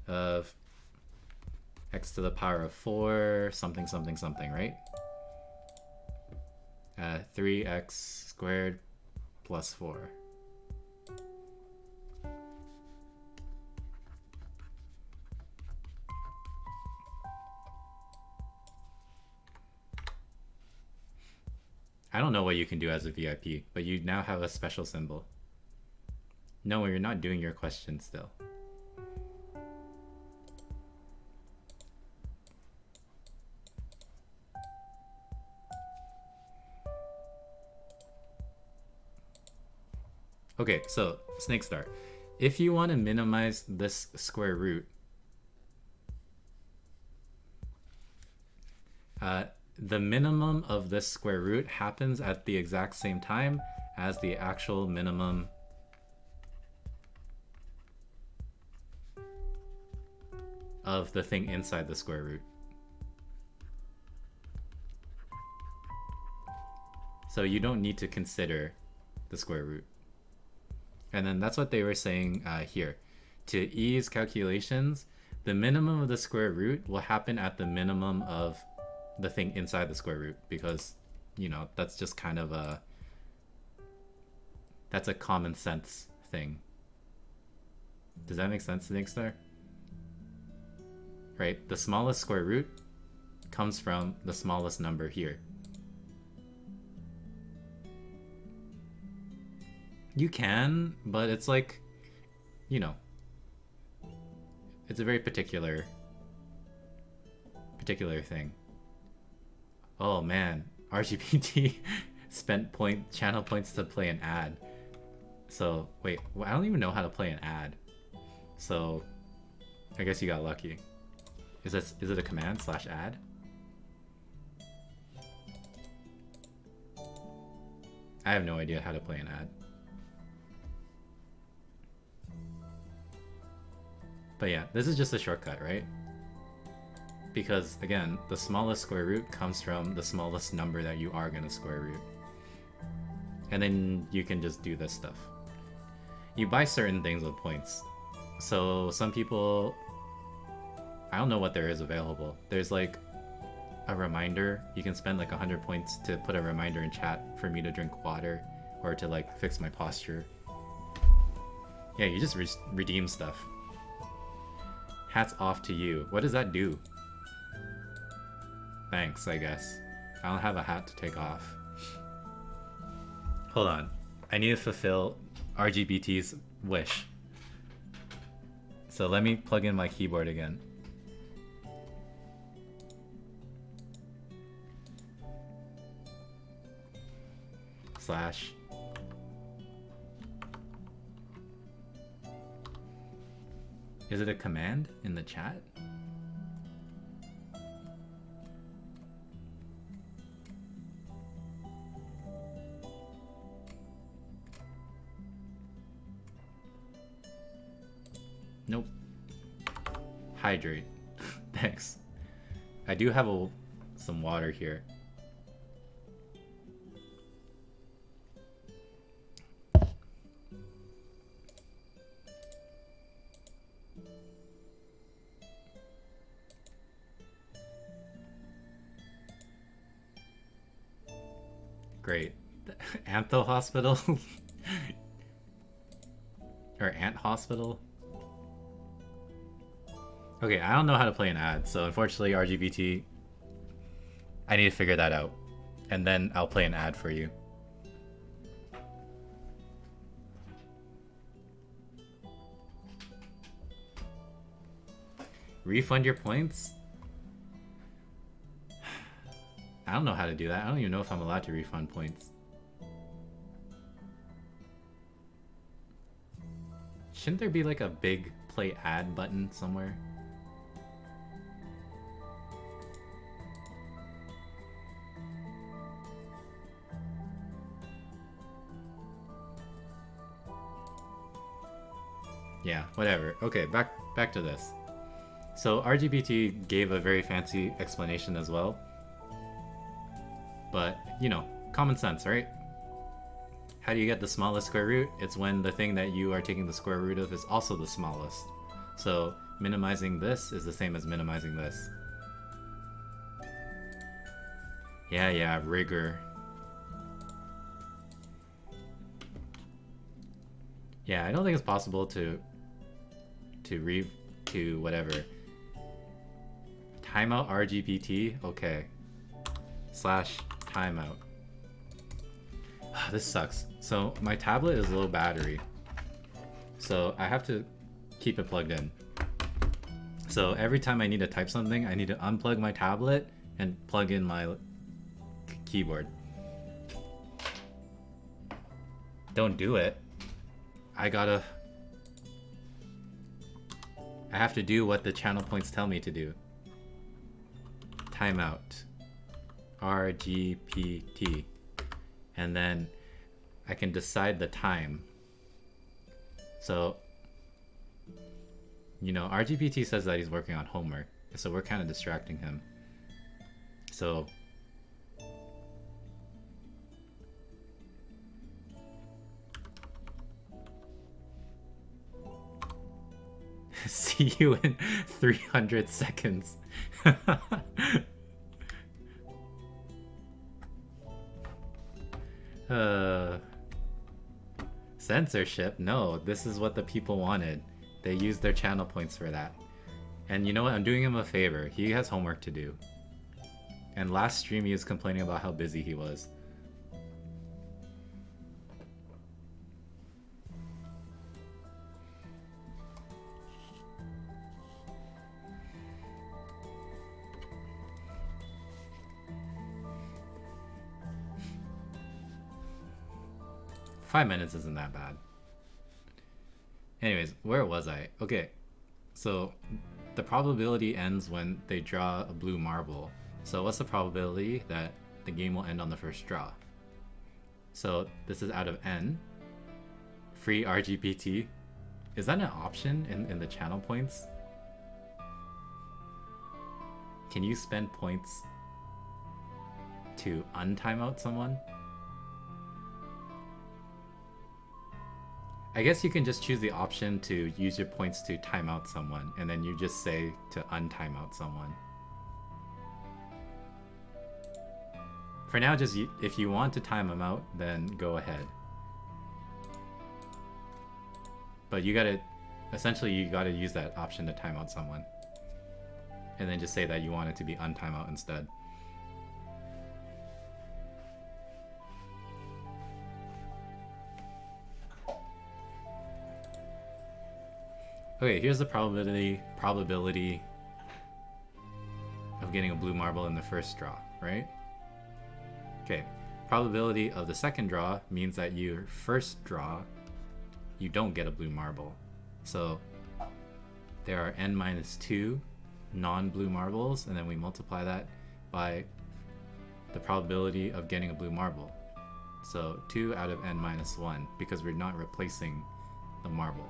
of x to the power of 4 something something something, right? 3x squared plus 4. I don't know what you can do as a VIP, but you now have a special symbol. No, you're not doing your question still. Okay, so Snakestar, if you want to minimize this square root, the minimum of this square root happens at the exact same time as the actual minimum of the thing inside the square root. So you don't need to consider the square root. And then that's what they were saying here. To ease calculations, the minimum of the square root will happen at the minimum of the thing inside the square root, because, you know, that's just kind of that's a common sense thing. Does that make sense, Snakestar? Right? The smallest square root comes from the smallest number here. You can, but it's like, you know, it's a very particular thing. Oh man, RGBT spent channel points to play an ad. So wait, I don't even know how to play an ad. So I guess you got lucky. Is it a command /add? I have no idea how to play an ad. But yeah, this is just a shortcut, right? Because again, the smallest square root comes from the smallest number that you are gonna square root. And then you can just do this stuff. You buy certain things with points. So some people, I don't know what there is available. There's like a reminder. You can spend like 100 points to put a reminder in chat for me to drink water or to like fix my posture. Yeah, you just redeem stuff. Hats off to you. What does that do? Thanks, I guess. I don't have a hat to take off. Hold on. I need to fulfill RGBT's wish. So let me plug in my keyboard again. / Is it a command in the chat? Nope. Hydrate. Thanks. I do have some water here. Great. Antho Hospital? Or Ant Hospital? Okay, I don't know how to play an ad, so unfortunately RGBT, I need to figure that out. And then I'll play an ad for you. Refund your points? I don't know how to do that. I don't even know if I'm allowed to refund points. Shouldn't there be like a big play ad button somewhere? Yeah, whatever. Okay, back to this. So RGBT gave a very fancy explanation as well. But, you know, common sense, right? How do you get the smallest square root? It's when the thing that you are taking the square root of is also the smallest. So minimizing this is the same as minimizing this. Yeah, rigor. Yeah, I don't think it's possible to whatever. Timeout RGBT? Okay. / timeout. This sucks. So my tablet is low battery. So I have to keep it plugged in. So every time I need to type something, I need to unplug my tablet and plug in my keyboard. Don't do it. I have to do what the channel points tell me to do. Timeout. RGPT. And then I can decide the time. So, you know, RGPT says that he's working on homework, so we're kind of distracting him. So, see you in 300 seconds. Censorship? No, this is what the people wanted. They used their channel points for that. And you know what? I'm doing him a favor. He has homework to do. And last stream he was complaining about how busy he was. Five minutes isn't that bad. Anyways, where was I? Okay, so the probability ends when they draw a blue marble. So what's the probability that the game will end on the first draw? So this is out of n. Free RGPT. Is that an option in the channel points? Can you spend points to untimeout someone? I guess you can just choose the option to use your points to time out someone, and then you just say to untime out someone. For now, just if you want to time them out, then go ahead. But you gotta, essentially you gotta use that option to time out someone. And then just say that you want it to be untime out instead. Okay, here's the probability of getting a blue marble in the first draw, right? Okay, probability of the second draw means that your first draw, you don't get a blue marble. So there are n-2 non-blue marbles, and then we multiply that by the probability of getting a blue marble. So 2 out of n-1, because we're not replacing the marble.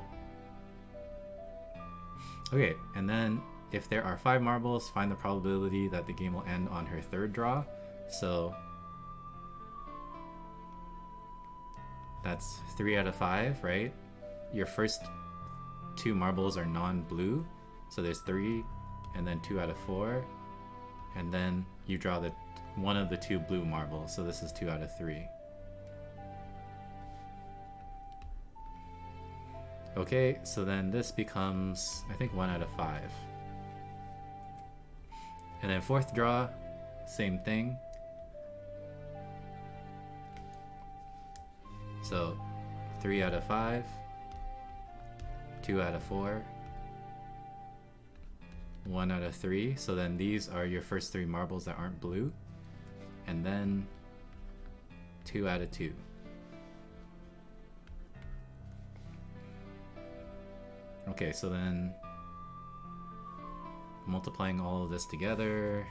Okay, and then if there are 5 marbles, find the probability that the game will end on her 3rd draw. So that's 3 out of 5, right? Your first 2 marbles are non-blue, so there's 3, and then 2 out of 4, and then you draw the one of the 2 blue marbles, so this is 2 out of 3. Okay, so then this becomes, I think, 1 out of 5. And then 4th draw, same thing. So 3 out of 5, 2 out of 4, 1 out of 3. So then these are your first 3 marbles that aren't blue. And then 2 out of 2. Okay, so then multiplying all of this together,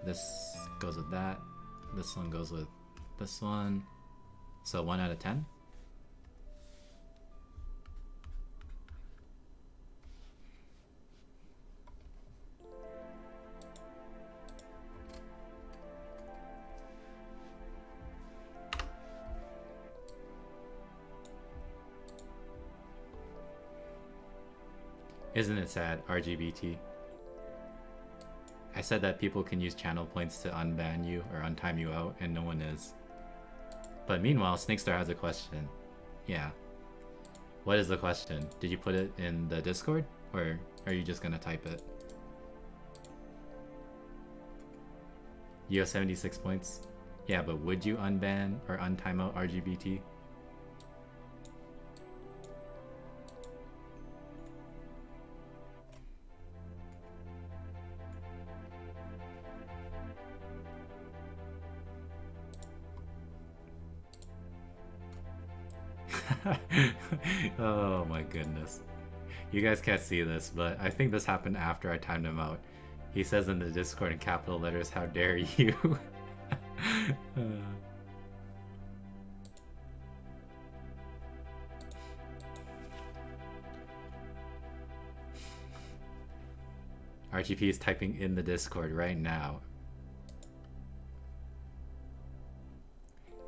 this goes with that, this one goes with this one, so 1 out of 10. Isn't it sad, RGBT? I said that people can use channel points to unban you or untime you out, and no one is. But meanwhile, Snakestar has a question. Yeah. What is the question? Did you put it in the Discord? Or are you just gonna type it? You have 76 points? Yeah, but would you unban or untime out RGBT? Oh my goodness. You guys can't see this, but I think this happened after I timed him out. He says in the Discord in capital letters, "How dare you?" RGP is typing in the Discord right now.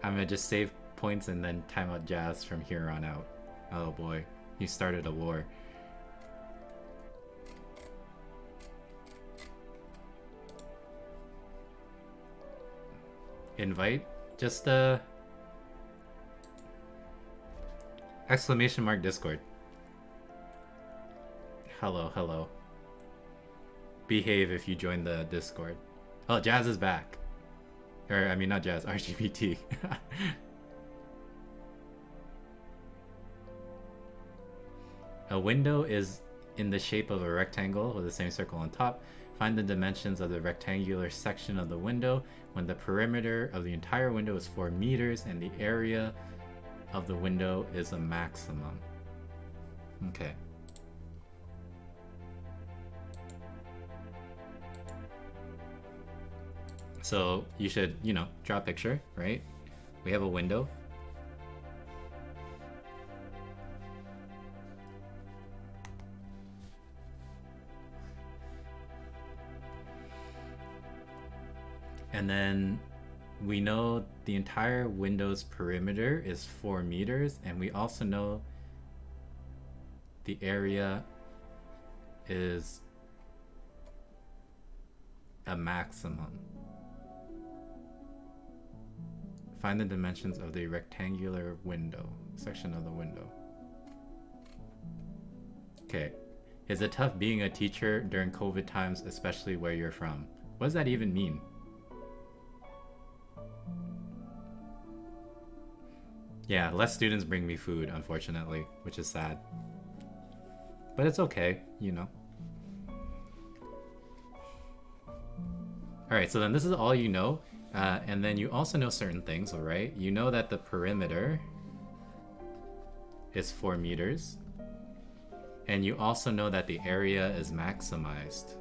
I'm gonna just save points and then time out Jazz from here on out. Oh boy, you started a war. Invite? Just exclamation mark Discord. Hello, hello. Behave if you join the Discord. Oh, Jazz is back. Or, I mean, not Jazz, RGBT. A window is in the shape of a rectangle with the same circle on top. Find the dimensions of the rectangular section of the window when the perimeter of the entire window is 4 meters and the area of the window is a maximum. Okay. So you should, you know, draw a picture, right? We have a window. And then we know the entire window's perimeter is 4 meters, and we also know the area is a maximum. Find the dimensions of the rectangular window, section of the window. Okay. Is it tough being a teacher during COVID times, especially where you're from? What does that even mean? Yeah, less students bring me food, unfortunately, which is sad. But it's okay, you know. Alright, so then this is all you know. And then you also know certain things, alright? You know that the perimeter is 4 meters. And you also know that the area is maximized.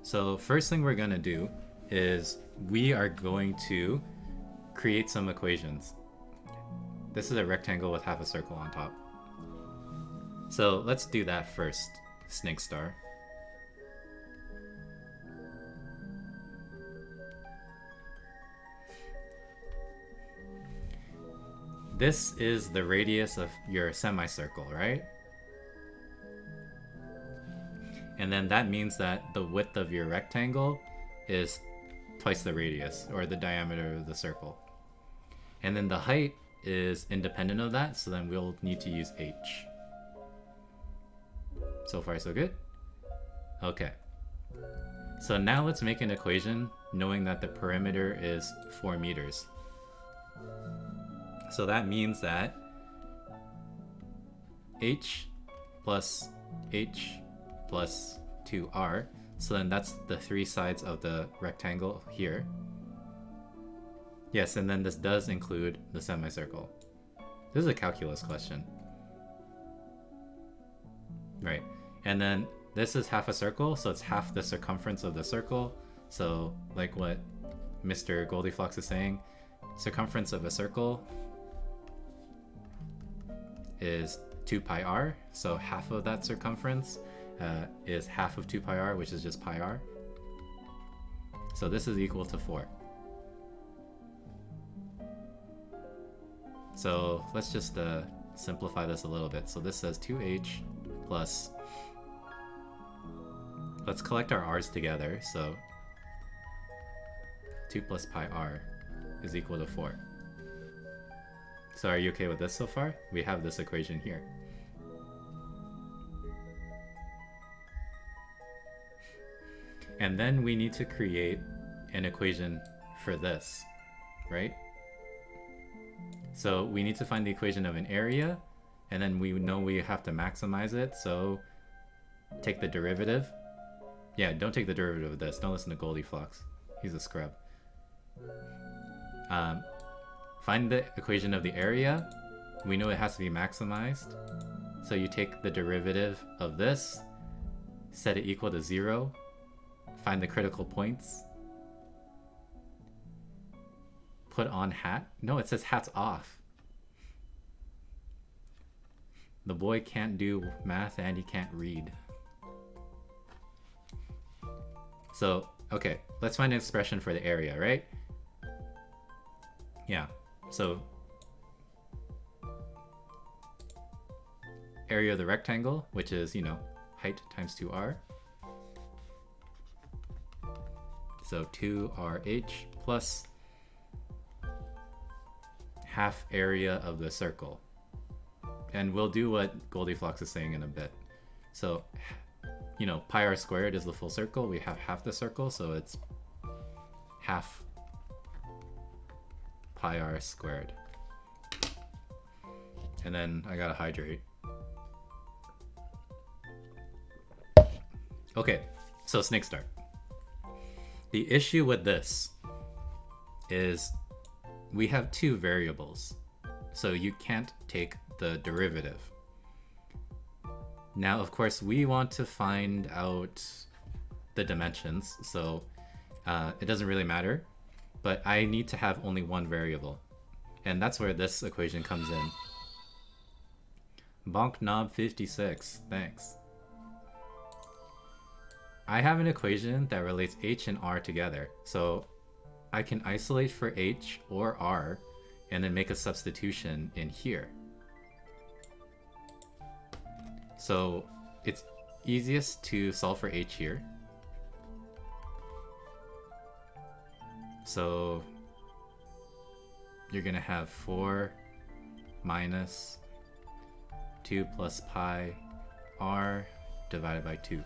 So first thing we're gonna do is we are going to create some equations. This is a rectangle with half a circle on top. So let's do that first, Snake Star. This is the radius of your semicircle, right? And then that means that the width of your rectangle is twice the radius, or the diameter of the circle. And then the height is independent of that, so then we'll need to use h. So far so good? Okay. So now let's make an equation knowing that the perimeter is 4 meters. So that means that h plus h plus 2r, so then that's the 3 sides of the rectangle here. Yes, and then this does include the semicircle. This is a calculus question. Right, and then this is half a circle, so it's half the circumference of the circle. So like what Mr. Goldilocks is saying, circumference of a circle is 2 pi r, so half of that circumference is half of 2 pi r, which is just pi r. So this is equal to 4. So let's just simplify this a little bit. So this says 2h plus, let's collect our r's together, so 2 plus pi r is equal to 4. So are you okay with this so far? We have this equation here. And then we need to create an equation for this, right? So we need to find the equation of an area, and then we know we have to maximize it, so take the derivative. Yeah, don't take the derivative of this. Don't listen to Goldilocks. He's a scrub. Find the equation of the area. We know it has to be maximized. So you take the derivative of this, set it equal to 0, find the critical points, put on hat. No, it says hats off. The boy can't do math and he can't read. So, okay, let's find an expression for the area, right? Yeah, so area of the rectangle, which is, height times 2r. So 2rh plus half area of the circle. And we'll do what Goldilocks is saying in a bit. So, pi r squared is the full circle. We have half the circle, so it's half pi r squared. And then I gotta hydrate. Okay, so snake start. The issue with this is we have 2 variables, so you can't take the derivative. Now, of course, we want to find out the dimensions, so it doesn't really matter, but I need to have only one variable, and that's where this equation comes in. Bonk Knob 56, thanks. I have an equation that relates h and r together, so I can isolate for h or r and then make a substitution in here. So it's easiest to solve for h here. So you're gonna have 4 minus 2 plus pi r divided by 2.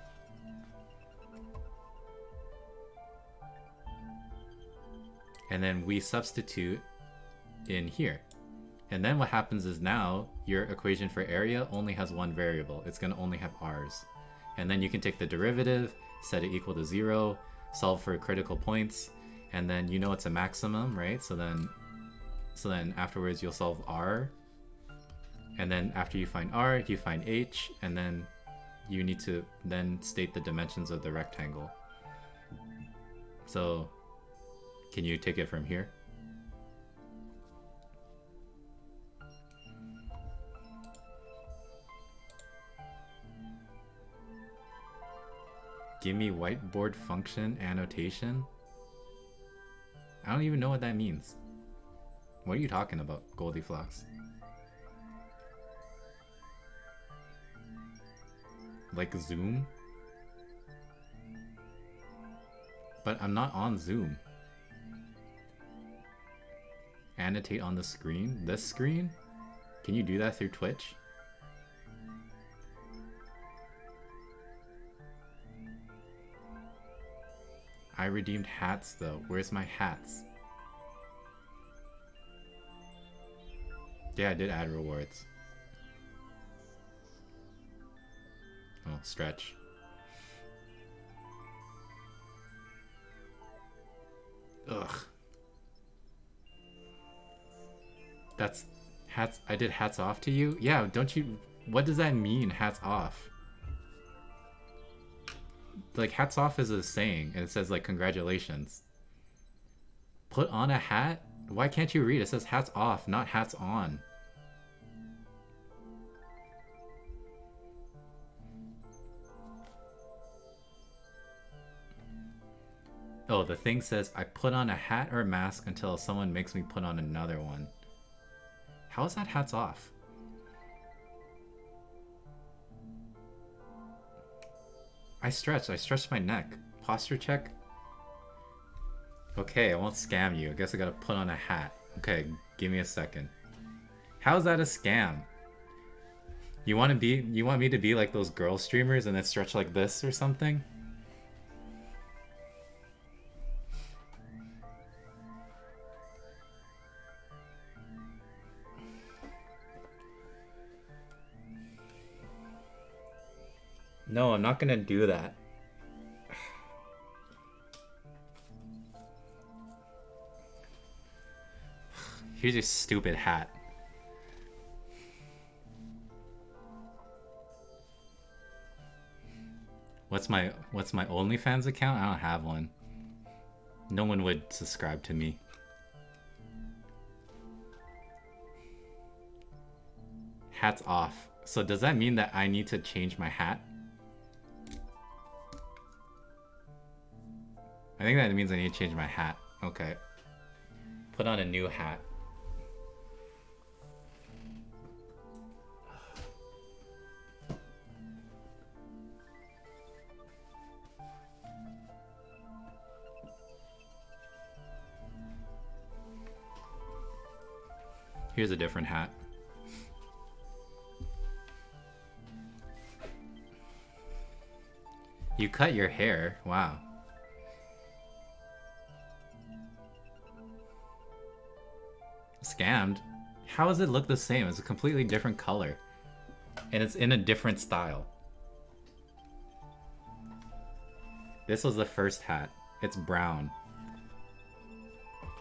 And then we substitute in here. And then what happens is now your equation for area only has one variable. It's going to only have r's. And then you can take the derivative, set it equal to 0, solve for critical points, and then you know it's a maximum, right? So then afterwards you'll solve r. And then after you find r, you find h, and then you need to then state the dimensions of the rectangle. So can you take it from here? Give me whiteboard function annotation? I don't even know what that means. What are you talking about, Goldiflox? Like Zoom? But I'm not on Zoom. Annotate on the screen? This screen? Can you do that through Twitch? I redeemed hats though. Where's my hats? Yeah, I did add rewards. Oh, stretch. Ugh. That's hats. I did hats off to you? Yeah, don't you... What does that mean, hats off? Like, hats off is a saying, and it says, like, congratulations. Put on a hat? Why can't you read? It says hats off, not hats on. Oh, the thing says, I put on a hat or a mask until someone makes me put on another one. How is that hats off? I stretched my neck. Posture check? Okay, I won't scam you. I guess I gotta put on a hat. Okay, give me a second. How's that a scam? You want me to be like those girl streamers and then stretch like this or something? No, I'm not gonna do that. Here's your stupid hat. What's my OnlyFans account? I don't have one. No one would subscribe to me. Hats off. So does that mean that I need to change my hat? I think that means I need to change my hat. Okay. Put on a new hat. Here's a different hat. You cut your hair? Wow. Scammed? How does it look the same? It's a completely different color. And it's in a different style. This was the first hat. It's brown.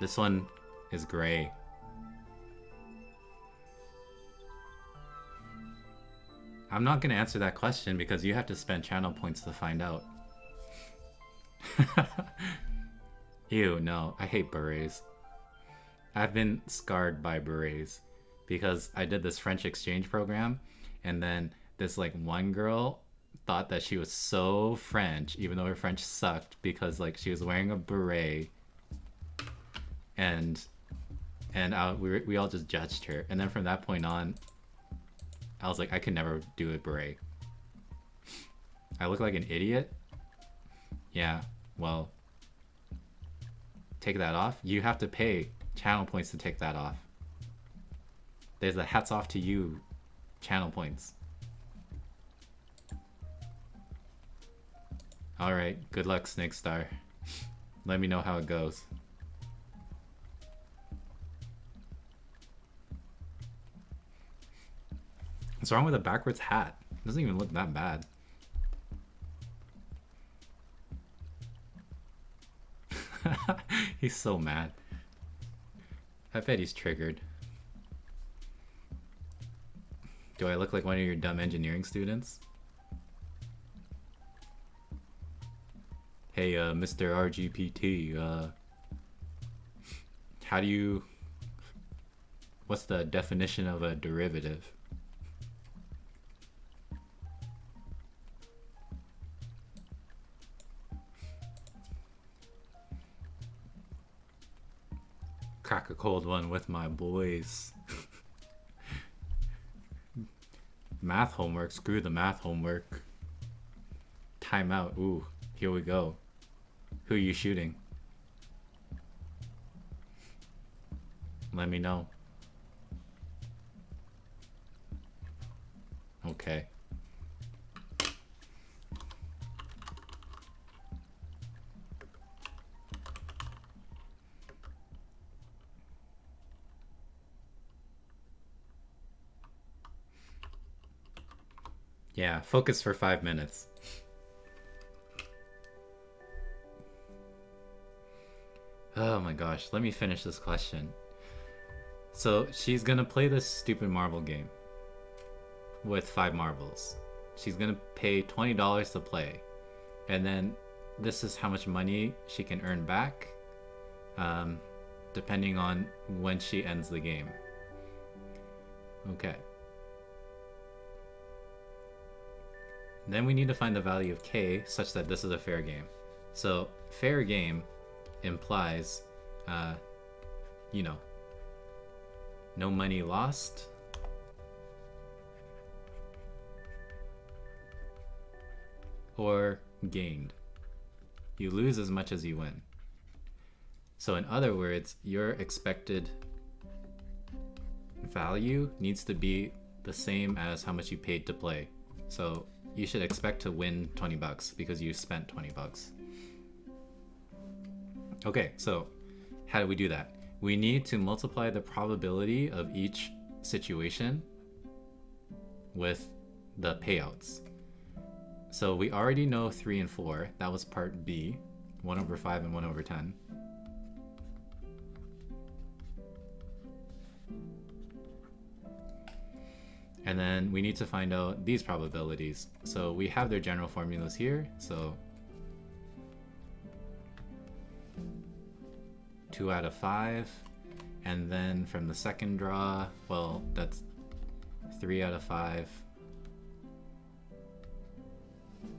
This one is gray. I'm not gonna answer that question because you have to spend channel points to find out. Ew, no. I hate berets. I've been scarred by berets because I did this French exchange program, and then this like one girl thought that she was so French even though her French sucked because like she was wearing a beret, and we all just judged her. And then from that point on, I was like, I could never do a beret. I look like an idiot? Yeah, well, take that off. You have to pay channel points to take that off. There's a hats off to you channel points. Alright, good luck, Snake Star. Let me know how it goes. What's wrong with a backwards hat? It doesn't even look that bad. He's so mad. I bet he's triggered. Do I look like one of your dumb engineering students? Hey, Mr. RGPT, how do you... What's the definition of a derivative? Crack a cold one with my boys. Math homework. Screw the math homework. Timeout. Ooh, here we go. Who are you shooting? Let me know. Okay. Yeah, focus for 5 minutes. Oh my gosh, let me finish this question. So she's gonna play this stupid marble game with 5 marbles. She's gonna pay $20 to play, and then this is how much money she can earn back, depending on when she ends the game. Okay. Then we need to find the value of k such that this is a fair game. So fair game implies, you know, no money lost, or gained. You lose as much as you win. So in other words, your expected value needs to be the same as how much you paid to play. So you should expect to win 20 bucks because you spent 20 bucks. Okay, so how do we do that? We need to multiply the probability of each situation with the payouts. So we already know 3 and 4. That was part B, 1 over 5 and 1 over 10. And then we need to find out these probabilities. So we have their general formulas here. So 2 out of 5. And then from the second draw, well, that's 3 out of 5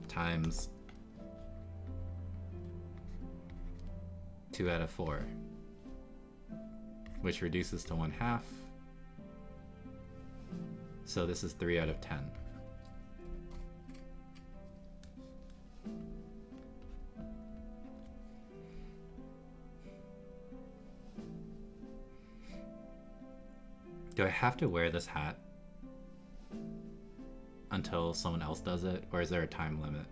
times 2 out of 4, which reduces to 1/2. So this is 3 out of 10. Do I have to wear this hat until someone else does it, or is there a time limit?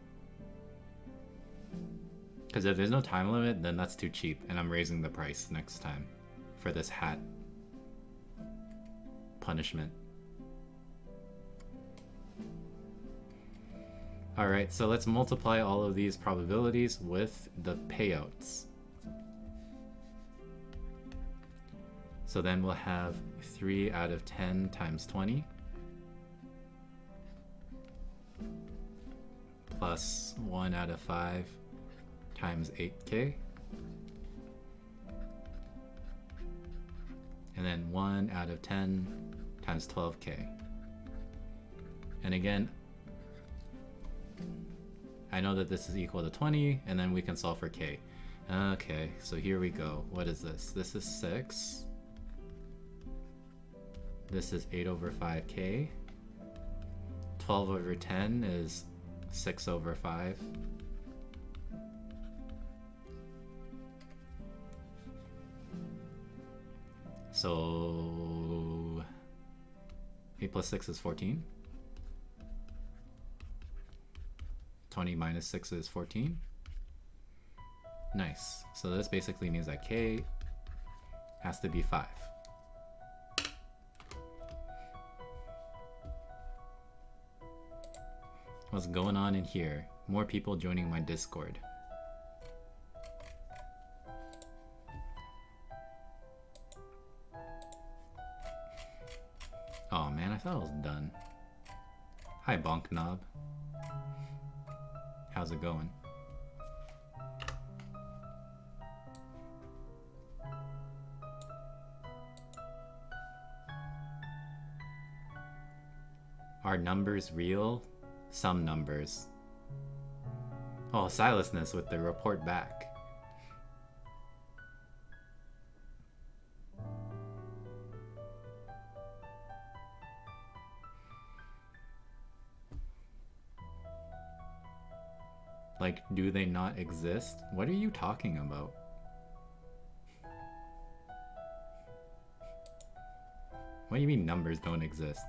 Because if there's no time limit, then that's too cheap, and I'm raising the price next time for this hat punishment. Alright, so let's multiply all of these probabilities with the payouts. So then we'll have 3 out of 10 times 20 plus 1 out of 5 times 8k, and then 1 out of 10 times 12k. And again, I know that this is equal to 20, and then we can solve for k. Okay, so here we go. What is this? This is 6. This is 8 over 5k. 12 over 10 is 6 over 5. So 8 plus 6 is 14. 20 minus 6 is 14. Nice. So this basically means that k has to be 5. What's going on in here? More people joining my Discord. Oh man, I thought I was done. Hi Bonk Knob. How's it going? Are numbers real? Some numbers. Oh, Silasness with the report back. Like, do they not exist? What are you talking about? What do you mean numbers don't exist?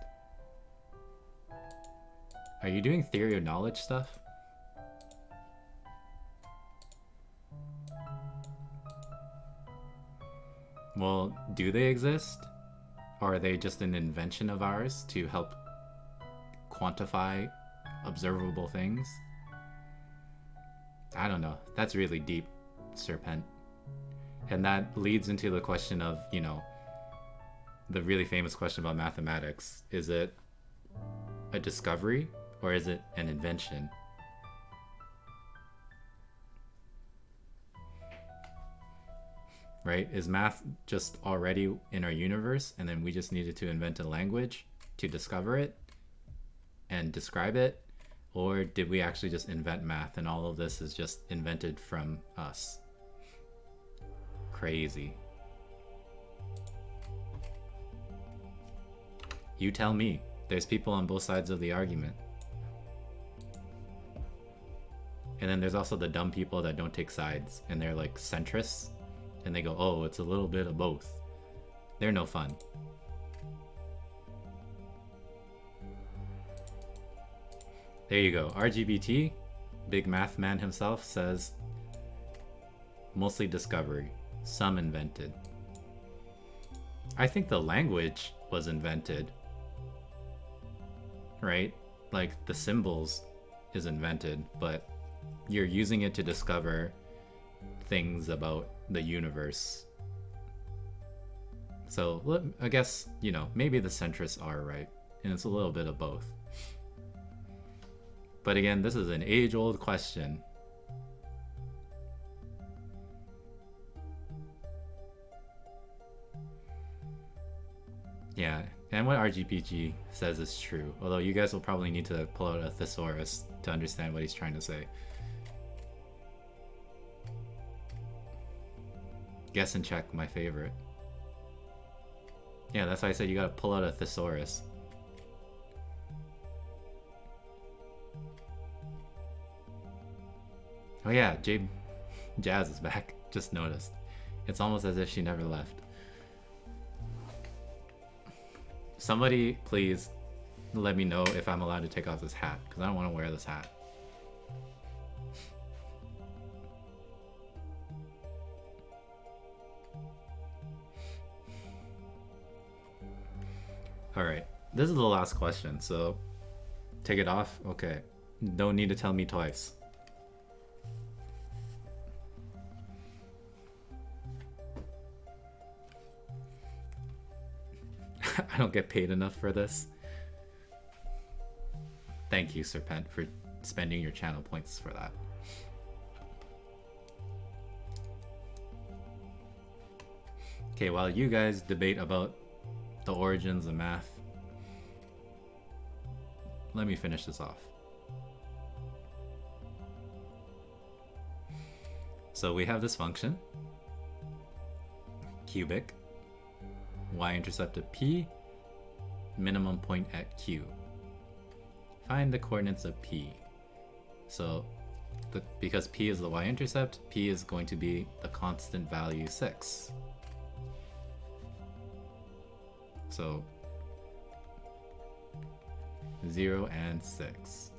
Are you doing theory of knowledge stuff? Well, do they exist? Or are they just an invention of ours to help quantify observable things? I don't know. That's really deep, Serpent. And that leads into the question of, you know, the really famous question about mathematics. Is it a discovery or is it an invention? Right? Is math just already in our universe and then we just needed to invent a language to discover it and describe it? Or did we actually just invent math and all of this is just invented from us? Crazy. You tell me. There's people on both sides of the argument. And then there's also the dumb people that don't take sides and they're like centrists and they go, oh, it's a little bit of both. They're no fun. There you go. RGBT, big math man himself, says mostly discovery, some invented. I think the language was invented, right? Like the symbols is invented, but you're using it to discover things about the universe. So I guess, you know, maybe the centrists are right, and it's a little bit of both. But again, this is an age-old question. Yeah, and what RGPG says is true, although you guys will probably need to pull out a thesaurus to understand what he's trying to say. Guess and check, my favorite. Yeah, that's why I said you gotta pull out a thesaurus. Oh yeah, Jazz is back. Just noticed. It's almost as if she never left. Somebody please let me know if I'm allowed to take off this hat, because I don't want to wear this hat. Alright, this is the last question, so take it off? Okay. Don't need to tell me twice. I don't get paid enough for this. Thank you, Serpent, for spending your channel points for that. Okay, while you guys debate about the origins of math, let me finish this off. So we have this function, cubic, y-intercept of p, minimum point at q. Find the coordinates of p. So because p is the y-intercept, p is going to be the constant value 6. So 0 and 6.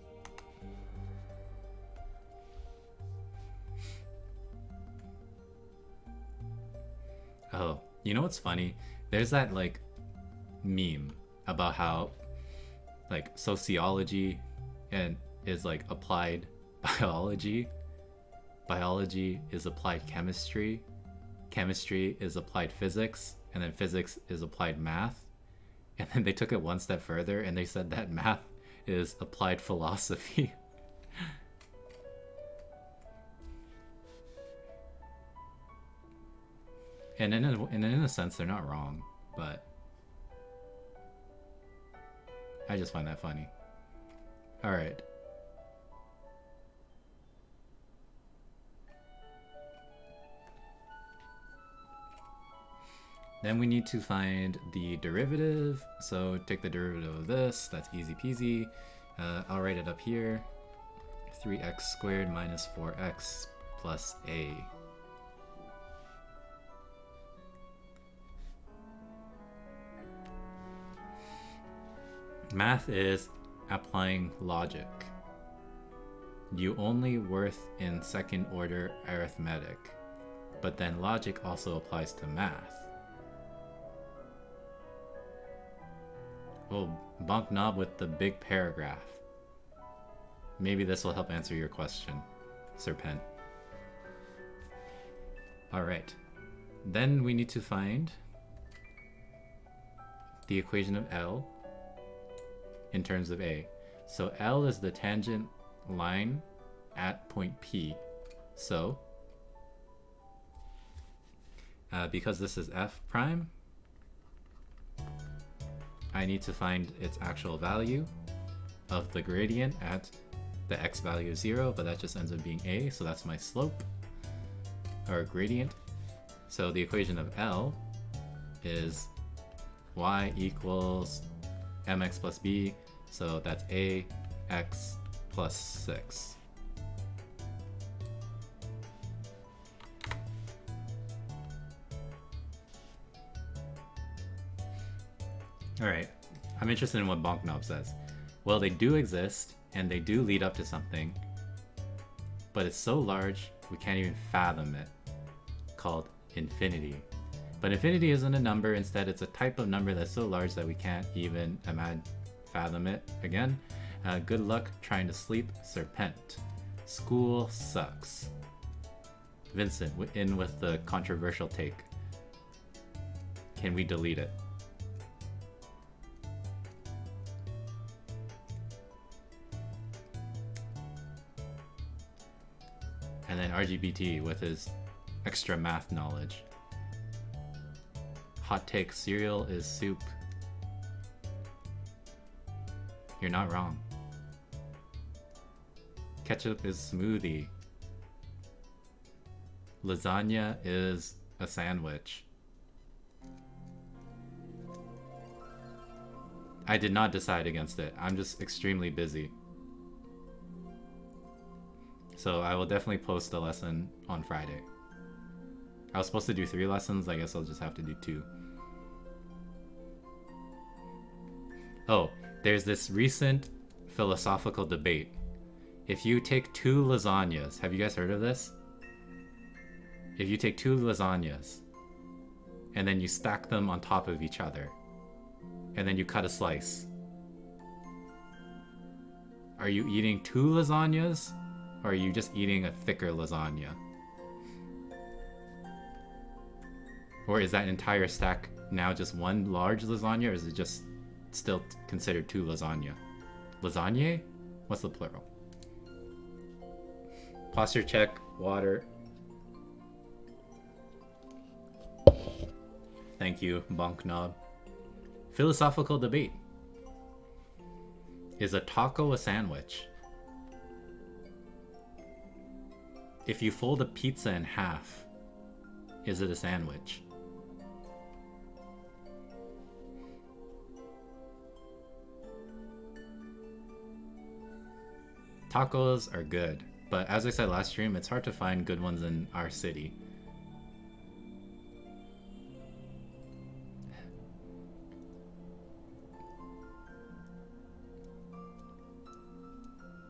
Oh, you know what's funny? There's that like meme about how like sociology and is like applied biology, biology is applied chemistry, chemistry is applied physics, and then physics is applied math. And then they took it one step further and they said that math is applied philosophy. And in a sense, they're not wrong, but I just find that funny. All right. Then we need to find the derivative. So take the derivative of this. That's easy peasy. I'll write it up here. 3x squared minus 4x plus a. Math is applying logic. You only worth in second order arithmetic, but then logic also applies to math. Oh, Bonk Knob with the big paragraph. Maybe this will help answer your question, Serpent. Alright. Then we need to find the equation of L in terms of A. So L is the tangent line at point P. So, because this is f prime, I need to find its actual value of the gradient at the x value of 0, but that just ends up being a, so that's my slope, or gradient. So the equation of L is y equals mx plus b, so that's ax plus 6. Alright, I'm interested in what Bonk Knob says. Well, they do exist, and they do lead up to something, but it's so large we can't even fathom it, called infinity. But infinity isn't a number, instead it's a type of number that's so large that we can't even fathom it. Again, good luck trying to sleep, Serpent. School sucks. Vincent, in with the controversial take. Can we delete it? And then RGBT with his extra math knowledge. Hot take, cereal is soup. You're not wrong. Ketchup is smoothie. Lasagna is a sandwich. I did not decide against it. I'm just extremely busy. So I will definitely post a lesson on Friday. I was supposed to do 3 lessons, I guess I'll just have to do 2. Oh, there's this recent philosophical debate. If you take 2 lasagnas, have you guys heard of this? If you take 2 lasagnas, and then you stack them on top of each other, and then you cut a slice, are you eating 2 lasagnas? Or are you just eating a thicker lasagna? Or is that entire stack now just one large lasagna, or is it just still considered 2 lasagna? Lasagne? What's the plural? Posture check, water. Thank you, Bonk Knob. Philosophical debate. Is a taco a sandwich? If you fold a pizza in half, is it a sandwich? Tacos are good, but as I said last stream, it's hard to find good ones in our city.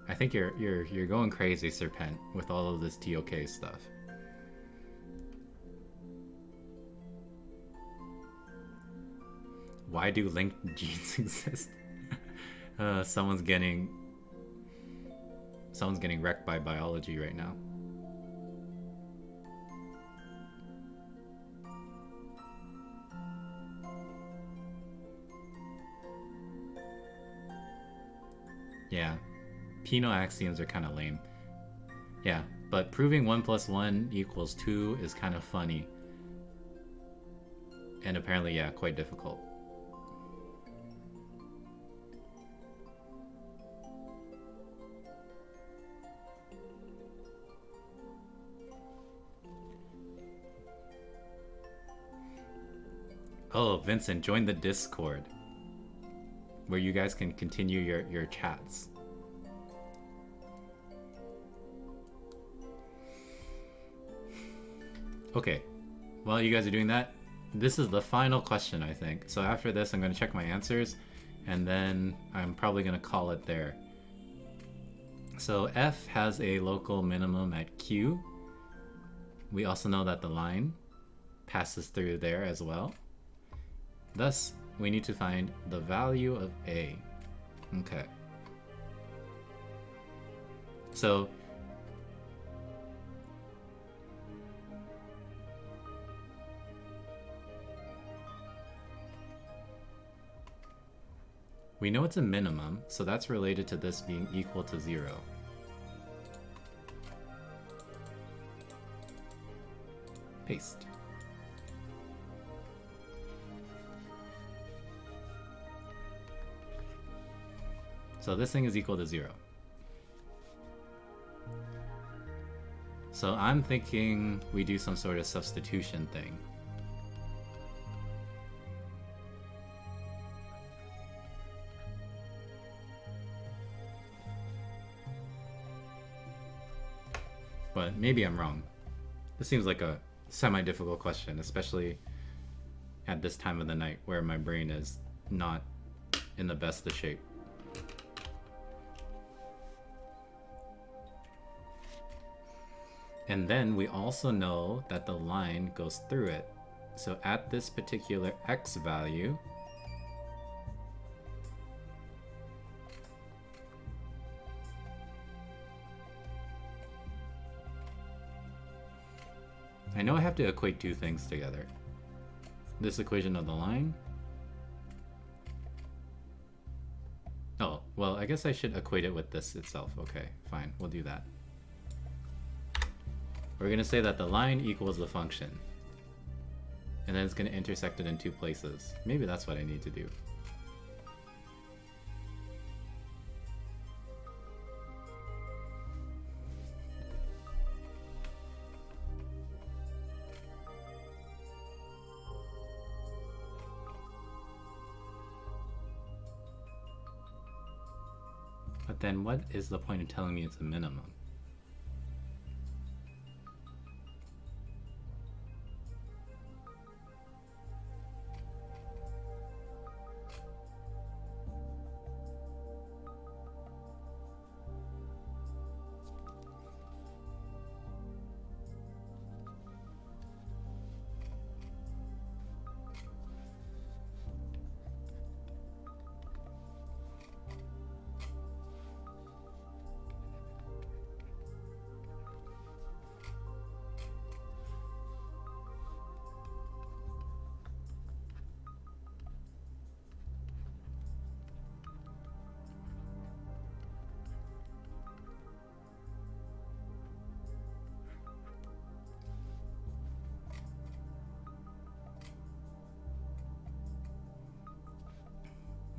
I think you're going crazy, Serpent, with all of this TOK stuff. Why do linked genes exist? Someone's getting wrecked by biology right now. Yeah. Peano axioms are kind of lame. Yeah, but proving 1 + 1 = 2 is kind of funny. And apparently, yeah, quite difficult. Oh, Vincent, join the Discord, where you guys can continue your chats. Okay, while you guys are doing that, this is the final question, I think. So after this, I'm going to check my answers, and then I'm probably going to call it there. So f has a local minimum at q. We also know that the line passes through there as well. Thus, we need to find the value of a. Okay. So we know it's a minimum, so that's related to this being equal to 0. Paste. So this thing is equal to 0. So I'm thinking we do some sort of substitution thing. But maybe I'm wrong. This seems like a semi-difficult question, especially at this time of the night where my brain is not in the best of shape. And then we also know that the line goes through it. So at this particular x value, I know I have to equate two things together. This equation of the line. Oh, well, I guess I should equate it with this itself. Okay, fine, we'll do that. We're going to say that the line equals the function. And then it's going to intersect it in two places. Maybe that's what I need to do. But then what is the point of telling me it's a minimum?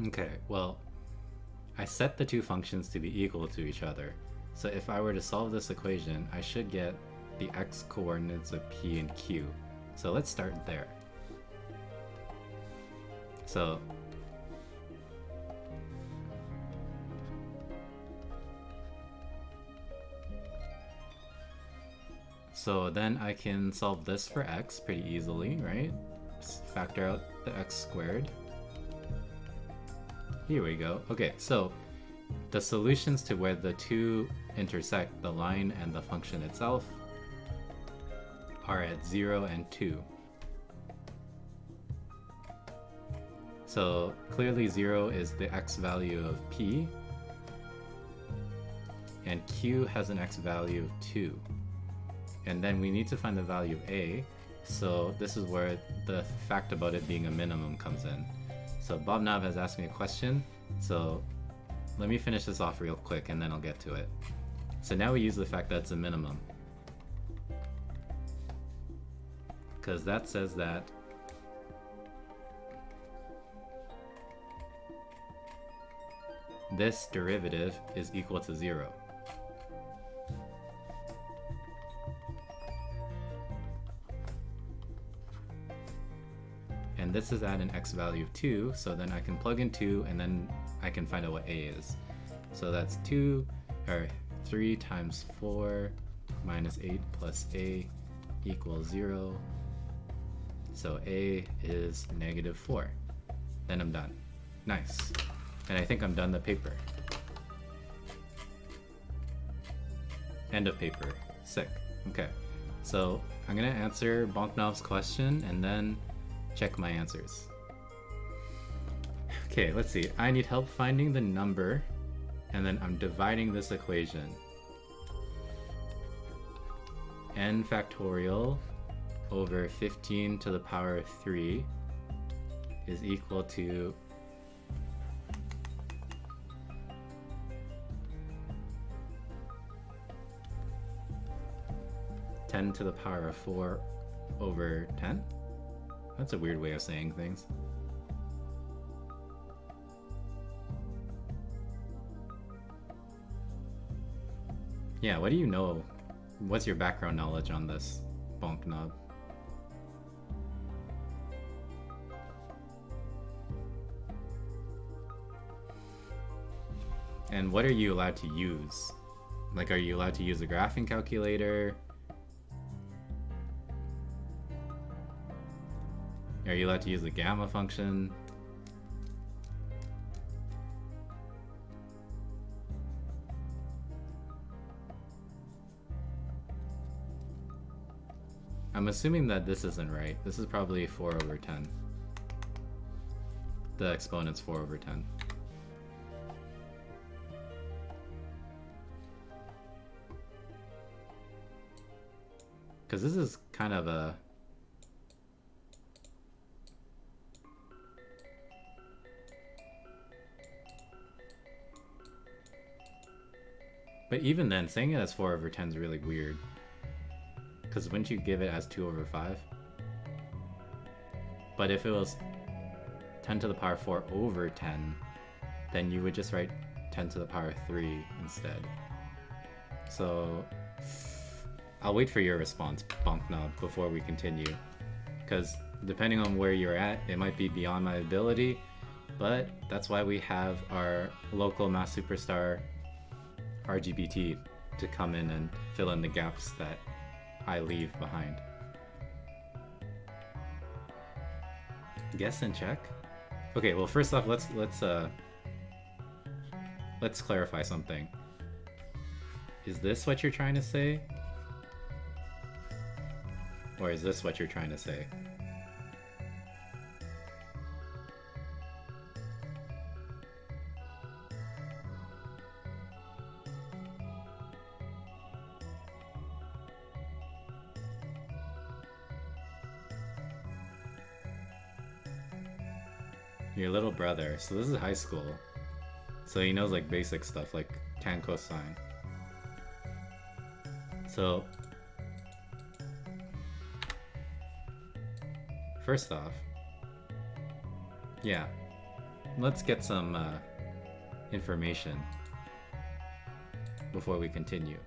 Okay, well, I set the two functions to be equal to each other. So if I were to solve this equation, I should get the x coordinates of p and q. So let's start there. So then I can solve this for x pretty easily, right? Just factor out the x squared. Here we go. Okay, so the solutions to where the two intersect, the line and the function itself, are at 0 and 2. So clearly 0 is the x value of p, and q has an x value of 2. And then we need to find the value of a, so this is where the fact about it being a minimum comes in. So Bob Nav has asked me a question, so let me finish this off real quick and then I'll get to it. So now we use the fact that it's a minimum, because that says that this derivative is equal to 0. And this is at an x value of 2, so then I can plug in 2 and then I can find out what a is. So that's 3 times 4 minus 8 plus a equals 0. So a is -4. Then I'm done. Nice. And I think I'm done the paper. End of paper. Sick. Okay. So I'm gonna answer Bonknov's question and then check my answers. Okay, let's see. I need help finding the number, and then I'm dividing this equation. N factorial over 15 to the power 3 is equal to 10 to the power of 4 over 10? That's a weird way of saying things. Yeah, what do you know? What's your background knowledge on this, Bonknov? And what are you allowed to use? Like, are you allowed to use a graphing calculator? Are you allowed to use the gamma function? I'm assuming that this isn't right. This is probably 4 over 10. The exponent's 4 over 10. Because this is kind of a... But even then, saying it as 4 over 10 is really weird. Because wouldn't you give it as 2 over 5? But if it was 10 to the power 4 over 10, then you would just write 10 to the power 3 instead. So I'll wait for your response, Bonknob, before we continue. Because depending on where you're at, it might be beyond my ability, but that's why we have our local math superstar RGBT to come in and fill in the gaps that I leave behind. Guess and check? Okay, well first off, let's clarify something. Is this what you're trying to say? Or is this what you're trying to say? Your little brother. So this is high school. So he knows like basic stuff like tan cosine. So first off, yeah, let's get some information before we continue.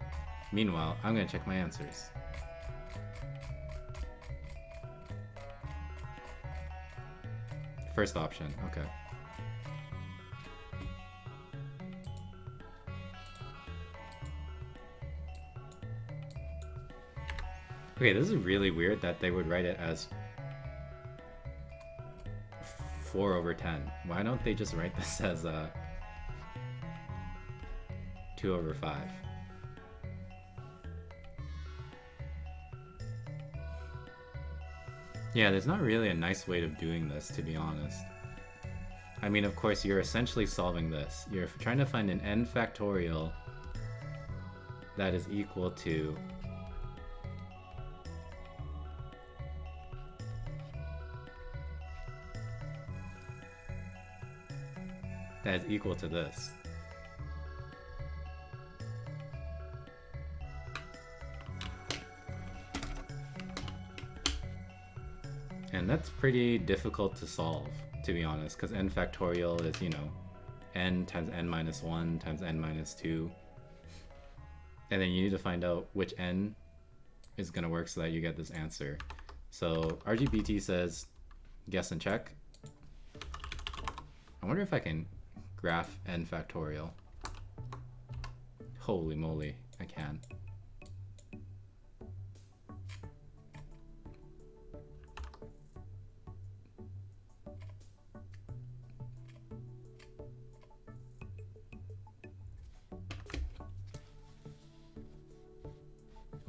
Meanwhile, I'm gonna check my answers. First option, okay. Okay, this is really weird that they would write it as 4 over 10. Why don't they just write this as 2 over 5? Yeah, there's not really a nice way of doing this, to be honest. I mean, of course, you're essentially solving this. You're trying to find an n factorial that is equal to this. And that's pretty difficult to solve, to be honest, because n factorial is, you know, n times n minus 1 times n minus 2. And then you need to find out which n is going to work so that you get this answer. So RGBT says guess and check. I wonder if I can graph n factorial. Holy moly, I can.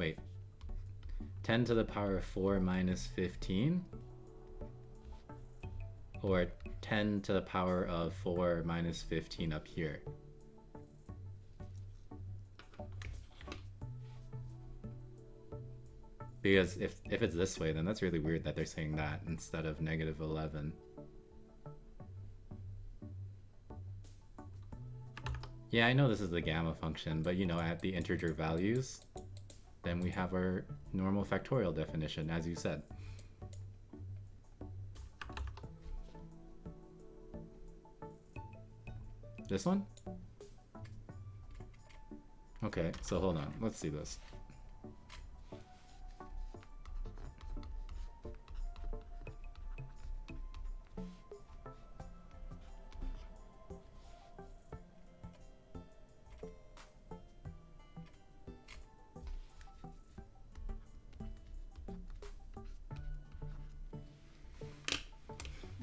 wait, 10 to the power of 4 minus 15? Or 10 to the power of 4 minus 15 up here? Because if it's this way, then that's really weird that they're saying that instead of negative 11. Yeah, I know this is the gamma function, but you know, at the integer values, then we have our normal factorial definition, as you said. This one? Okay, so hold on, let's see this.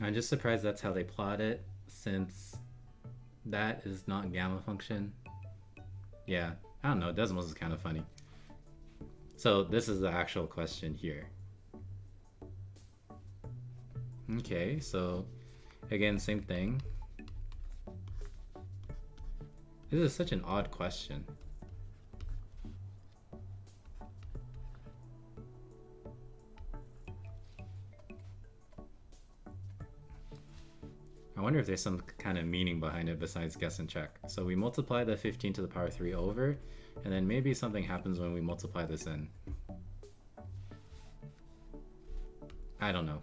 I'm just surprised that's how they plot it, since that is not gamma function. Yeah, I don't know, decimals is kind of funny. So this is the actual question here. Okay, so again, same thing. This is such an odd question. I wonder if there's some kind of meaning behind it besides guess and check. So we multiply the 15 to the power 3 over, and then maybe something happens when we multiply this in. I don't know.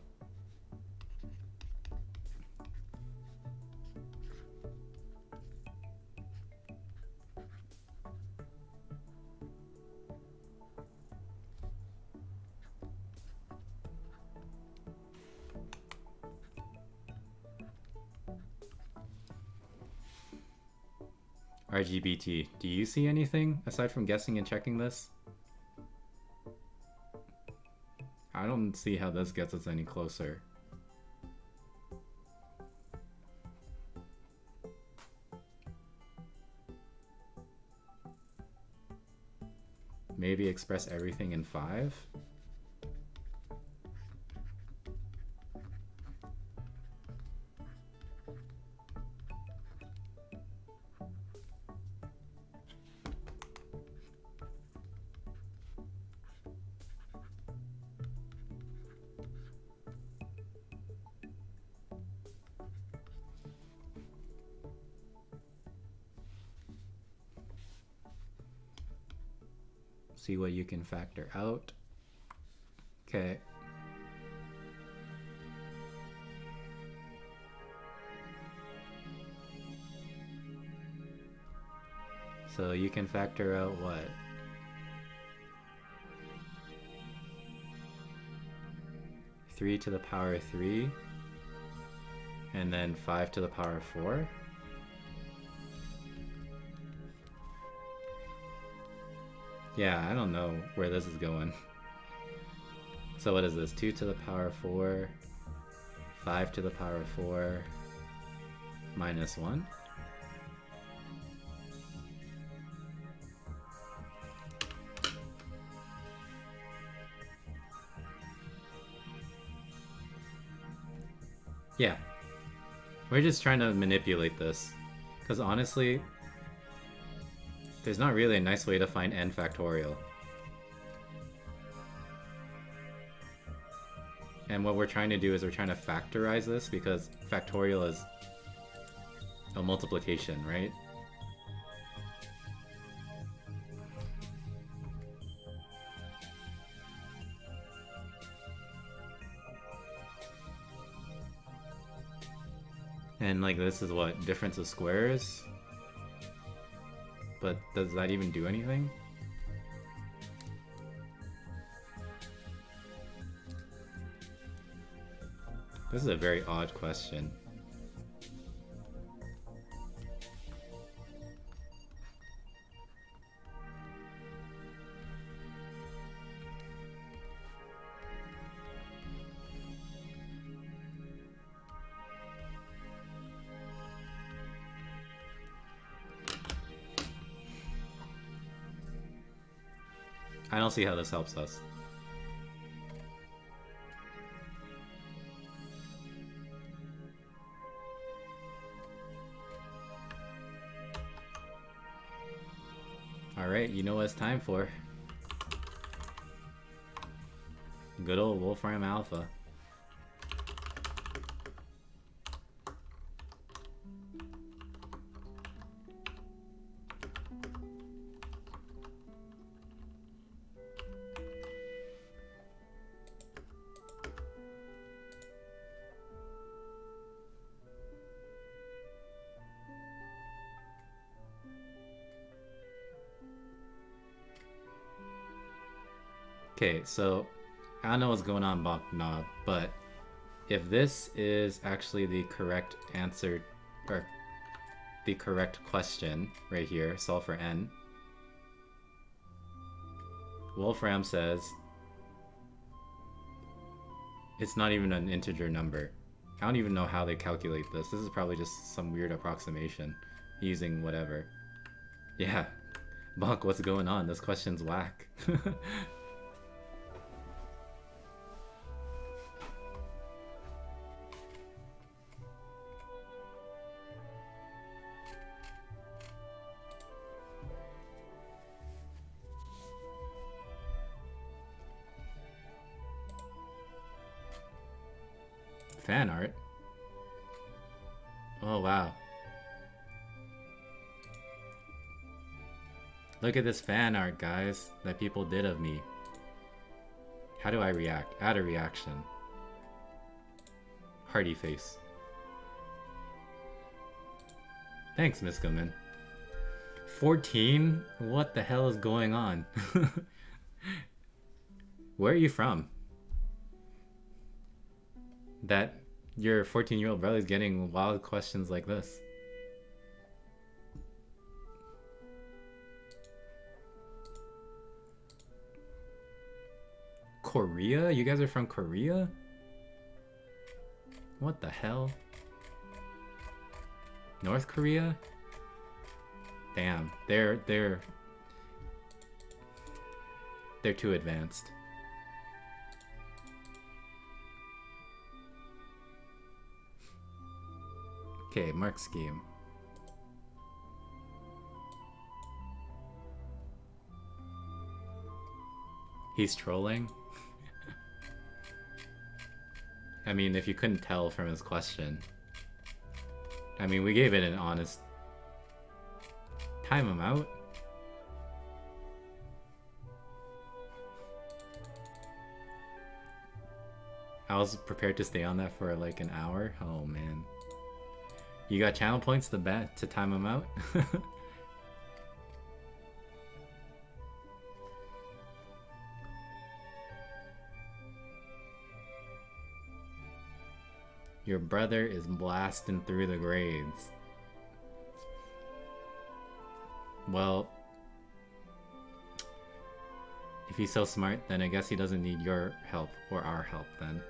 RGBT, do you see anything aside from guessing and checking this? I don't see how this gets us any closer. Maybe express everything in 5? See what you can factor out. Okay. So you can factor out what? 3 to the power 3, and then 5 to the power 4. Yeah, I don't know where this is going. So what is this? 2 to the power 4, 5 to the power 4, minus 1? Yeah. We're just trying to manipulate this. Because honestly, there's not really a nice way to find n factorial. And what we're trying to do is we're trying to factorize this because factorial is a multiplication, right? And like this is what? Difference of squares? But does that even do anything? This is a very odd question. I don't see how this helps us. Alright, you know what it's time for. Good old Wolfram Alpha. Okay, so I don't know what's going on, Nov, but if this is actually the correct answer, or the correct question right here, solve for n, Wolfram says it's not even an integer number. I don't even know how they calculate this. This is probably just some weird approximation using whatever. Yeah, Bonk, what's going on? This question's whack. Fan art? Oh wow. Look at this fan art, guys, that people did of me. How do I react? Add a reaction. Hearty face. Thanks, Miss Goodman. 14? What the hell is going on? Where are you from? That your 14-year-old brother is getting wild questions like this. Korea? You guys are from Korea? What the hell? North Korea? Damn, they're too advanced. Okay, mark scheme. He's trolling? I mean, if you couldn't tell from his question. I mean, we gave it an honest... Time him out? I was prepared to stay on that for like an hour. Oh man. You got channel points to time him out? Your brother is blasting through the grades. Well, if he's so smart, then I guess he doesn't need your help or our help then.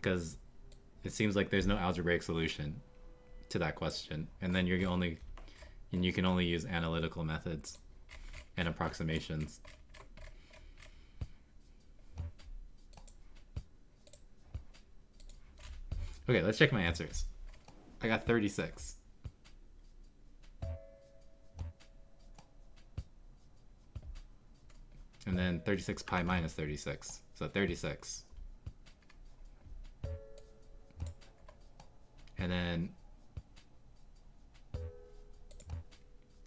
Because it seems like there's no algebraic solution to that question, and then you can only use analytical methods and approximations. Okay, let's check my answers. I got 36. And then 36 pi minus 36, so 36. And then,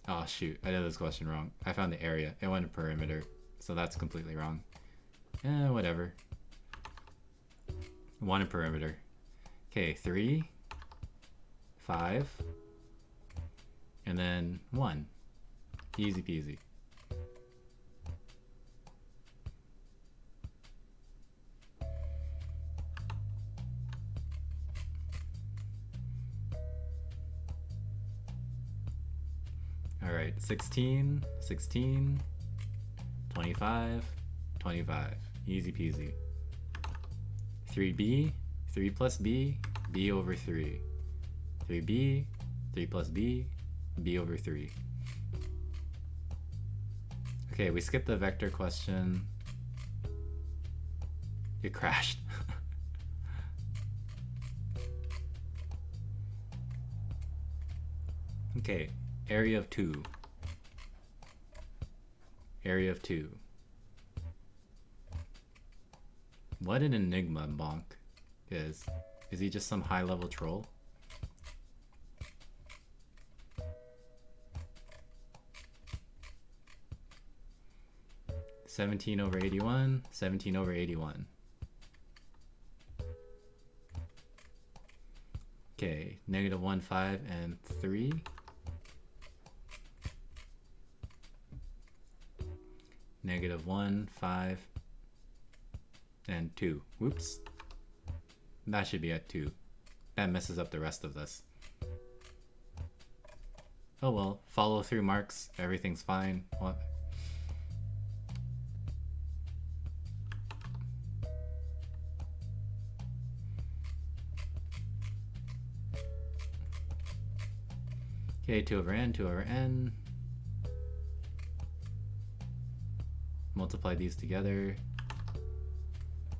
oh shoot, I did this question wrong. I found the area. It went to perimeter, so that's completely wrong. Whatever. 1 in perimeter. Okay, 3, 5, and then 1. Easy peasy. Alright, 16, 16, 25, 25. Easy peasy. 3b, 3 plus b, b over 3. 3b, 3 plus b, b over 3. Okay, we skipped the vector question. It crashed. Okay, area of 2. Area of 2. What an enigma Bonk is. Is he just some high-level troll? (17 over 81, 17 over 81). Okay, -1, 5, and 3. -1, 5, and 2. Whoops. That should be at 2. That messes up the rest of this. Oh well, follow through marks. Everything's fine. What? Okay, 2 over n, 2 over n. Multiply these together.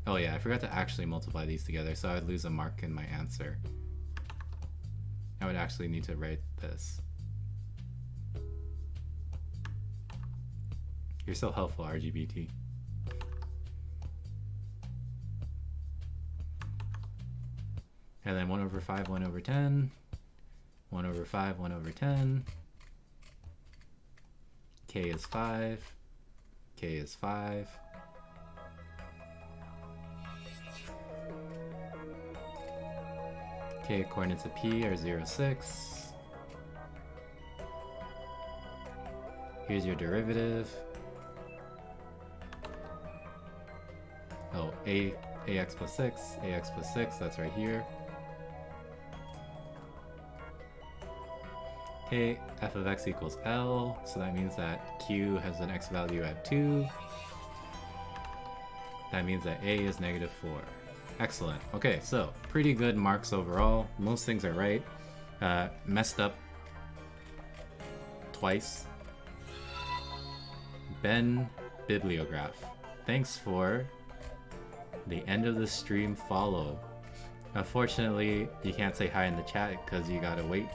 Oh yeah, I forgot to actually multiply these together, so I would lose a mark in my answer. I would actually need to write this. You're so helpful, RGBT. And then 1 over 5, 1 over 10. 1 over 5, 1 over 10. K is 5. K is 5. K coordinates of P are 0, 6. Here's your derivative. Oh, ax plus 6, ax plus 6, that's right here. Okay, f of x equals L, so that means that Q has an x value at 2. That means that A is -4. Excellent. Okay, so pretty good marks overall. Most things are right. Messed up twice. Ben Bibliograph. Thanks for the end of the stream follow. Unfortunately, you can't say hi in the chat because you gotta wait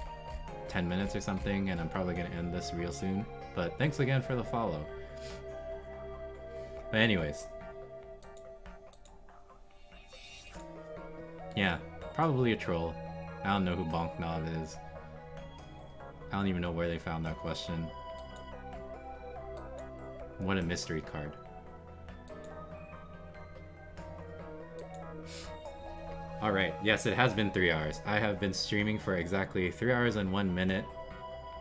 10 minutes or something, and I'm probably gonna end this real soon. But thanks again for the follow. But anyways. Yeah, probably a troll. I don't know who Bonk Nov is. I don't even know where they found that question. What a mystery card. Alright, yes, it has been 3 hours. I have been streaming for exactly 3 hours and 1 minute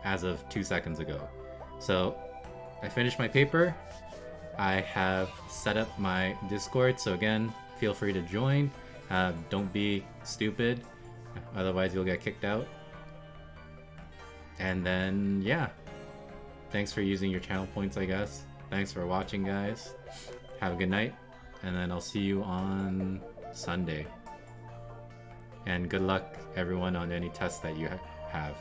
as of 2 seconds ago. So, I finished my paper. I have set up my Discord, so again, feel free to join. Don't be stupid, otherwise you'll get kicked out. And then, yeah. Thanks for using your channel points, I guess. Thanks for watching, guys. Have a good night, and then I'll see you on Sunday. And good luck, everyone, on any tests that you have.